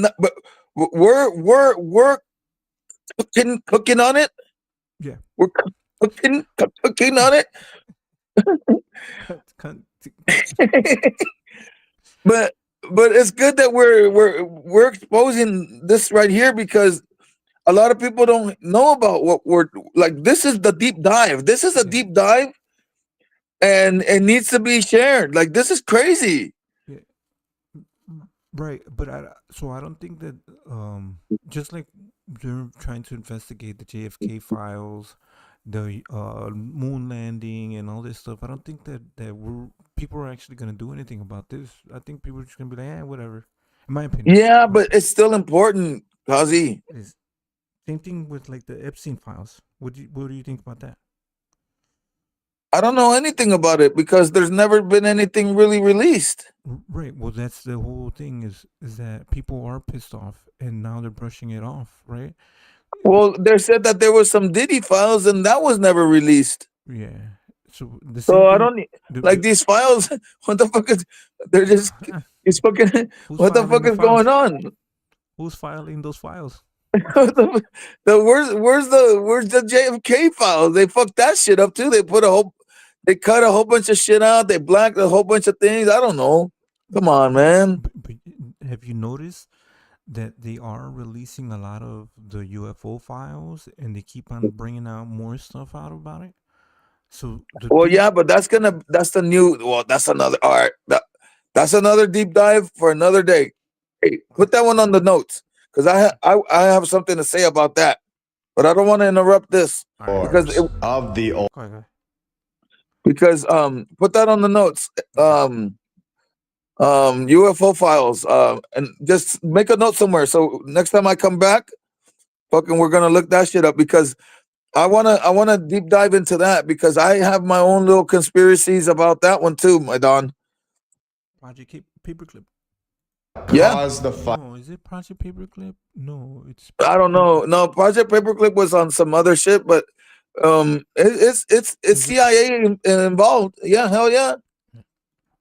we're cooking on it. yeah. We're cooking on it. But it's good that we're exposing this right here because a lot of people don't know about what we're like. This is the deep dive. This is a deep dive, and it needs to be shared. Like, this is crazy. Right, but I don't think that just like they're trying to investigate the JFK files, the moon landing, and all this stuff. I don't think that people are actually gonna do anything about this. I think people are just gonna be like, whatever. In my opinion. Yeah, but it's still important, Kozzie. Same thing with like the Epstein files. What do you think about that? I don't know anything about it because there's never been anything really released. Right. Well, that's the whole thing is that people are pissed off and now they're brushing it off, right? Well, they said that there was some Diddy files and that was never released. Yeah. So I don't like these files. What the fuck is? They're just it's fucking. What the fuck is going on? Who's filing those files? Where's the JFK files? They fucked that shit up too. They cut a whole bunch of shit out. They blacked a whole bunch of things. I don't know. Come on, man. But have you noticed that they are releasing a lot of the UFO files, and they keep on bringing out more stuff out about it. So Well, yeah, but that's the new. Well, that's another. All right, that's another deep dive for another day. Hey, put that one on the notes because I have something to say about that, but I don't want to interrupt this because of the old. Because put that on the notes. UFO files. And just make a note somewhere. So next time I come back, fucking, we're gonna look that shit up because I wanna deep dive into that because I have my own little conspiracies about that one too, my Don. Project Paperclip. Yeah. No, is it Project Paperclip? No, it's. I don't know. No, Project Paperclip was on some other shit, but it's CIA involved. Yeah, hell yeah.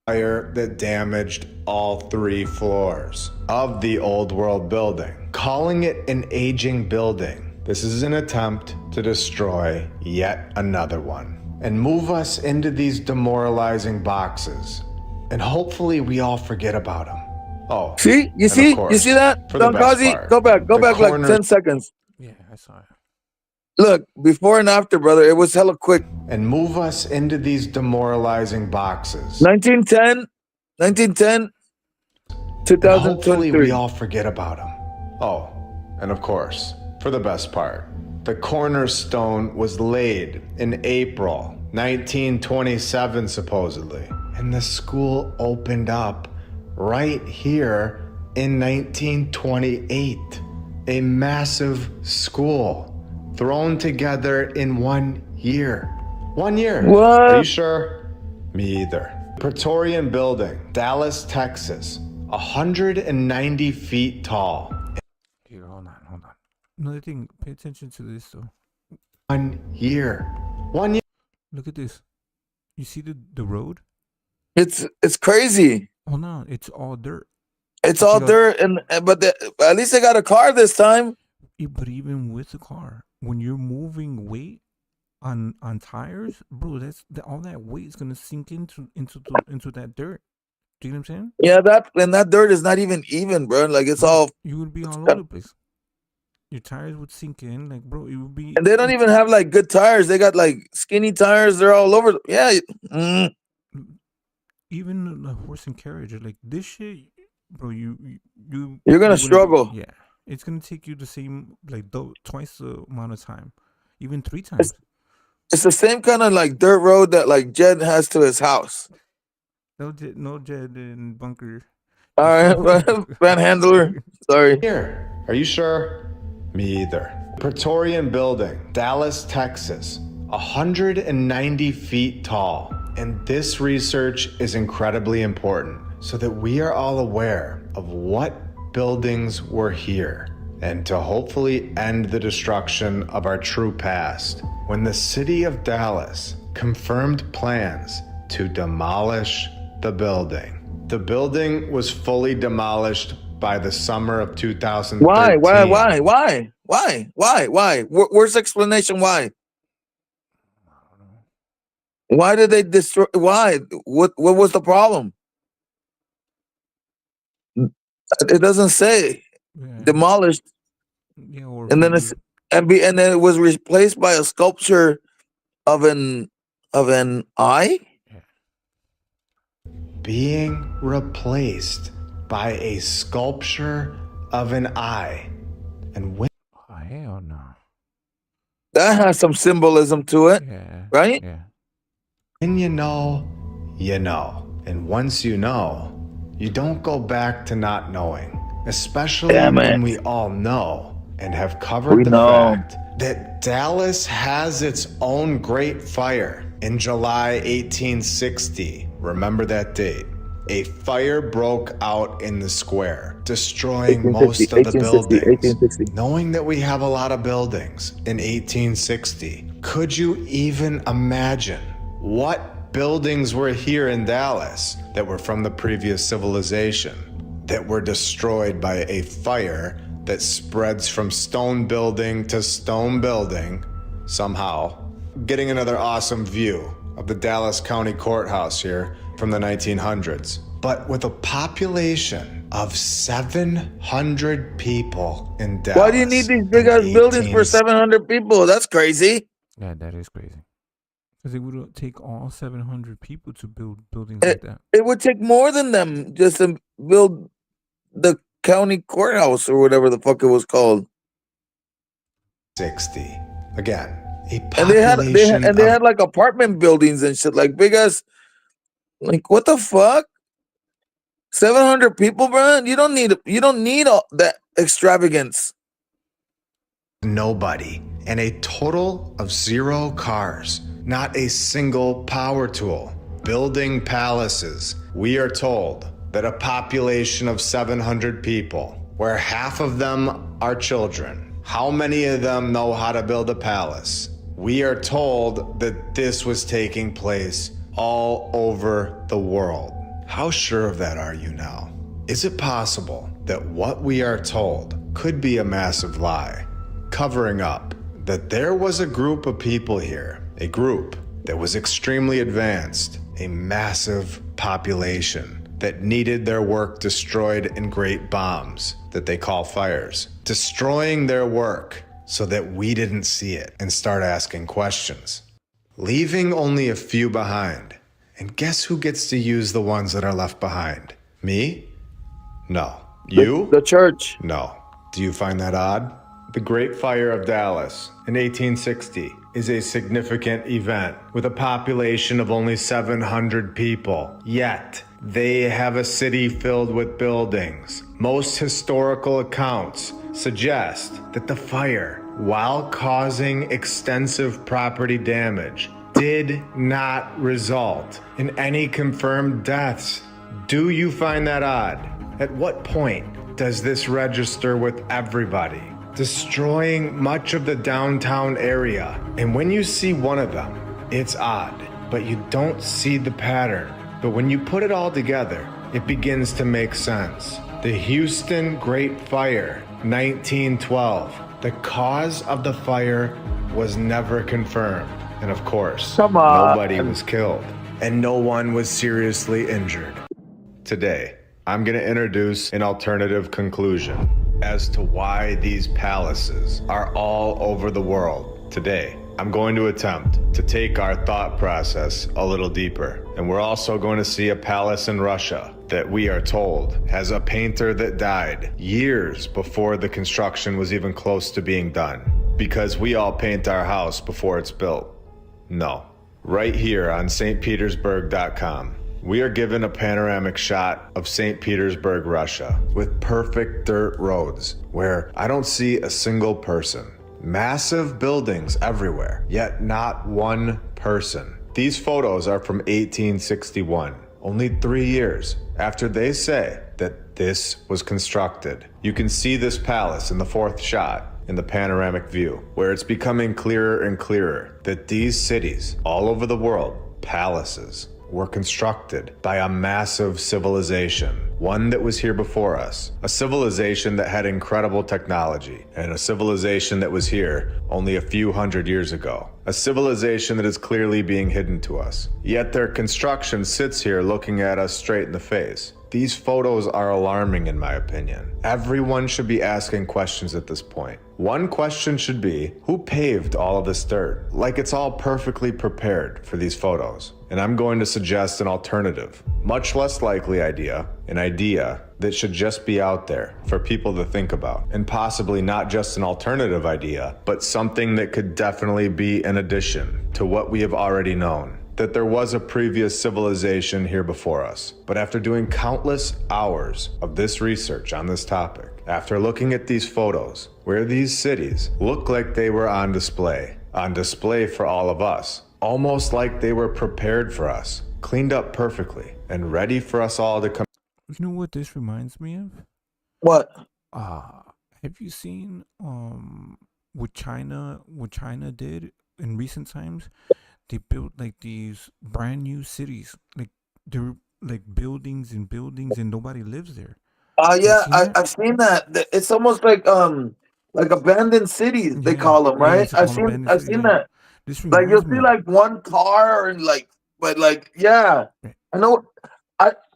Fire that damaged all 3 floors of the old world building, calling it an aging building. This is an attempt to destroy yet another one and move us into these demoralizing boxes. And hopefully we all forget about them. Oh, see? You see that? Don Kozzie, go back like 10 seconds. Yeah, I saw it. Look, before and after, brother, it was hella quick. And move us into these demoralizing boxes. 1910, 2023. Hopefully we all forget about them. Oh, and of course, for the best part, the cornerstone was laid in April 1927, supposedly. And the school opened up right here in 1928. A massive school thrown together in 1 year. 1 year. What? Are you sure? Me either. Praetorian Building, Dallas, Texas. 190 feet tall. Here, hold on. Another thing, pay attention to this though. 1 year. 1 year. Look at this. You see the road? It's crazy. Hold on, it's all dirt. It's all dirt, but at least they got a car this time. But even with the car, when you're moving weight on tires, bro, all that weight is gonna sink into that dirt. Do you know what I'm saying? Yeah, that dirt is not even, bro. Like it's all. You would be all over the place. Your tires would sink in, like, bro. It would be. And they don't even have like good tires. They got like skinny tires. They're all over. Yeah. Even the horse and carriage, like this shit, bro. You're gonna struggle. Yeah, it's gonna take you the same, like twice the amount of time, even 3 times. It's the same kind of like dirt road that like Jed has to his house. No Jed and Bunker. All right, Van Handler. Sorry. Here. Are you sure? Me either. Praetorian Building, Dallas, Texas. 190 feet tall. And this research is incredibly important so that we are all aware of what buildings were here and to hopefully end the destruction of our true past. When the city of Dallas confirmed plans to demolish the building was fully demolished by the summer of 2013. Why? Where's the explanation? Why? Why did they destroy? Why? What was the problem? It doesn't say. Yeah. Demolished. Yeah, or And then then it was replaced by a sculpture of an eye. Being replaced by a sculpture of an eye. And when Oh, hell no. That has some symbolism to it, Yeah. right? Yeah. when you know, you know. And once you know, you don't go back to not knowing. Especially when we all know and have covered the fact that Dallas has its own Great Fire in July 1860. Remember that date. A fire broke out in the square, destroying most of the buildings. Knowing that we have a lot of buildings in 1860, could you even imagine what buildings were here in Dallas that were from the previous civilization that were destroyed by a fire that spreads from stone building to stone building, somehow getting another awesome view of the Dallas County Courthouse here from the 1900s. But with a population of 700 people in Dallas. Why do you need these big ass buildings for 700 people? That's crazy. Yeah, that is crazy. Because it would take all 700 people to build buildings like that. It would take more than them just to build the county courthouse or whatever the fuck it was called. 60. Again, a And population they had like apartment buildings and shit, like big ass. Like what the fuck? 700 people, bro. You don't need all that extravagance. Nobody, and a total of 0 cars, not a single power tool. Building palaces. We are told that a population of 700 people, where half of them are children. How many of them know how to build a palace? We are told that this was taking place all over the world. How sure of that are you now? Is it possible that what we are told could be a massive lie, covering up that there was a group of people here, a group that was extremely advanced, a massive population that needed their work destroyed in great bombs that they call fires, destroying their work so that we didn't see it and start asking questions, leaving only a few behind. And guess who gets to use the ones that are left behind? Me? No. You? The church. No. Do you find that odd? The Great Fire of Dallas in 1860 is a significant event with a population of only 700 people. Yet, they have a city filled with buildings. Most historical accounts suggest that the fire, while causing extensive property damage, did not result in any confirmed deaths. Do you find that odd? At what point does this register with everybody? Destroying much of the downtown area. And when you see one of them, it's odd, but you don't see the pattern. But when you put it all together, it begins to make sense. The Houston Great Fire, 1912. The cause of the fire was never confirmed. And of course, nobody was killed and no one was seriously injured. Today, I'm going to introduce an alternative conclusion as to why these palaces are all over the world. Today, I'm going to attempt to take our thought process a little deeper. And we're also going to see a palace in Russia that we are told has a painter that died years before the construction was even close to being done. Because we all paint our house before it's built. No. Right here on stpetersburg.com, we are given a panoramic shot of St. Petersburg, Russia, with perfect dirt roads, where I don't see a single person. Massive buildings everywhere, yet not one person. These photos are from 1861, only 3 years after they say that this was constructed. You can see this palace in the 4th shot in the panoramic view, where it's becoming clearer and clearer that these cities all over the world, palaces, were constructed by a massive civilization, one that was here before us, a civilization that had incredible technology, and a civilization that was here only a few hundred years ago, a civilization that is clearly being hidden to us. Yet their construction sits here looking at us straight in the face. These photos are alarming in my opinion. Everyone should be asking questions at this point. One question should be, who paved all of this dirt? Like it's all perfectly prepared for these photos. And I'm going to suggest an alternative, much less likely idea, an idea that should just be out there for people to think about. And possibly not just an alternative idea, but something that could definitely be an addition to what we have already known. That there was a previous civilization here before us. But after doing countless hours of this research on this topic, after looking at these photos, where these cities look like they were on display for all of us, almost like they were prepared for us, cleaned up perfectly, and ready for us all to come. You know what this reminds me of? What? Have you seen what China did in recent times? They built like these brand new cities, like they're like buildings and buildings, and nobody lives there. Yeah, I've seen that. It's almost like abandoned cities. They call them, right? I've seen that. Like you'll see like one car and like, but like yeah, I know.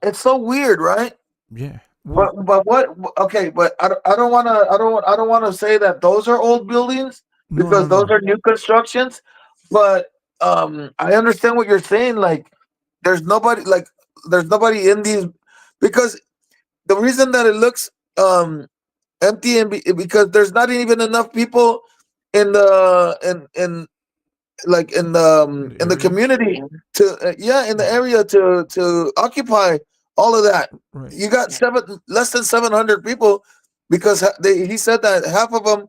It's so weird, right? Yeah, Well, But what? Okay, but I don't want to. I don't want to say that those are old buildings no, because no, those no. are new constructions. But I understand what you're saying. Like, there's nobody. Like, there's nobody in these because the reason that it looks empty and because there's not even enough people in the in like The in the area, community to yeah in the right, area to occupy all of that. right. You got less than 700 people because he said that half of them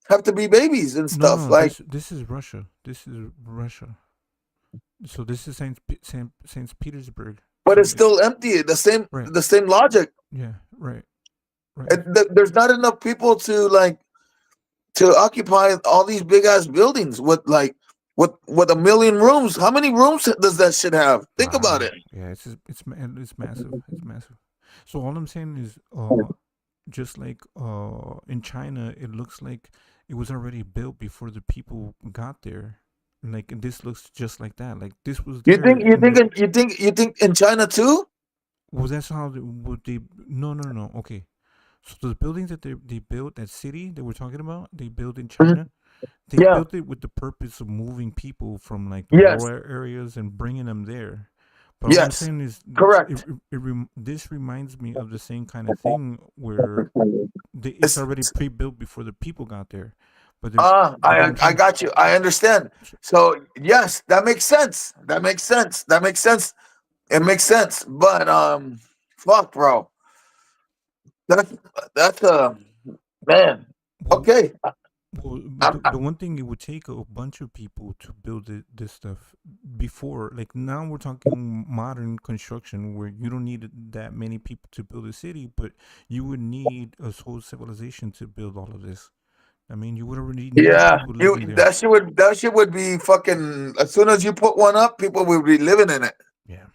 have to be babies and No, stuff no. like. This is Russia. This is Russia. So this is Saint Petersburg. But So it's still empty. right, The same logic. yeah, right, right. There's not enough people to like to occupy all these big ass buildings with like with a million rooms. How many rooms does that shit have? Think about Wow. it. Yeah, it's massive. It's massive. So all I'm saying is, just like in China, it looks like it was already built before the people got there. Like and this looks just like that. Like this was You there think in the. you think in China too? Well, that's how would they? No, no, no. Okay. So the buildings that they built, that city that we're talking about, they built in Mhm. China. They Yeah. built it with the purpose of moving people from like the Yes. rural areas and bringing them there. But all I'm Yes. saying is, Correct. this reminds me of the same kind of thing where it's already It's, pre-built before the people got there. But what I'm I saying, got you. I understand. So yes, that makes sense. That makes sense. That makes sense. It makes sense. But fuck, bro. That's that's man. well, Okay. the one thing it would take a bunch of people to build this stuff before, like now we're talking modern construction where you don't need that many people to build a city, but you would need a whole civilization to build all of this. I mean, you would already need Yeah, people you living there. that shit would be fucking as soon as you put one up, people will be living in it. Yeah,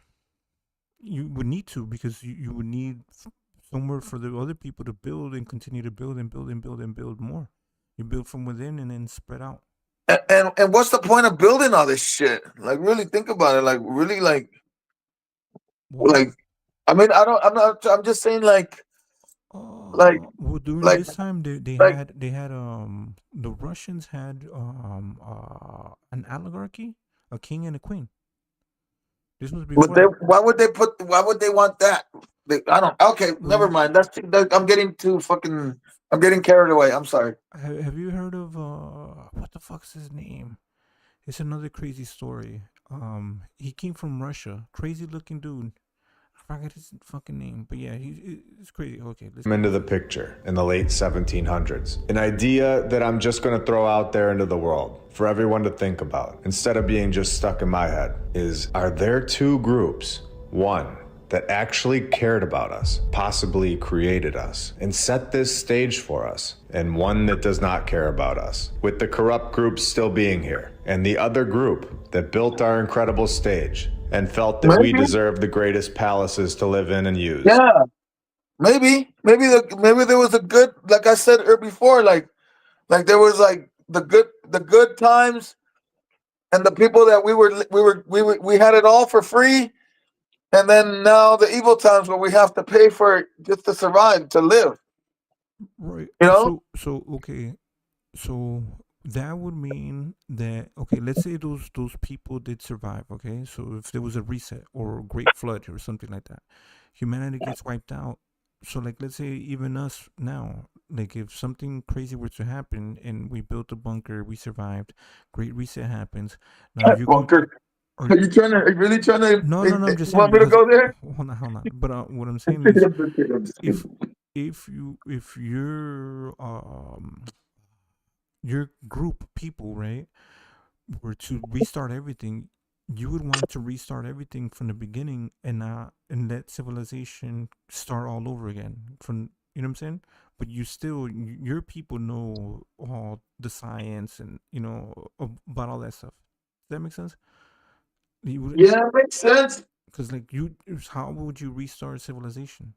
you would need to because you would need somewhere for the other people to build and continue to build and build and build and build more. You build from within and then spread out. And what's the point of building all this shit? Like really think about it. Like really Well, like I mean I'm not I'm just saying like well, during like this time like they had the Russians had an oligarchy, a king and a queen. This was would before they that. why would they want that? I don't okay, never Well, mind. I'm getting too fucking I'm getting carried away. I'm sorry. have you heard of what the fuck's his name? It's another crazy story. He came from Russia. Crazy looking dude. I forgot his fucking name, but yeah, he's crazy. Okay, let's Come into the picture in the late 1700s. An idea that I'm just going to throw out there into the world for everyone to think about, instead of being just stuck in my head, is are there two groups? One that actually cared about us, possibly created us, and set this stage for us, and one that does not care about us, with the corrupt group still being here, and the other group that built our incredible stage and felt that we Maybe. deserve the greatest palaces to live in and use. Yeah. Maybe there was a good like I said before, like there was like the good times and the people that we had it all for free. And then now the evil times where we have to pay for it just to survive, to live. right. You know? So okay, so that would mean that okay, let's say those people did survive. Okay, so if there was a reset or a great flood or something like that, humanity gets wiped out. So like let's say even us now, like if something crazy were to happen and we built a bunker, we survived, great reset happens. Now you going Bunker. or Are you really trying to no, no, no. I'm just you saying want me to because go there? hold on. But what I'm saying is, I'm just if kidding. if your group of people right were to restart everything, you would want to restart everything from the beginning and let civilization start all over again from you know what I'm saying. But you still your people know all the science and you know about all that stuff. Does that make sense? You would Yeah, it makes sense. because like you how would you restart civilization?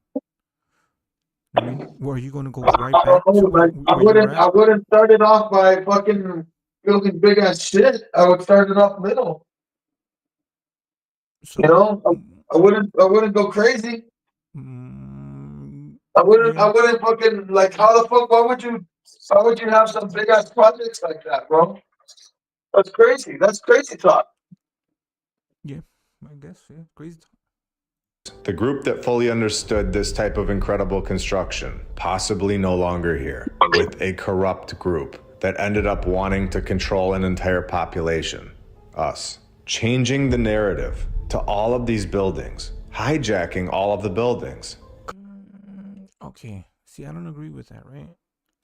I mean, were you going to go right I back don't to know, like where you were I at? wouldn't start it off by fucking building big ass shit. I would start it off little. You So, know? I wouldn't go crazy. mm, I wouldn't fucking like. How the fuck? Why would you have some big ass projects like that, bro? That's crazy. That's crazy talk. Yeah, I guess. Yeah, crazy. The group that fully understood this type of incredible construction, possibly no longer here, with a corrupt group that ended up wanting to control an entire population, us, changing the narrative to all of these buildings, hijacking all of the buildings. Okay. See, I don't agree with that, right?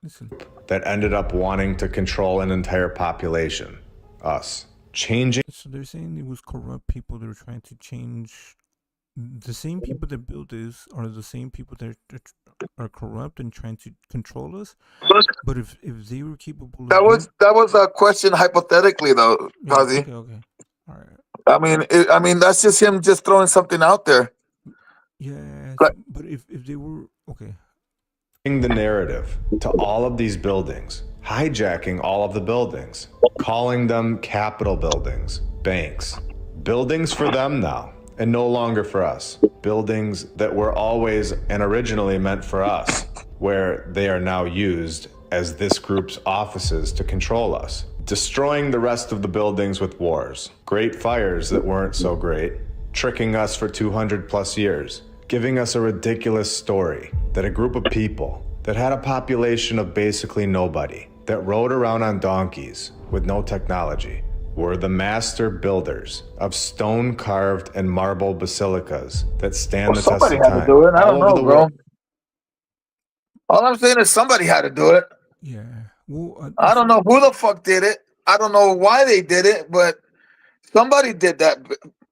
Listen. That ended up wanting to control an entire population, us, changing. So they're saying it was corrupt people that were trying to change. The same people that built this are the same people that are corrupt and trying to control us. But if they were capable of That was a question hypothetically though, Kozzie. Okay. All right. I mean that's just him just throwing something out there. Yeah, but if they were okay. The narrative to all of these buildings, hijacking all of the buildings, calling them Capitol buildings, banks, buildings for them now, and no longer for us. Buildings that were always and originally meant for us, where they are now used as this group's offices to control us. Destroying the rest of the buildings with wars, great fires that weren't so great, tricking us for 200 plus years, giving us a ridiculous story that a group of people that had a population of basically nobody, that rode around on donkeys with no technology, were the master builders of stone-carved and marble basilicas that stand the test of time. Somebody had to do it. I don't know, bro. All I'm saying is somebody had to do it. Yeah. Well, I don't know who the fuck did it. I don't know why they did it, but somebody did that,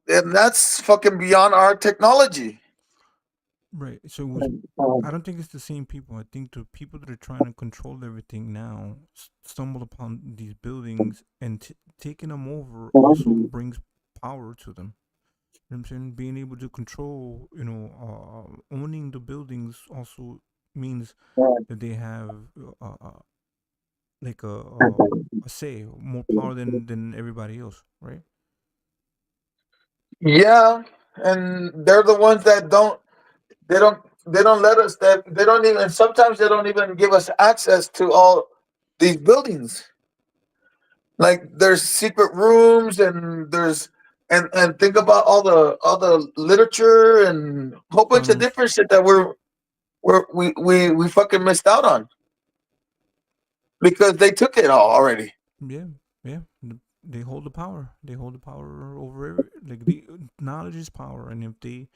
and that's fucking beyond our technology. Right. So I don't think it's the same people. I think the people that are trying to control everything now stumbled upon these buildings and taking them over also brings power to them. You know what I'm saying? Being able to control, owning the buildings also means that they have like a say, more power than everybody else, right? Yeah, and they're the ones that they don't let us, that they don't even, sometimes they don't even give us access to all these buildings. Like there's secret rooms and there's and think about all the literature and a whole bunch of different shit that we fucking missed out on because they took it all already. Yeah. They hold the power. They hold the power over like the knowledge is power, and if they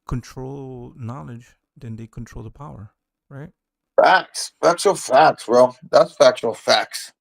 control knowledge, then they control the power, right? Factual facts, bro. That's factual facts.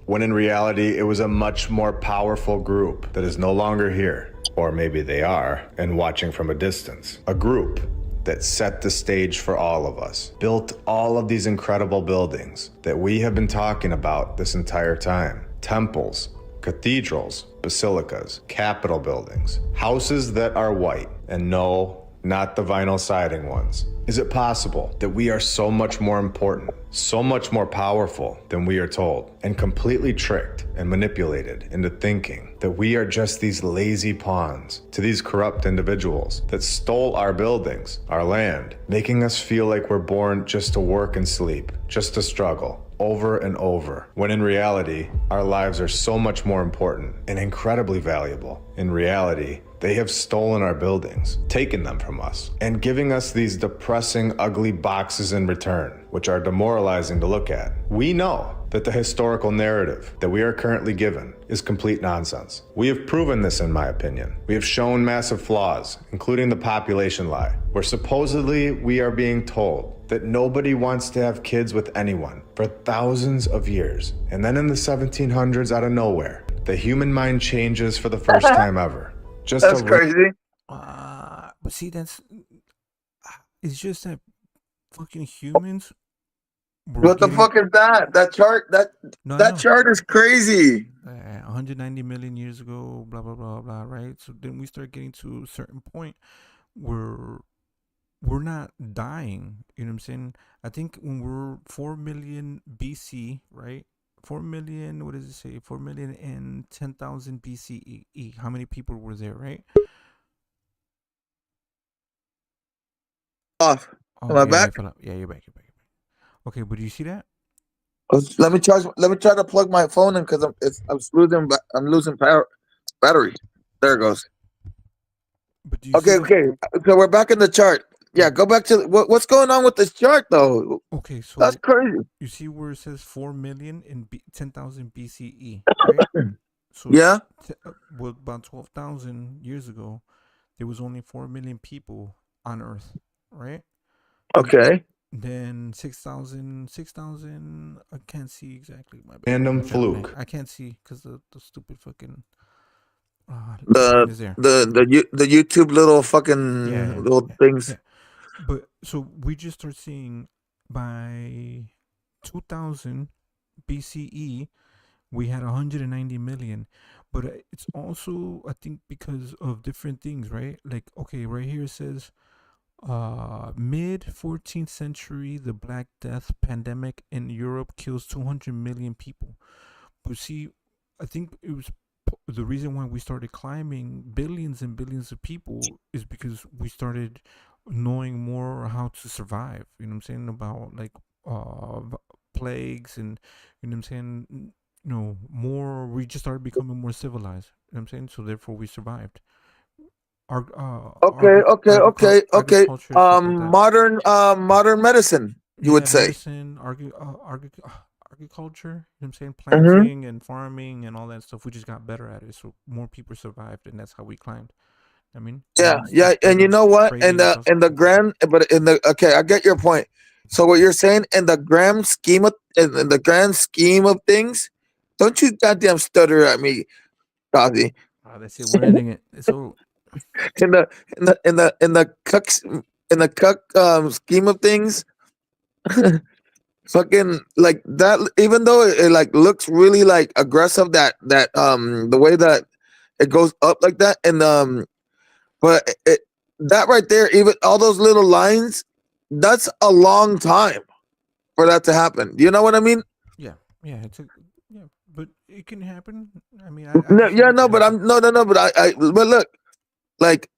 When in reality, it was a much more powerful group that is no longer here, or maybe they are, and watching from a distance. A group that set the stage for all of us, built all of these incredible buildings that we have been talking about this entire time. Temples, cathedrals, basilicas, Capitol buildings, houses that are white, and no, not the vinyl siding ones. Is it possible that we are so much more important, so much more powerful than we are told, and completely tricked and manipulated into thinking that we are just these lazy pawns to these corrupt individuals that stole our buildings, our land, making us feel like we're born just to work and sleep, just to struggle over and over, when in reality, our lives are so much more important and incredibly valuable. In reality, they have stolen our buildings, taken them from us, and giving us these depressing, ugly boxes in return, which are demoralizing to look at. We know that the historical narrative that we are currently given is complete nonsense. We have proven this, in my opinion. We have shown massive flaws, including the population lie, where supposedly we are being told that nobody wants to have kids with anyone for thousands of years. And then in the 1700s, out of nowhere, the human mind changes for the first time ever. That's crazy. But see, it's just that fucking humans. What the fuck is that? That chart, that chart is crazy. 190 million years ago, blah blah blah blah, right? So then we start getting to a certain point where we're not dying. You know what I'm saying? I think when we're 4 million BC, right? 4 million, what does it say? 4 million and 10,000 BCE. How many people were there, right? Off. Am I yeah, back? it fell out. Yeah, you're back. You're back. You're back. Okay, but do you see that? Let me charge. Let me try to plug my phone in because I'm losing power battery. There it goes. But do you see Okay, that? okay. So we're back in the chart. Yeah, Yeah. go back to what's going on with this chart though. Okay, That's so crazy. you see where it says 4 million in 10,000 BCE, right? So, Yeah. well, about 12,000 years ago, there was only 4 million people on Earth, right? And Okay. then 6,000. I can't see exactly. My bad. Random I'm trying to. fluke. I can't see because the stupid fucking line The is there. the YouTube little Yeah, fucking yeah, little yeah, things. yeah. But so we just start seeing by 2000 BCE we had 190 million, but it's also I think because of different things, right? Like okay, right here it says mid 14th century the Black Death pandemic in Europe kills 200 million people. But see, I think it was the reason why we started climbing billions and billions of people is because we started knowing more how to survive. You know what I'm saying about like plagues and you know what I'm saying. More. We just started becoming more civilized. You know what I'm saying. So therefore, we survived. Okay, okay, okay, okay. Agriculture, stuff like that. Modern medicine, you Yeah, would say. medicine, agriculture, you know what I'm saying? Mm-hmm. Planting and farming and all that stuff. We just got better at it. So more people survived and that's how we climbed. I mean, Yeah, and yeah, and you started know what? trading and stuff. In the grand, but in the okay, I get your point. So what you're saying in the grand scheme of in the grand scheme of things, don't you goddamn stutter at me, Kazi. That's it. We're ending it. So In the in the cuck scheme of things, fucking like that. Even though it like looks really like aggressive, the way that it goes up like that, and but that right there, even all those little lines, that's a long time for that to happen. Do you know what I mean? yeah, yeah, yeah, but it can happen. I mean, I No, can see yeah, it no, can but happen. I'm no, but but look, like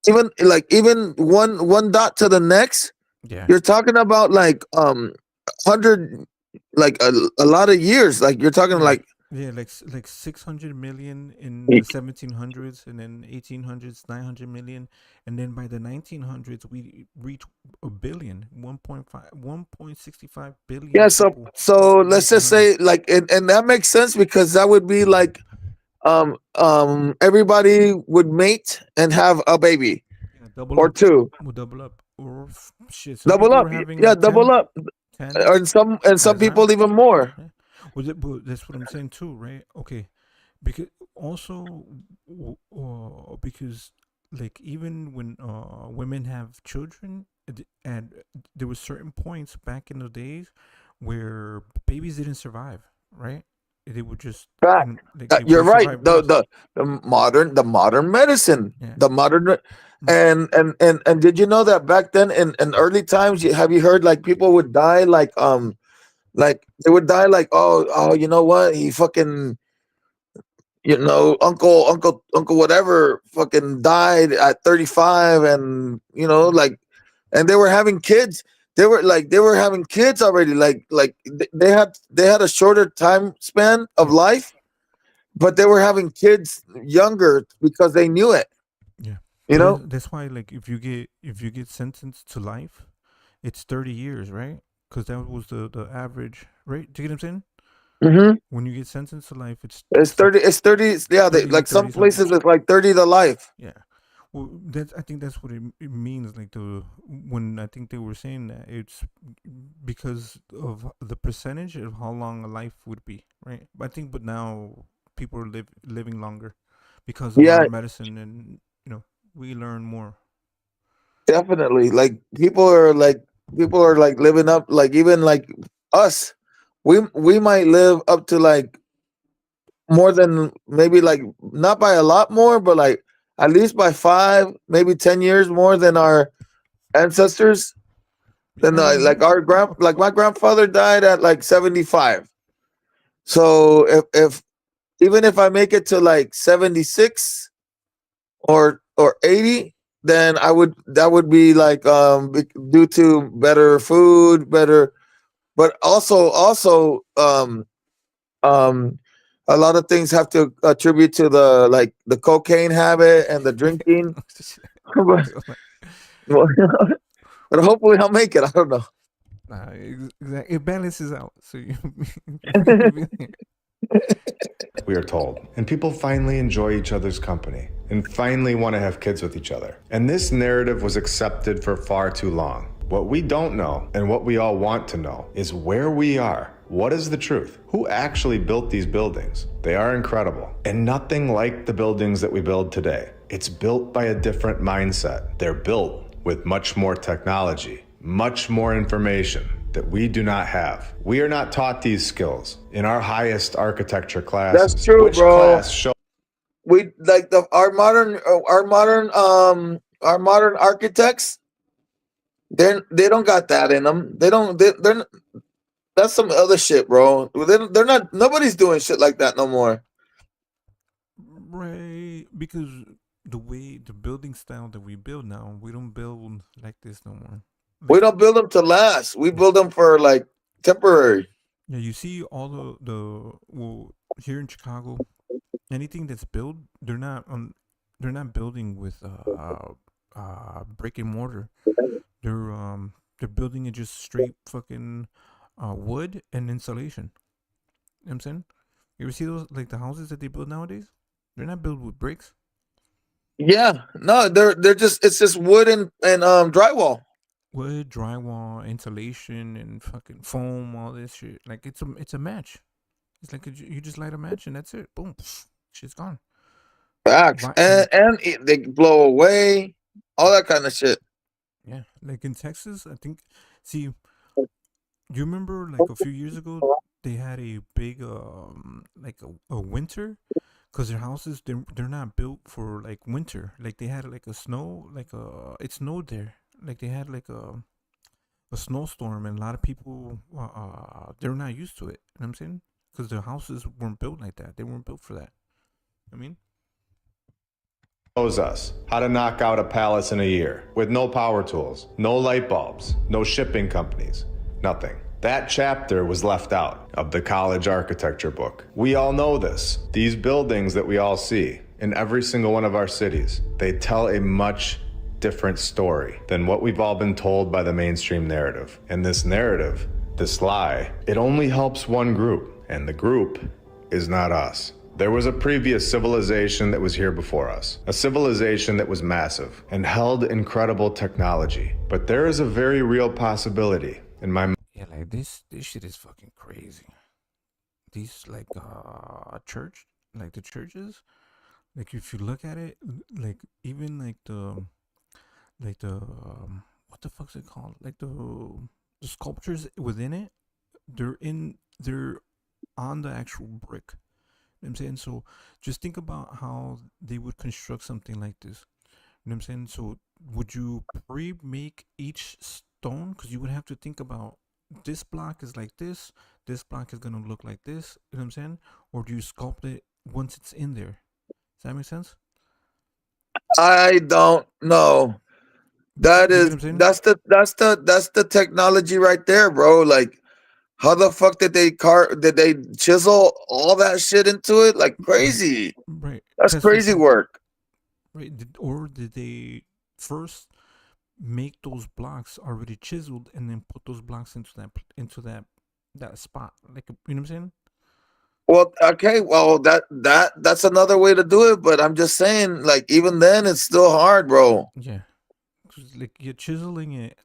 even one dot to the next, Yeah, you're talking about like 100, like a lot of years. Like you're talking yeah, like yeah. Like 600 million in the 1700s, and then 1800s 900 million, and then by the 1900s we reach a billion, 1.5, 1.65 billion yeah. people So in let's just 1900s. say like, and that makes sense because that would be like everybody would mate and have a baby Yeah, double or up. two. We'll double up. Or shit, some Double people were up, yeah, having double 10, up, 10 and at some a time. people even more. Yeah. Well, but that's what I'm saying too, right? Okay, because also because like even when women have children, and there were certain points back in the days where babies didn't survive, right? They would just Fact. like they You're would right. survive less. The modern medicine, Yeah. the modern, Mm. and did you know that back then in early times, have you heard like people would die like they would die like you know what, he fucking, you know, uncle whatever fucking died at 35, and you know like, and they were having kids. They were having kids already. They had a shorter time span of Yeah. life, but they were having kids younger because they knew it. Yeah. You But know. that's why like if you get sentenced to life, it's 30 years, right? Because that was the average, right? Do you get what I'm saying? Hmm. When you get sentenced to life, It's it's like 30. It's 30. Yeah, they, 30 like some 30 something. places it's like 30 to life. Yeah. Well, I think that's what it means. Like when I think they were saying that it's because of the percentage of how long a life would be, right? But now people are living longer because of Yeah, our medicine, and we learn more. definitely. Like people are like living up. Like even like us, we might live up to like more than maybe like not by a lot more, but like at least by 5, maybe 10 years more than our ancestors. Than like our like my grandfather died at like 75. So if even if I make it to like 76 or 80, then that would be like due to better food, better, but also a lot of things have to attribute to the like the cocaine habit and the drinking. but, but hopefully I'll make it. I don't know. Exactly. It balances out. So you, We are told. And people finally enjoy each other's company and finally want to have kids with each other. And this narrative was accepted for far too long. What we don't know and what we all want to know is where we are. What is the truth? Who actually built these buildings? They are incredible and nothing like the buildings that we build today. It's built by a different mindset. They're built with much more technology, much more information that we do not have. We are not taught these skills in our highest architecture classes. That's true, Which bro. class show We like our modern architects. They don't got that in them. They don't. They're that's some other shit, bro. They're not. Nobody's doing shit like that no more. right? Because the building style that we build now, we don't build like this no more. We don't build them to last. We build them for like temporary. Yeah, you see all the well here in Chicago, anything that's built, they're not building with brick and mortar. They're building it just straight fucking wood and insulation. You know what I'm saying? You ever see those like the houses that they build nowadays? They're not built with bricks. Yeah, no, they're just it's just wood and drywall. Wood, drywall, insulation, and fucking foam, all this shit. Like it's a match. It's like you just light a match and that's it. Boom, shit's gone. Facts, they blow away, all that kind of shit. Yeah, like in Texas, I think. See, you remember like a few years ago they had a big like a winter because their houses they're not built for like winter. Like they had like a snow like it snowed there. Like they had like a snowstorm and a lot of people they're not used to it. You know what I'm saying? Because their houses weren't built like that. They weren't built for that. I mean, shows us how to knock out a palace in a year with no power tools, no light bulbs, no shipping companies, nothing. That chapter was left out of the college architecture book. We all know this. These buildings that we all see in every single one of our cities, they tell a much different story than what we've all been told by the mainstream narrative. And this narrative, this lie, it only helps one group, and the group is not us. There was a previous civilization that was here before us, a civilization that was massive and held incredible technology. But there is a very real possibility in my mind. yeah, like this shit is fucking crazy. These like church, like the churches, like if you look at it, like even like the what the fuck's it called? Like the sculptures within it, they're on the actual brick. You know what I'm saying? So just think about how they would construct something like this. You know what I'm saying? So would you pre-make each stone? Because you would have to think about this block is like this block is gonna look like this. You know what I'm saying? Or do you sculpt it once it's in there? Does that make sense? I don't know. That You get is what I'm saying? that's the technology right there, bro. Like, how the fuck did they chisel all that shit into it like crazy? Right. That's That's what I'm crazy saying. work. Right. Or did they first make those blocks already chiseled and then put those blocks into that spot? Like you know what I'm saying? Well, okay, well that's another way to do it, but I'm just saying, like even then, it's still hard, bro. Yeah. 'Cause, like you're chiseling it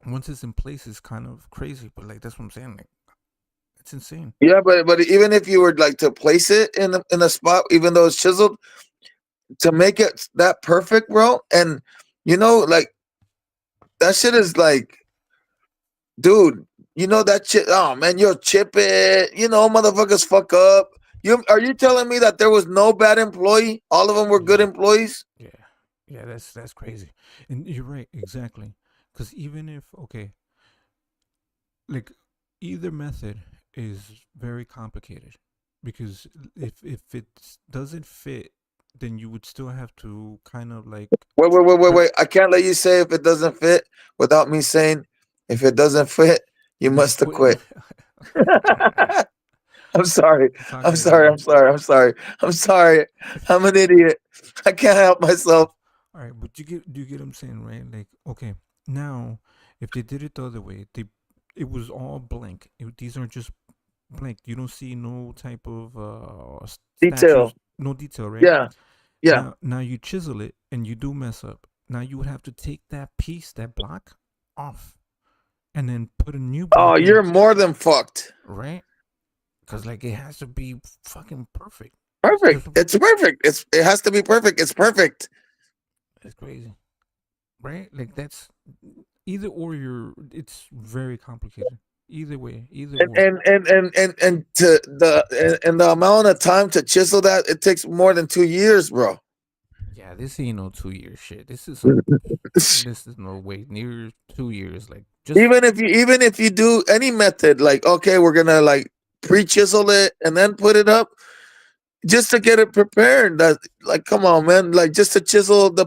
once it's in place is kind of crazy, but like that's what I'm saying. Like it's insane. Yeah, but even if you were like to place it in a spot, even though it's chiseled, to make it that perfect, bro, and like that shit is like, dude, that shit. Oh man, you'll chip it. Motherfuckers fuck up. Are you telling me that there was no bad employee? All of them were good employees. Yeah. Yeah, that's crazy. And you're right, exactly. Because even if like either method is very complicated because if it doesn't fit then you would still have to kind of like Wait. I can't let you say if it doesn't fit without me saying if it doesn't fit, you must have quit. I'm sorry. It's all I'm good, sorry. man. I'm sorry. I'm sorry. I'm sorry. I'm an idiot. I can't help myself. All right, but do you get what I'm saying, right? Like, okay, now if they did it the other way, it was all blank. These are just blank. You don't see no type of Detail. statues, no detail, right? Yeah. Yeah. Now you chisel it and you do mess up. Now you would have to take that piece, that block, off, and then put a new Oh, block you're in, more than fucked. right? Because like it has to be fucking perfect. Perfect. It's perfect. It has to be perfect. It's perfect. It's crazy, right? Like that's either or. It's very complicated. Either way, either or. And to and the amount of time to chisel that, it takes more than 2 years, bro. Yeah, this ain't no 2 year shit. This is some. This is no way near 2 years. Like just Even if you do any method, like okay, we're gonna like pre-chisel it and then put it up just to get it prepared. That like, come on, man, like just to chisel the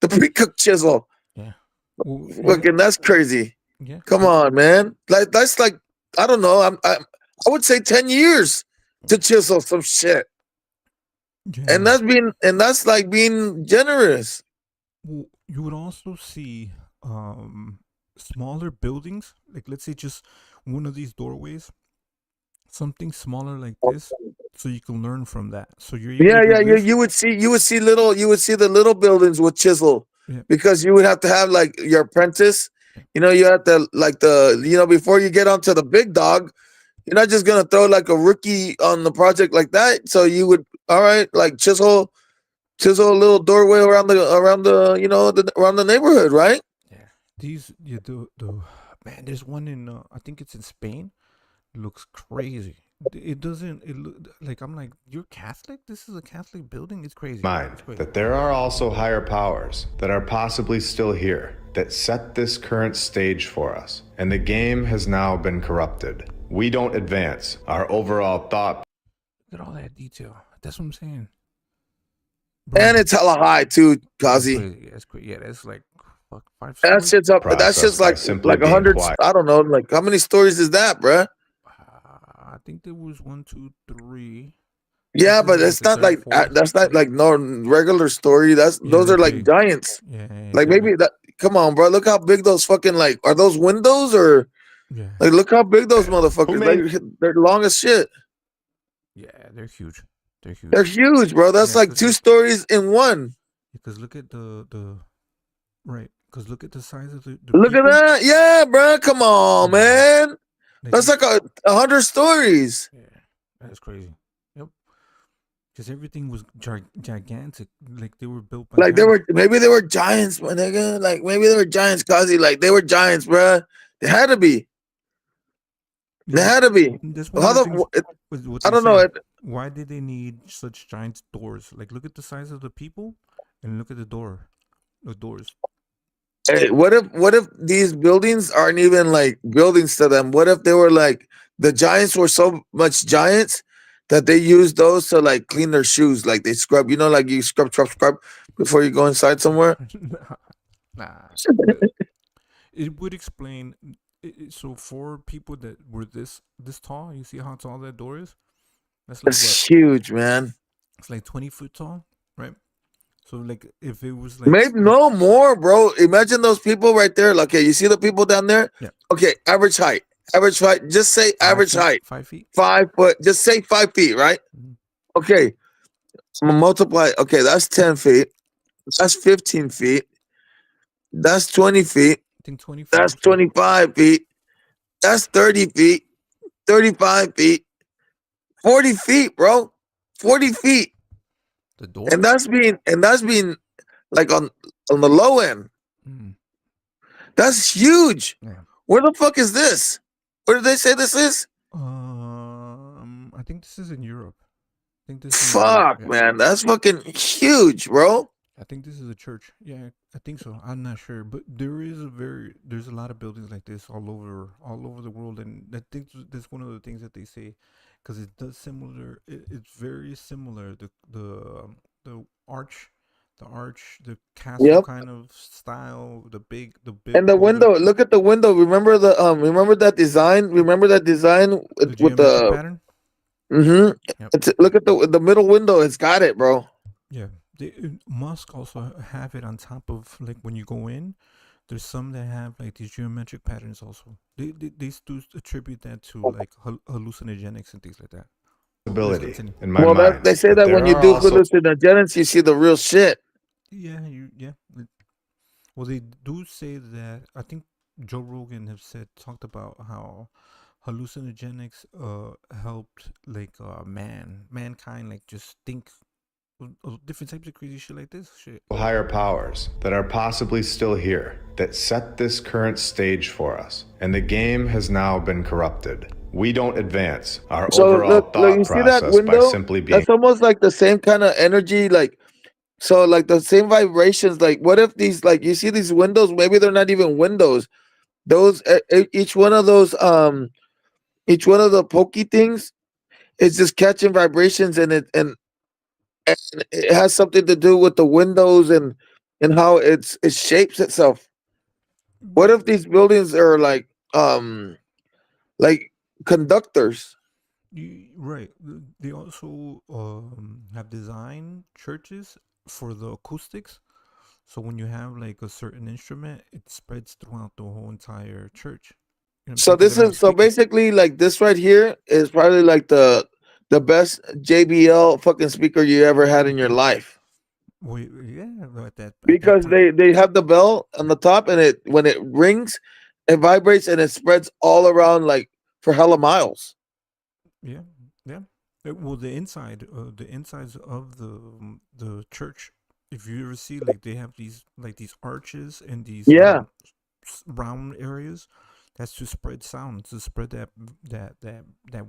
pre-cooked chisel. yeah. Fucking, that's crazy. Yeah. Come on, man. Like that's like I don't know. I would say 10 years to chisel some shit. Yeah. And that's like being generous. Well, you would also see smaller buildings, like let's say just one of these doorways, something smaller like this, so you can learn from that. So you're able to do this. You would see the little buildings with chisel Yeah. because you would have to have like your apprentice. You know, you have to like before you get onto the big dog, you're not just gonna throw like a rookie on the project like that. So you would like chisel a little doorway around the around the neighborhood, right? Yeah. The man, there's one in I think it's in Spain. Looks crazy. It doesn't. It look like I'm like you're Catholic. This is a Catholic building. It's crazy. Mind It's crazy. that there are also higher powers that are possibly still here that set this current stage for us, and the game has now been corrupted. We don't advance our overall thought. Look at all that detail. That's what I'm saying. And it's hella high too, That's Kazi. crazy. That's crazy. Yeah, that's like fuck 5 That stories. shit's up. That's just like simply 100. being quiet. I don't know. Like how many stories is that, bruh? I think there was 1, 2, 3. Yeah, This but is it's the not third, like fourth. that's not like no regular story. Those they're are like big. giants. Yeah, Like they're maybe that. Come on, bro. Look how big those fucking like are those windows or Yeah, like look how big those motherfuckers. Like they're long as shit. yeah, they're huge. They're huge. They're huge, bro. That's Yeah, like 'cause 2 look- stories in one. Because look at the right. Because look at the size of the Look at people. that. Yeah, bro. Come on, man. Like That's like 100 stories. Yeah, that's crazy. Yep. Because everything was gigantic. Like they were built by Like maybe they were giants, my nigga. Like maybe they were giants, Kazi. Like they were giants, bro. They had to be. They had to be. That's one How of the the- things it- what I they don't know. say. It, Why did they need such giant doors? Like look at the size of the people and look at the doors. hey, what if these buildings aren't even like buildings to them? What if they were like the giants were so much giants that they used those to like clean their shoes, like they scrub. You know, like you scrub before you go inside somewhere. Nah. It would explain. So for people that were this tall, you see how tall that door is? That's like It's huge, man. It's like 20 foot tall, right? So like if it was like Maybe no more, bro. Imagine those people right there. Like, okay, you see the people down there? Yeah. Okay, average height. Average height. Just say average height. 5 feet. 5 foot. Just say 5 feet, right? Okay. I'm gonna multiply. Okay, that's 10 feet. That's 15 feet. That's 20 feet. I think 25. That's 25 feet. That's 30 feet. 35 feet. 40 feet, bro. 40 feet. The door. And that's being like on the low end. That's huge. Yeah. Where the fuck is this? Where did they say this is? I think this is in Europe. I think this is Fuck, man. That's fucking huge, bro. I think this is a church. Yeah, I think so. I'm not sure, but there's a lot of buildings like this all over the world, and I think that's one of the things that they say because it does similar. It's very similar. The arch, the castle Yep. kind of style. The big And the golden, window. Look at the window. Remember the Remember that design. Remember that design the with geometric the. pattern. Mm-hmm. Yep. Look at the middle window. It's got it, bro. Yeah. Musk also have it on top of, like, when you go in. There's some that have like these geometric patterns also. They do attribute that to like hallucinogenics and things like that. Let's Ability continue. in my Well, mind. they say But that there when you are do also hallucinogens, you see the real shit. Yeah. Well, they do say that. I think Joe Rogan have talked about how hallucinogenics helped like mankind like just think of different types of crazy shit like this shit. higher powers that are possibly still here that set this current stage for us. And the game has now been corrupted. We don't advance our So overall look, thought you see that process by window? simply being That's almost like the same kind of energy, like so, like the same vibrations. Like, what if these, like, you see these windows? Maybe they're not even windows. Those, each one of those, each one of the pokey things is just catching vibrations, and it has something to do with the windows and how it shapes itself. What if these buildings are like conductors? Right. They also have designed churches for the acoustics. So when you have like a certain instrument, it spreads throughout the whole entire church. You know what I'm So saying? Because they this don't have is so speakers. basically like this right here is probably like the best JBL fucking speaker you ever had in your life, Well, yeah, at that because time. they have the bell on the top, and it when it rings, it vibrates and it spreads all around like for hella miles. Yeah, yeah. Well, the insides of the church. If you ever see, like, they have these arches and these Yeah, round areas. That's to spread sound, to spread that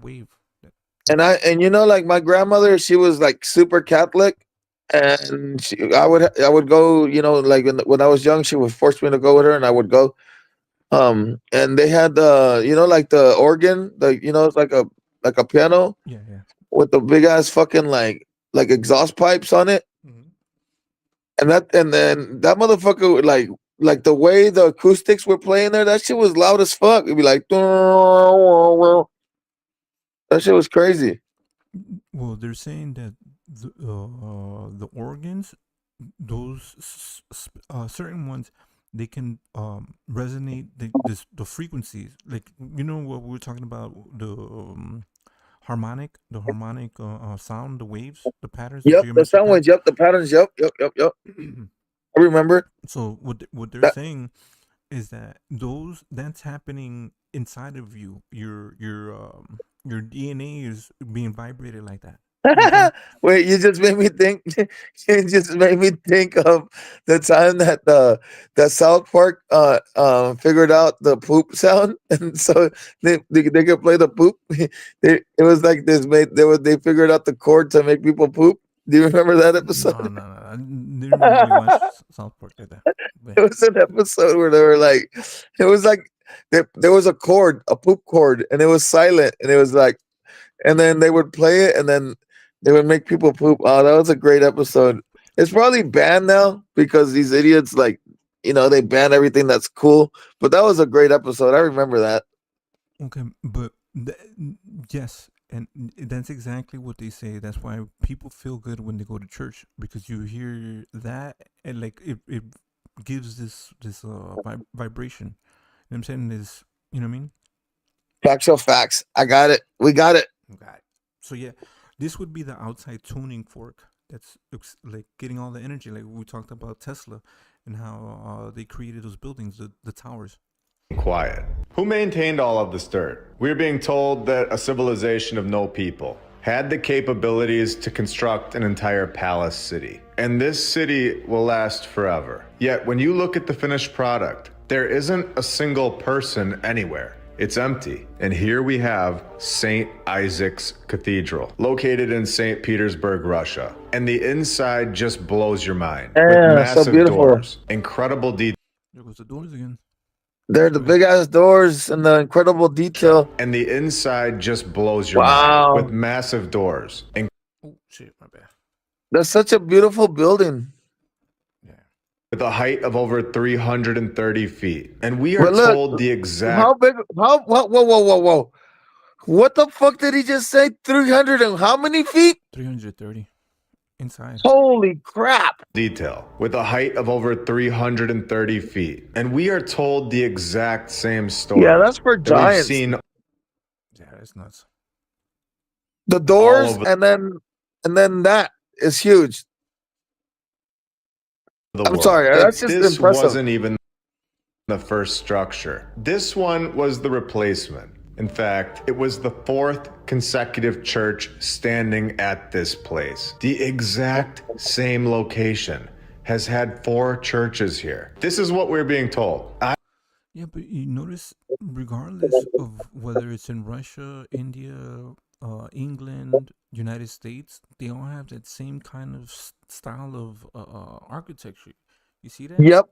wave. That, that's and you know, like my grandmother, she was like super Catholic, and I would go, you know, like when I was young, she would force me to go with her, and I would go. And they had the, you know, like the organ, you know, it's like a piano yeah. with the big ass fucking like exhaust pipes on it, Hmm. and then that motherfucker would like the way the acoustics were playing there, that shit was loud as fuck. It'd be like that shit was crazy. Well, they're saying that the organs, those certain ones, they can resonate the frequencies. Like, you know what we were talking about, the harmonic sound, the waves, the patterns, the Yep, the geometric sound pattern. waves. Yep, the patterns. Yep. I remember So what they're that. saying is that that's happening inside of you. Your DNA is being vibrated like that. You know what I'm saying? Wait, you just made me think. You just made me think of the time that that South Park figured out the poop sound, and so they could play the poop. It was like this. They figured out the chord to make people poop. Do you remember that No, episode? no, no. I didn't really watch South Park like that. But It was an episode where they were like, it was like there was a chord, a poop chord, and it was silent, and it was like, and then they would play it, and then they would make people poop. Oh, that was a great episode. It's probably banned now because these idiots, like, you know, they ban everything that's cool. But that was a great episode. I remember that. okay, but yes, and that's exactly what they say. That's why people feel good when they go to church, because you hear that, and like it gives this vibration. You know what I'm saying? This, you know what I mean? Factual facts. I got it. We got it. Okay. So yeah, this would be the outside tuning fork. That's like getting all the energy. Like we talked about Tesla and how they created those buildings, the towers. quiet. Who maintained all of this dirt? We're being told that a civilization of no people had the capabilities to construct an entire palace city. And this city will last forever. Yet when you look at the finished product, there isn't a single person anywhere. It's empty. And here we have St. Isaac's Cathedral, located in St. Petersburg, Russia. And the inside just blows your mind. With Yeah, so massive beautiful. doors, incredible details. There goes the doors again. They're the big ass doors and the incredible detail. And the inside just blows your Wow. mind with massive doors. And Oh shit, my bad. That's such a beautiful building. with a height of over 330 feet. And we are But look, told the exact how big? Whoa! What the fuck did he just say? 300 and how many feet? 330 inside. Holy crap! detail with a height of over 330 feet. And we are told the exact same story. Yeah, that's for that giants. We've seen Yeah, it's nuts. The doors all over and then that is huge. the I'm world. sorry, But that's just this impressive. wasn't even the first structure. This one was the replacement. In fact, it was the fourth consecutive church standing at this place. The exact same location has had 4 churches here. This is what we're being told. Yeah, but you notice, regardless of whether it's in Russia, India, England, United States, they all have that same kind of style of architecture. You see that? Yep.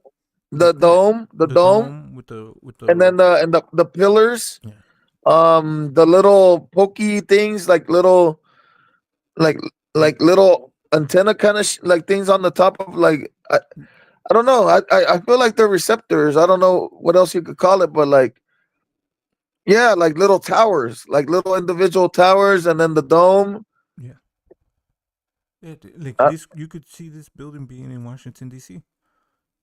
The dome, The dome with the and then the pillars. Yeah. The little pokey things, like little little antenna kind of like things on the top of like I don't know. I feel like they're receptors. I don't know what else you could call it, but like yeah, like little towers, like little individual towers, and then the dome. Yeah, like this, you could see this building being in Washington D.C.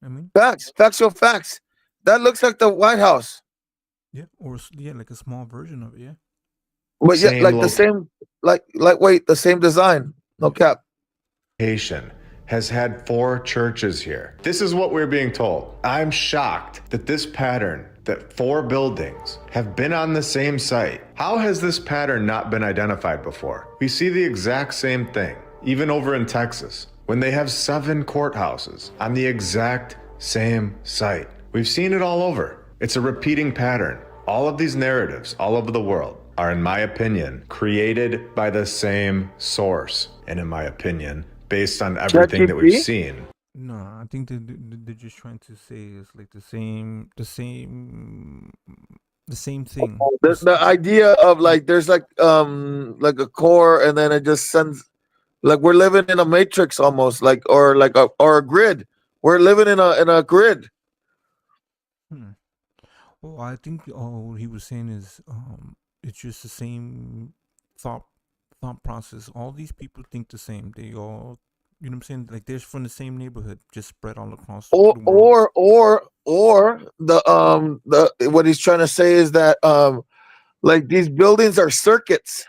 I mean, Factual facts. That looks like the White House. yeah, or yeah, like a small version of it. Yeah. But yeah, Same like the same, like wait, the same design. No cap. Location has had 4 churches here. This is what we're being told. I'm shocked that this pattern, that 4 buildings have been on the same site. How has this pattern not been identified before? We see the exact same thing, even over in Texas, when they have 7 courthouses on the exact same site. We've seen it all over. It's a repeating pattern. All of these narratives all over the world are, in my opinion, created by the same source. And in my opinion, based on everything that we've seen. No, I think they're just trying to say it's like the same thing. The idea of like there's like a core, and then it just sends like we're living in a matrix almost, like or a grid. We're living in a grid. Well, I think all he was saying is it's just the same thought process. All these people think the same. They all, you know what I'm saying? Like they're from the same neighborhood, just spread all across the world. Or the what he's trying to say is that like these buildings are circuits.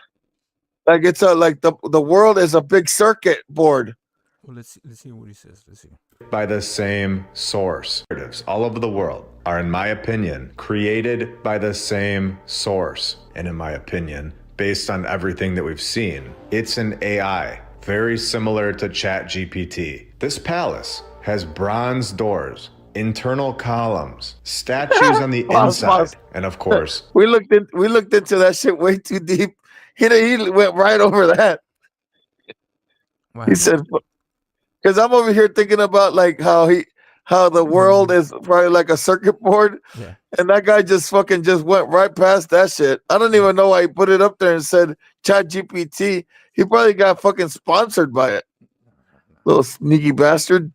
Like it's like the world is a big circuit board. Well, let's see what he says. Let's see. By the same source. Narratives all over the world are, in my opinion, created by the same source. And in my opinion, based on everything that we've seen, it's an AI, very similar to ChatGPT. This palace has bronze doors, internal columns, statues on the inside, and of course, we looked into that shit way too deep. He went right over that. Wow. He said, because I'm over here thinking about like how the world is probably like a circuit board. Yeah. And that guy just went right past that shit. I don't even know why he put it up there and said ChatGPT. He probably got fucking sponsored by it. Little sneaky bastard.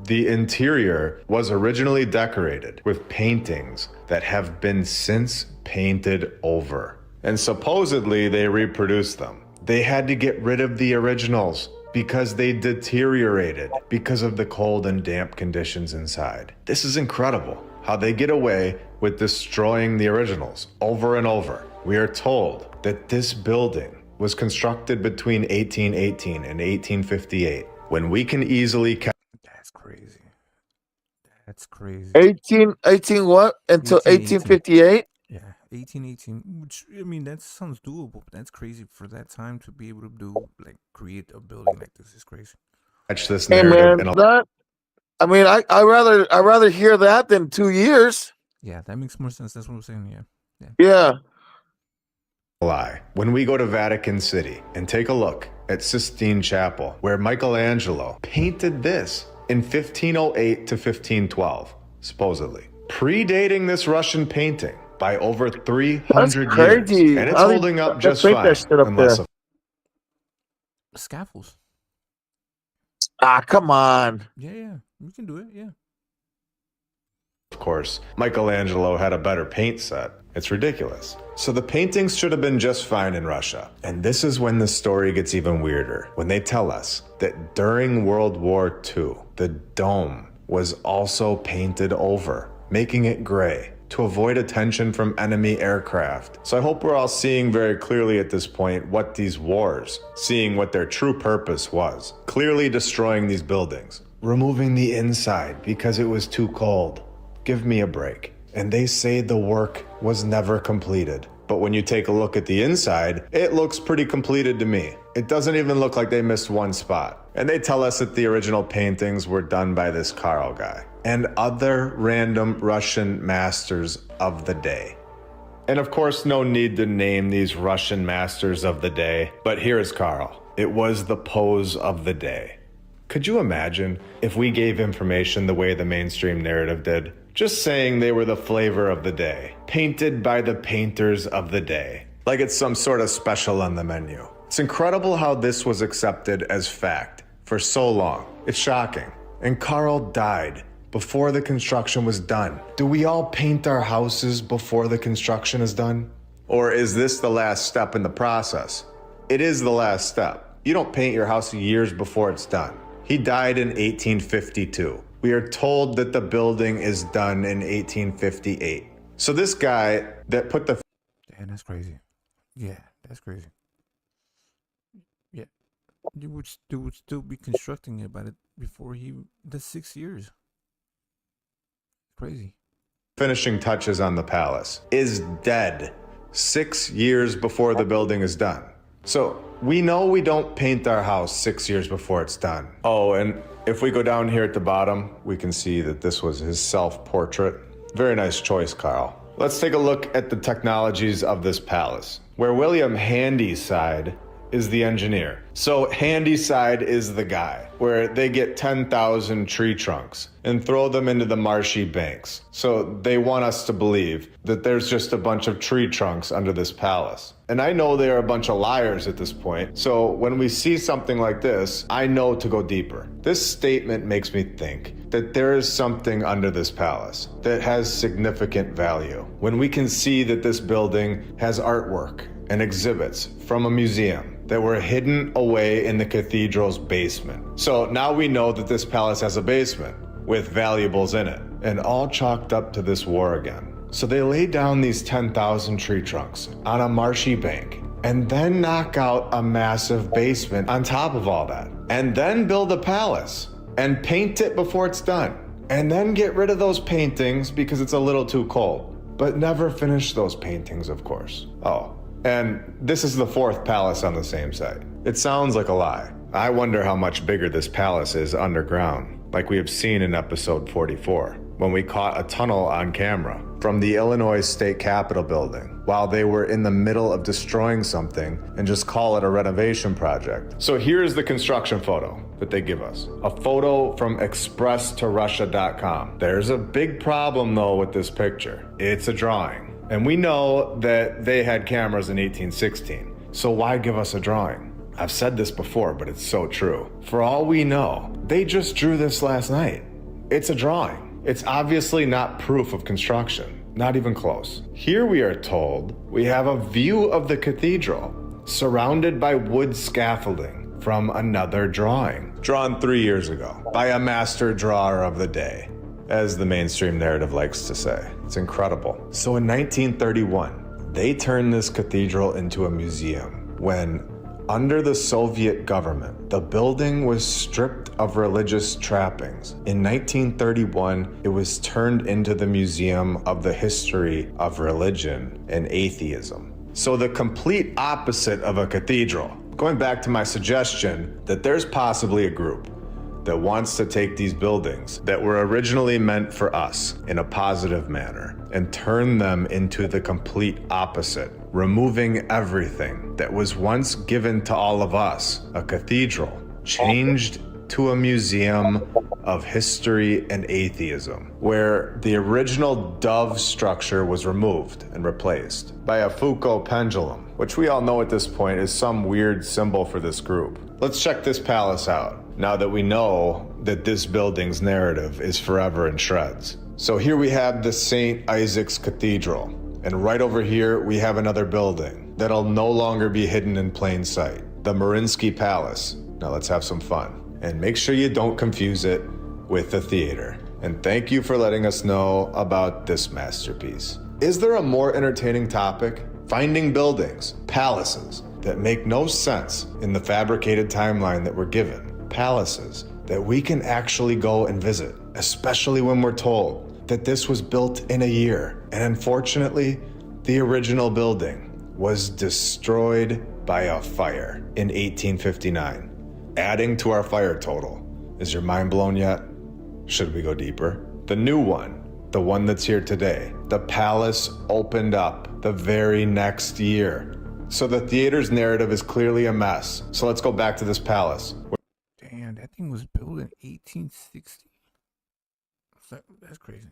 the interior was originally decorated with paintings that have been since painted over. And supposedly they reproduced them. They had to get rid of the originals because they deteriorated because of the cold and damp conditions inside. This is incredible how they get away with destroying the originals over and over. We are told that this building was constructed between 1818 and 1858, when we can easily That's crazy. That's crazy. 18 what? Until 1858? Yeah, 1818. Which, I mean, that sounds doable, but that's crazy for that time to be able to do, like, create a building like this is crazy. catch this Hey narrative. man, I mean, I rather hear that than 2 years. Yeah, that makes more sense. That's what I'm saying. Yeah. Yeah. Lie. When we go to Vatican City and take a look at Sistine Chapel, where Michelangelo painted this in 1508 to 1512, supposedly. predating this Russian painting by over 300 That's years. crazy. And it's How holding they- up they just paint fine. that shit up Unless, there? Scaffolds. Ah, come on. Yeah, we can do it. Yeah. of course, Michelangelo had a better paint set. It's ridiculous. So the paintings should have been just fine in Russia. And this is when the story gets even weirder, when they tell us that during World War II, the dome was also painted over, making it gray to avoid attention from enemy aircraft. So I hope we're all seeing very clearly at this point what these wars, seeing what their true purpose was, clearly destroying these buildings, removing the inside because it was too cold. Give me a break. And they say the work was never completed. But when you take a look at the inside, it looks pretty completed to me. It doesn't even look like they missed one spot. And they tell us that the original paintings were done by this Karl guy and other random Russian masters of the day. And of course, no need to name these Russian masters of the day, but here is Karl. It was the pose of the day. Could you imagine if we gave information the way the mainstream narrative did? Just saying they were the flavor of the day, painted by the painters of the day, like it's some sort of special on the menu. It's incredible how this was accepted as fact for so long. It's shocking. And Karl died before the construction was done. Do we all paint our houses before the construction is done? Or is this the last step in the process? It is the last step. You don't paint your house years before it's done. He died in 1852. We are told that the building is done in 1858. So this guy that put the... Damn, that's crazy. Yeah, that's crazy. Yeah. You would still be constructing it before the 6 years. Crazy. finishing touches on the palace is dead 6 years before the building is done. So we know we don't paint our house 6 years before it's done. Oh, and if we go down here at the bottom, we can see that this was his self-portrait. Very nice choice, Carl. Let's take a look at the technologies of this palace, where William Handyside is the engineer. So Handyside is the guy, where they get 10,000 tree trunks and throw them into the marshy banks. So they want us to believe that there's just a bunch of tree trunks under this palace. And I know they're a bunch of liars at this point, so when we see something like this, I know to go deeper. This statement makes me think that there is something under this palace that has significant value. When we can see that this building has artwork and exhibits from a museum that were hidden away in the cathedral's basement. So now we know that this palace has a basement with valuables in it, and all chalked up to this war again. So they lay down these 10,000 tree trunks on a marshy bank and then knock out a massive basement on top of all that, and then build a palace and paint it before it's done, and then get rid of those paintings because it's a little too cold, but never finish those paintings, of course. Oh, and this is the fourth palace on the same site. It sounds like a lie. I wonder how much bigger this palace is underground, like we have seen in episode 44, when we caught a tunnel on camera from the Illinois State Capitol building while they were in the middle of destroying something and just call it a renovation project. So here's the construction photo that they give us. A photo from expresstoroussia.com. There's a big problem though with this picture. It's a drawing. And we know that they had cameras in 1816. So why give us a drawing? I've said this before, but it's so true. For all we know, they just drew this last night. It's a drawing. It's obviously not proof of construction, not even close. Here we are told we have a view of the cathedral surrounded by wood scaffolding from another drawing, drawn 3 years ago by a master drawer of the day, as the mainstream narrative likes to say. It's incredible. So in 1931, they turned this cathedral into a museum when, under the Soviet government, the building was stripped of religious trappings. In 1931, it was turned into the Museum of the History of Religion and Atheism. So the complete opposite of a cathedral. Going back to my suggestion that there's possibly a group that wants to take these buildings that were originally meant for us in a positive manner and turn them into the complete opposite, removing everything that was once given to all of us, a cathedral, changed to a museum of history and atheism, where the original dove structure was removed and replaced by a Foucault pendulum, which we all know at this point is some weird symbol for this group. Let's check this palace out, now that we know that this building's narrative is forever in shreds. So here we have the St. Isaac's Cathedral, and right over here we have another building that'll no longer be hidden in plain sight, the Mariinsky Palace. Now let's have some fun, and make sure you don't confuse it with the theater. And thank you for letting us know about this masterpiece. Is there a more entertaining topic? Finding buildings, palaces, that make no sense in the fabricated timeline that we're given. Palaces that we can actually go and visit, especially when we're told that this was built in a year. And unfortunately, the original building was destroyed by a fire in 1859. Adding to our fire total. Is your mind blown yet? Should we go deeper? The new one, the one that's here today, the palace opened up the very next year. So the theater's narrative is clearly a mess. So let's go back to this palace. Damn, that thing was built in 1860. That's crazy.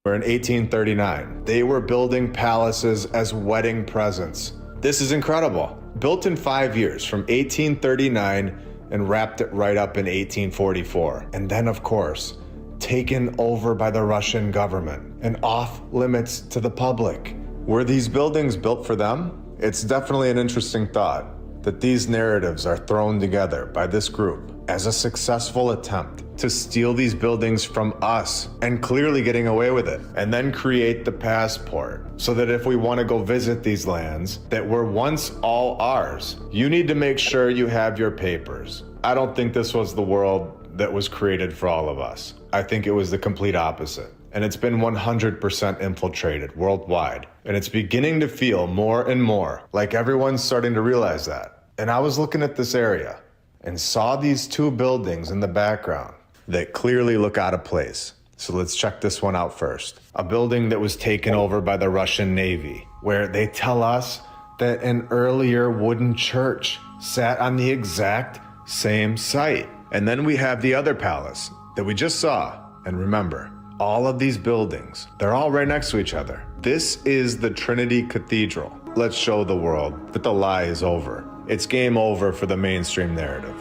Where in 1839, they were building palaces as wedding presents. This is incredible. Built in 5 years, from 1839, and wrapped it right up in 1844. And then, of course, taken over by the Russian government and off limits to the public. Were these buildings built for them? It's definitely an interesting thought that these narratives are thrown together by this group as a successful attempt to steal these buildings from us and clearly getting away with it, and then create the passport so that if we want to go visit these lands that were once all ours, you need to make sure you have your papers. I don't think this was the world that was created for all of us. I think it was the complete opposite. And it's been 100% infiltrated worldwide. And it's beginning to feel more and more like everyone's starting to realize that. And I was looking at this area and saw these two buildings in the background that clearly look out of place. So let's check this one out first. A building that was taken over by the Russian Navy, where they tell us that an earlier wooden church sat on the exact same site. And then we have the other palace that we just saw. And remember, all of these buildings, they're all right next to each other. This is the Trinity Cathedral. Let's show the world that the lie is over. It's game over for the mainstream narrative.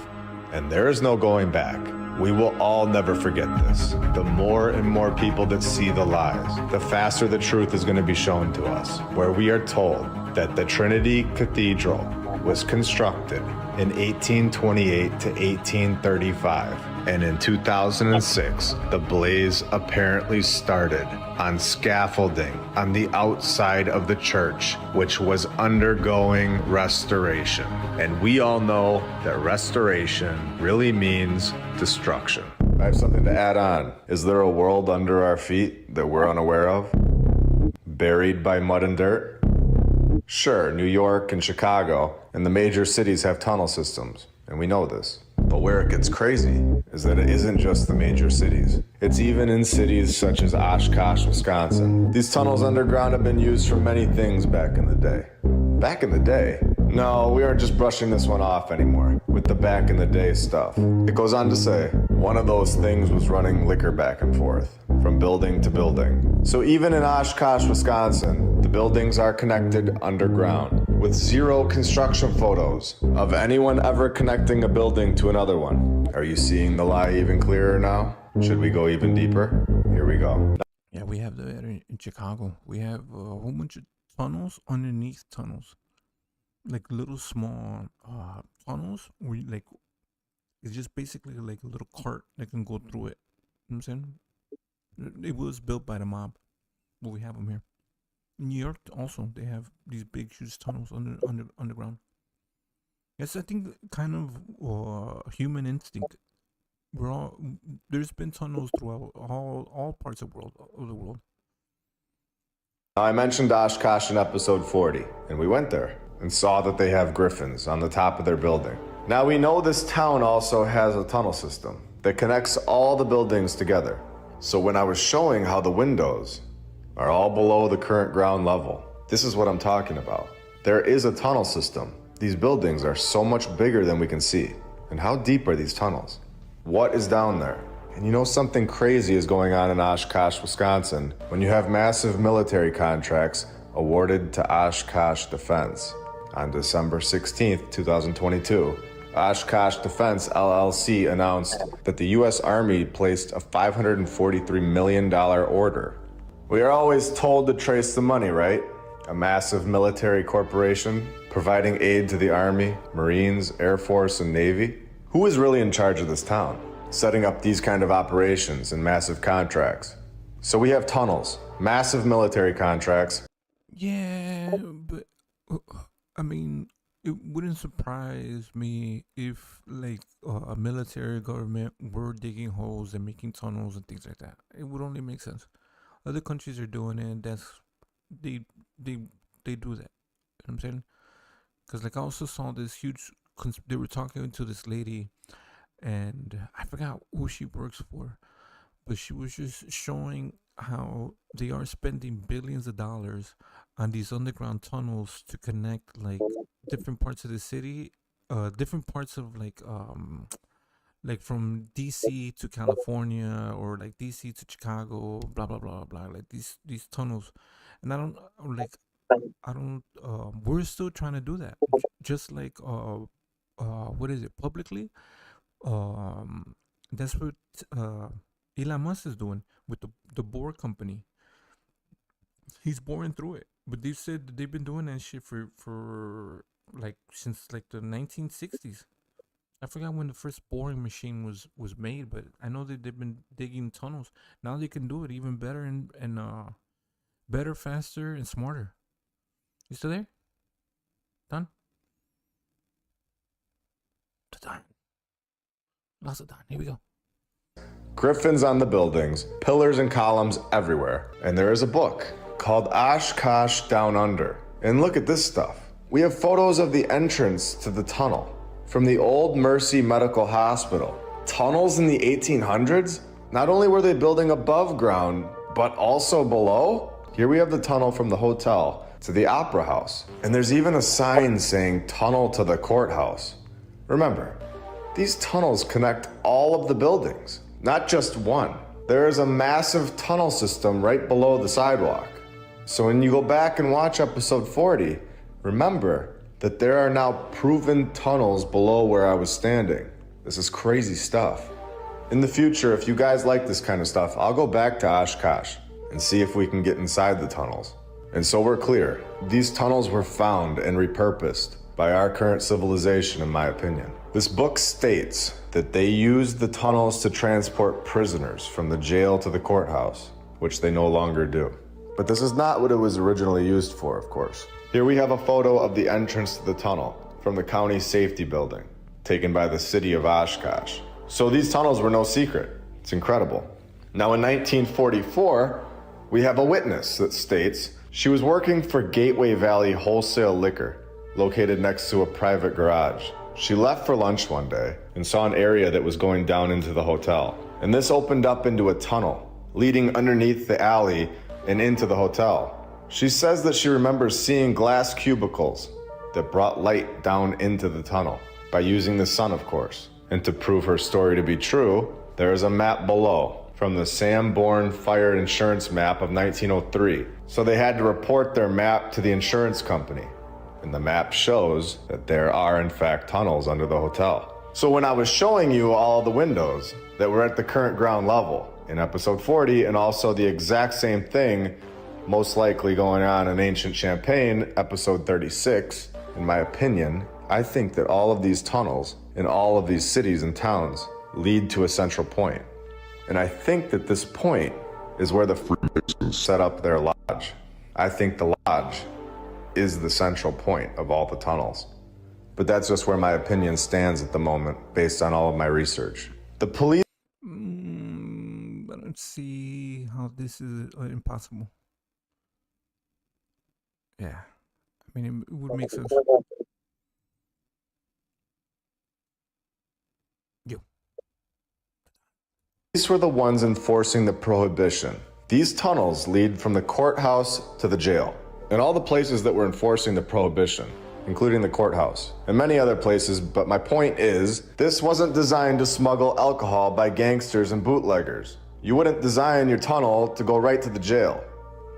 And there is no going back. We will all never forget this. The more and more people that see the lies, the faster the truth is going to be shown to us, where we are told that the Trinity Cathedral was constructed in 1828 to 1835. And in 2006, the blaze apparently started on scaffolding on the outside of the church, which was undergoing restoration. And we all know that restoration really means destruction. I have something to add on. Is there a world under our feet that we're unaware of? Buried by mud and dirt? Sure, New York and Chicago and the major cities have tunnel systems, and we know this. But where it gets crazy is that it isn't just the major cities. It's even in cities such as Oshkosh, Wisconsin. These tunnels underground have been used for many things back in the day. Back in the day? No, we aren't just brushing this one off anymore with the back in the day stuff. It goes on to say, one of those things was running liquor back and forth from building to building. So even in Oshkosh, Wisconsin, the buildings are connected underground with zero construction photos of anyone ever connecting a building to another one. Are you seeing the lie even clearer now? Should we go even deeper? Here we go. Yeah, we have that in Chicago. We have a whole bunch of tunnels underneath tunnels. Like little small tunnels where it's just basically like a little cart that can go through it. You know what I'm saying? It was built by the mob, but we have them here. In New York also, they have these big huge tunnels underground. Yes, I think kind of human instinct. There's been tunnels throughout all parts of the world. I mentioned Oshkosh in episode 40, and we went there and saw that they have griffins on the top of their building. Now we know this town also has a tunnel system that connects all the buildings together. So when I was showing how the windows are all below the current ground level, this is what I'm talking about. There is a tunnel system. These buildings are so much bigger than we can see. And how deep are these tunnels? What is down there? And you know something crazy is going on in Oshkosh, Wisconsin, when you have massive military contracts awarded to Oshkosh Defense. On December 16th, 2022, Oshkosh Defense LLC announced that the U.S. Army placed a $543 million order. We are always told to trace the money, right? A massive military corporation providing aid to the Army, Marines, Air Force, and Navy. Who is really in charge of this town, setting up these kind of operations and massive contracts? So we have tunnels, massive military contracts. Yeah, but I mean, it wouldn't surprise me if like a military government were digging holes and making tunnels and things like that. It would only make sense. Other countries are doing it. And that's they they they do that. You know what I'm saying? Because like I also saw this huge. They were talking to this lady, and I forgot who she works for, but she was just showing how they are spending billions of dollars on these underground tunnels to connect like different parts of the city, different parts of like from DC to California or like DC to Chicago, blah blah blah blah, like these tunnels, and I don't we're still trying to do that, just like what is it, publicly. That's what Elon Musk is doing with the bore company. He's boring through it, but they said that they've been doing that shit for like since like the 1960s. I forgot when the first boring machine was made, but I know that they've been digging tunnels. Now they can do it even better and better, faster, and smarter. You still there? Done? Done. Lots of done. Here we go. Griffins on the buildings, pillars and columns everywhere. And there is a book called Oshkosh Down Under. And look at this stuff. We have photos of the entrance to the tunnel from the old Mercy Medical Hospital. Tunnels in the 1800s? Not only were they building above ground, but also below? Here we have the tunnel from the hotel to the Opera House. And there's even a sign saying tunnel to the courthouse. Remember, these tunnels connect all of the buildings, not just one. There is a massive tunnel system right below the sidewalk. So when you go back and watch episode 40, remember that there are now proven tunnels below where I was standing. This is crazy stuff. In the future, if you guys like this kind of stuff, I'll go back to Oshkosh and see if we can get inside the tunnels. And so we're clear, these tunnels were found and repurposed by our current civilization, in my opinion. This book states that they used the tunnels to transport prisoners from the jail to the courthouse, which they no longer do. But this is not what it was originally used for, of course. Here we have a photo of the entrance to the tunnel from the county safety building, taken by the city of Oshkosh. So these tunnels were no secret. It's incredible. Now in 1944, we have a witness that states she was working for Gateway Valley Wholesale Liquor, located next to a private garage. She left for lunch one day and saw an area that was going down into the hotel. And this opened up into a tunnel, leading underneath the alley and into the hotel. She says that she remembers seeing glass cubicles that brought light down into the tunnel, by using the sun, of course. And to prove her story to be true, there is a map below from the Sanborn Fire Insurance Map of 1903. So they had to report their map to the insurance company. And the map shows that there are in fact tunnels under the hotel. So when I was showing you all the windows that were at the current ground level in episode 40, and also the exact same thing most likely going on in ancient Champaign, episode 36, in my opinion, I think that all of these tunnels in all of these cities and towns lead to a central point. And I think that this point is where the Freemasons set up their lodge. I think the lodge is the central point of all the tunnels. But that's just where my opinion stands at the moment, based on all of my research. The police... I don't see how this is impossible. Yeah. I mean, it would make sense. These were the ones enforcing the prohibition. These tunnels lead from the courthouse to the jail, and all the places that were enforcing the prohibition including the courthouse and many other places, but my point is, this wasn't designed to smuggle alcohol by gangsters and bootleggers. You wouldn't design your tunnel to go right to the jail,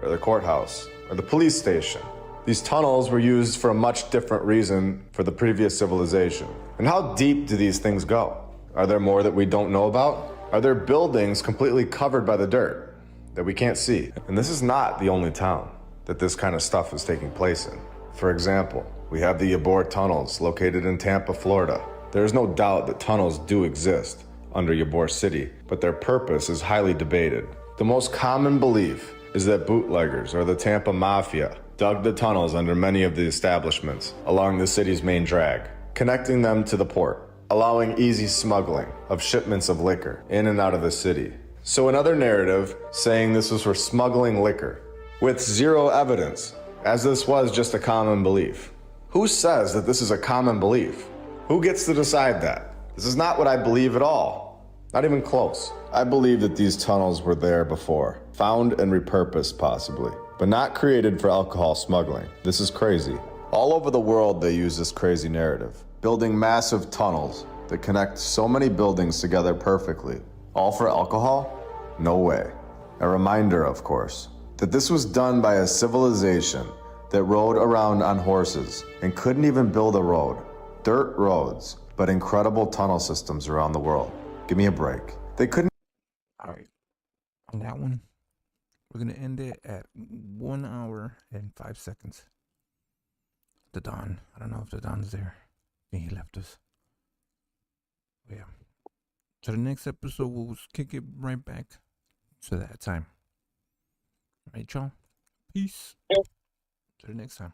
or the courthouse, or the police station. These tunnels were used for a much different reason for the previous civilization. And how deep do these things go? Are there more that we don't know about? Are there buildings completely covered by the dirt that we can't see? And this is not the only town that this kind of stuff is taking place in. For example, we have the Ybor tunnels located in Tampa, Florida. There is no doubt that tunnels do exist under Ybor City, but their purpose is highly debated. The most common belief is that bootleggers or the Tampa Mafia dug the tunnels under many of the establishments along the city's main drag, connecting them to the port, allowing easy smuggling of shipments of liquor in and out of the city. So another narrative saying this was for smuggling liquor, with zero evidence, as this was just a common belief. Who says that this is a common belief? Who gets to decide that? This is not what I believe at all. Not even close. I believe that these tunnels were there before, found and repurposed possibly, but not created for alcohol smuggling. This is crazy. All over the world they use this crazy narrative, building massive tunnels that connect so many buildings together perfectly. All for alcohol? No way. A reminder, of course, that this was done by a civilization that rode around on horses and couldn't even build a road. Dirt roads, but incredible tunnel systems around the world. Give me a break. They couldn't. All right. On that one, we're going to end it at 1 hour and 5 seconds. The Don. I don't know if the Don's there. I think he left us. But yeah. So the next episode, we'll kick it right back to that time. All right, y'all. Peace. To the next time.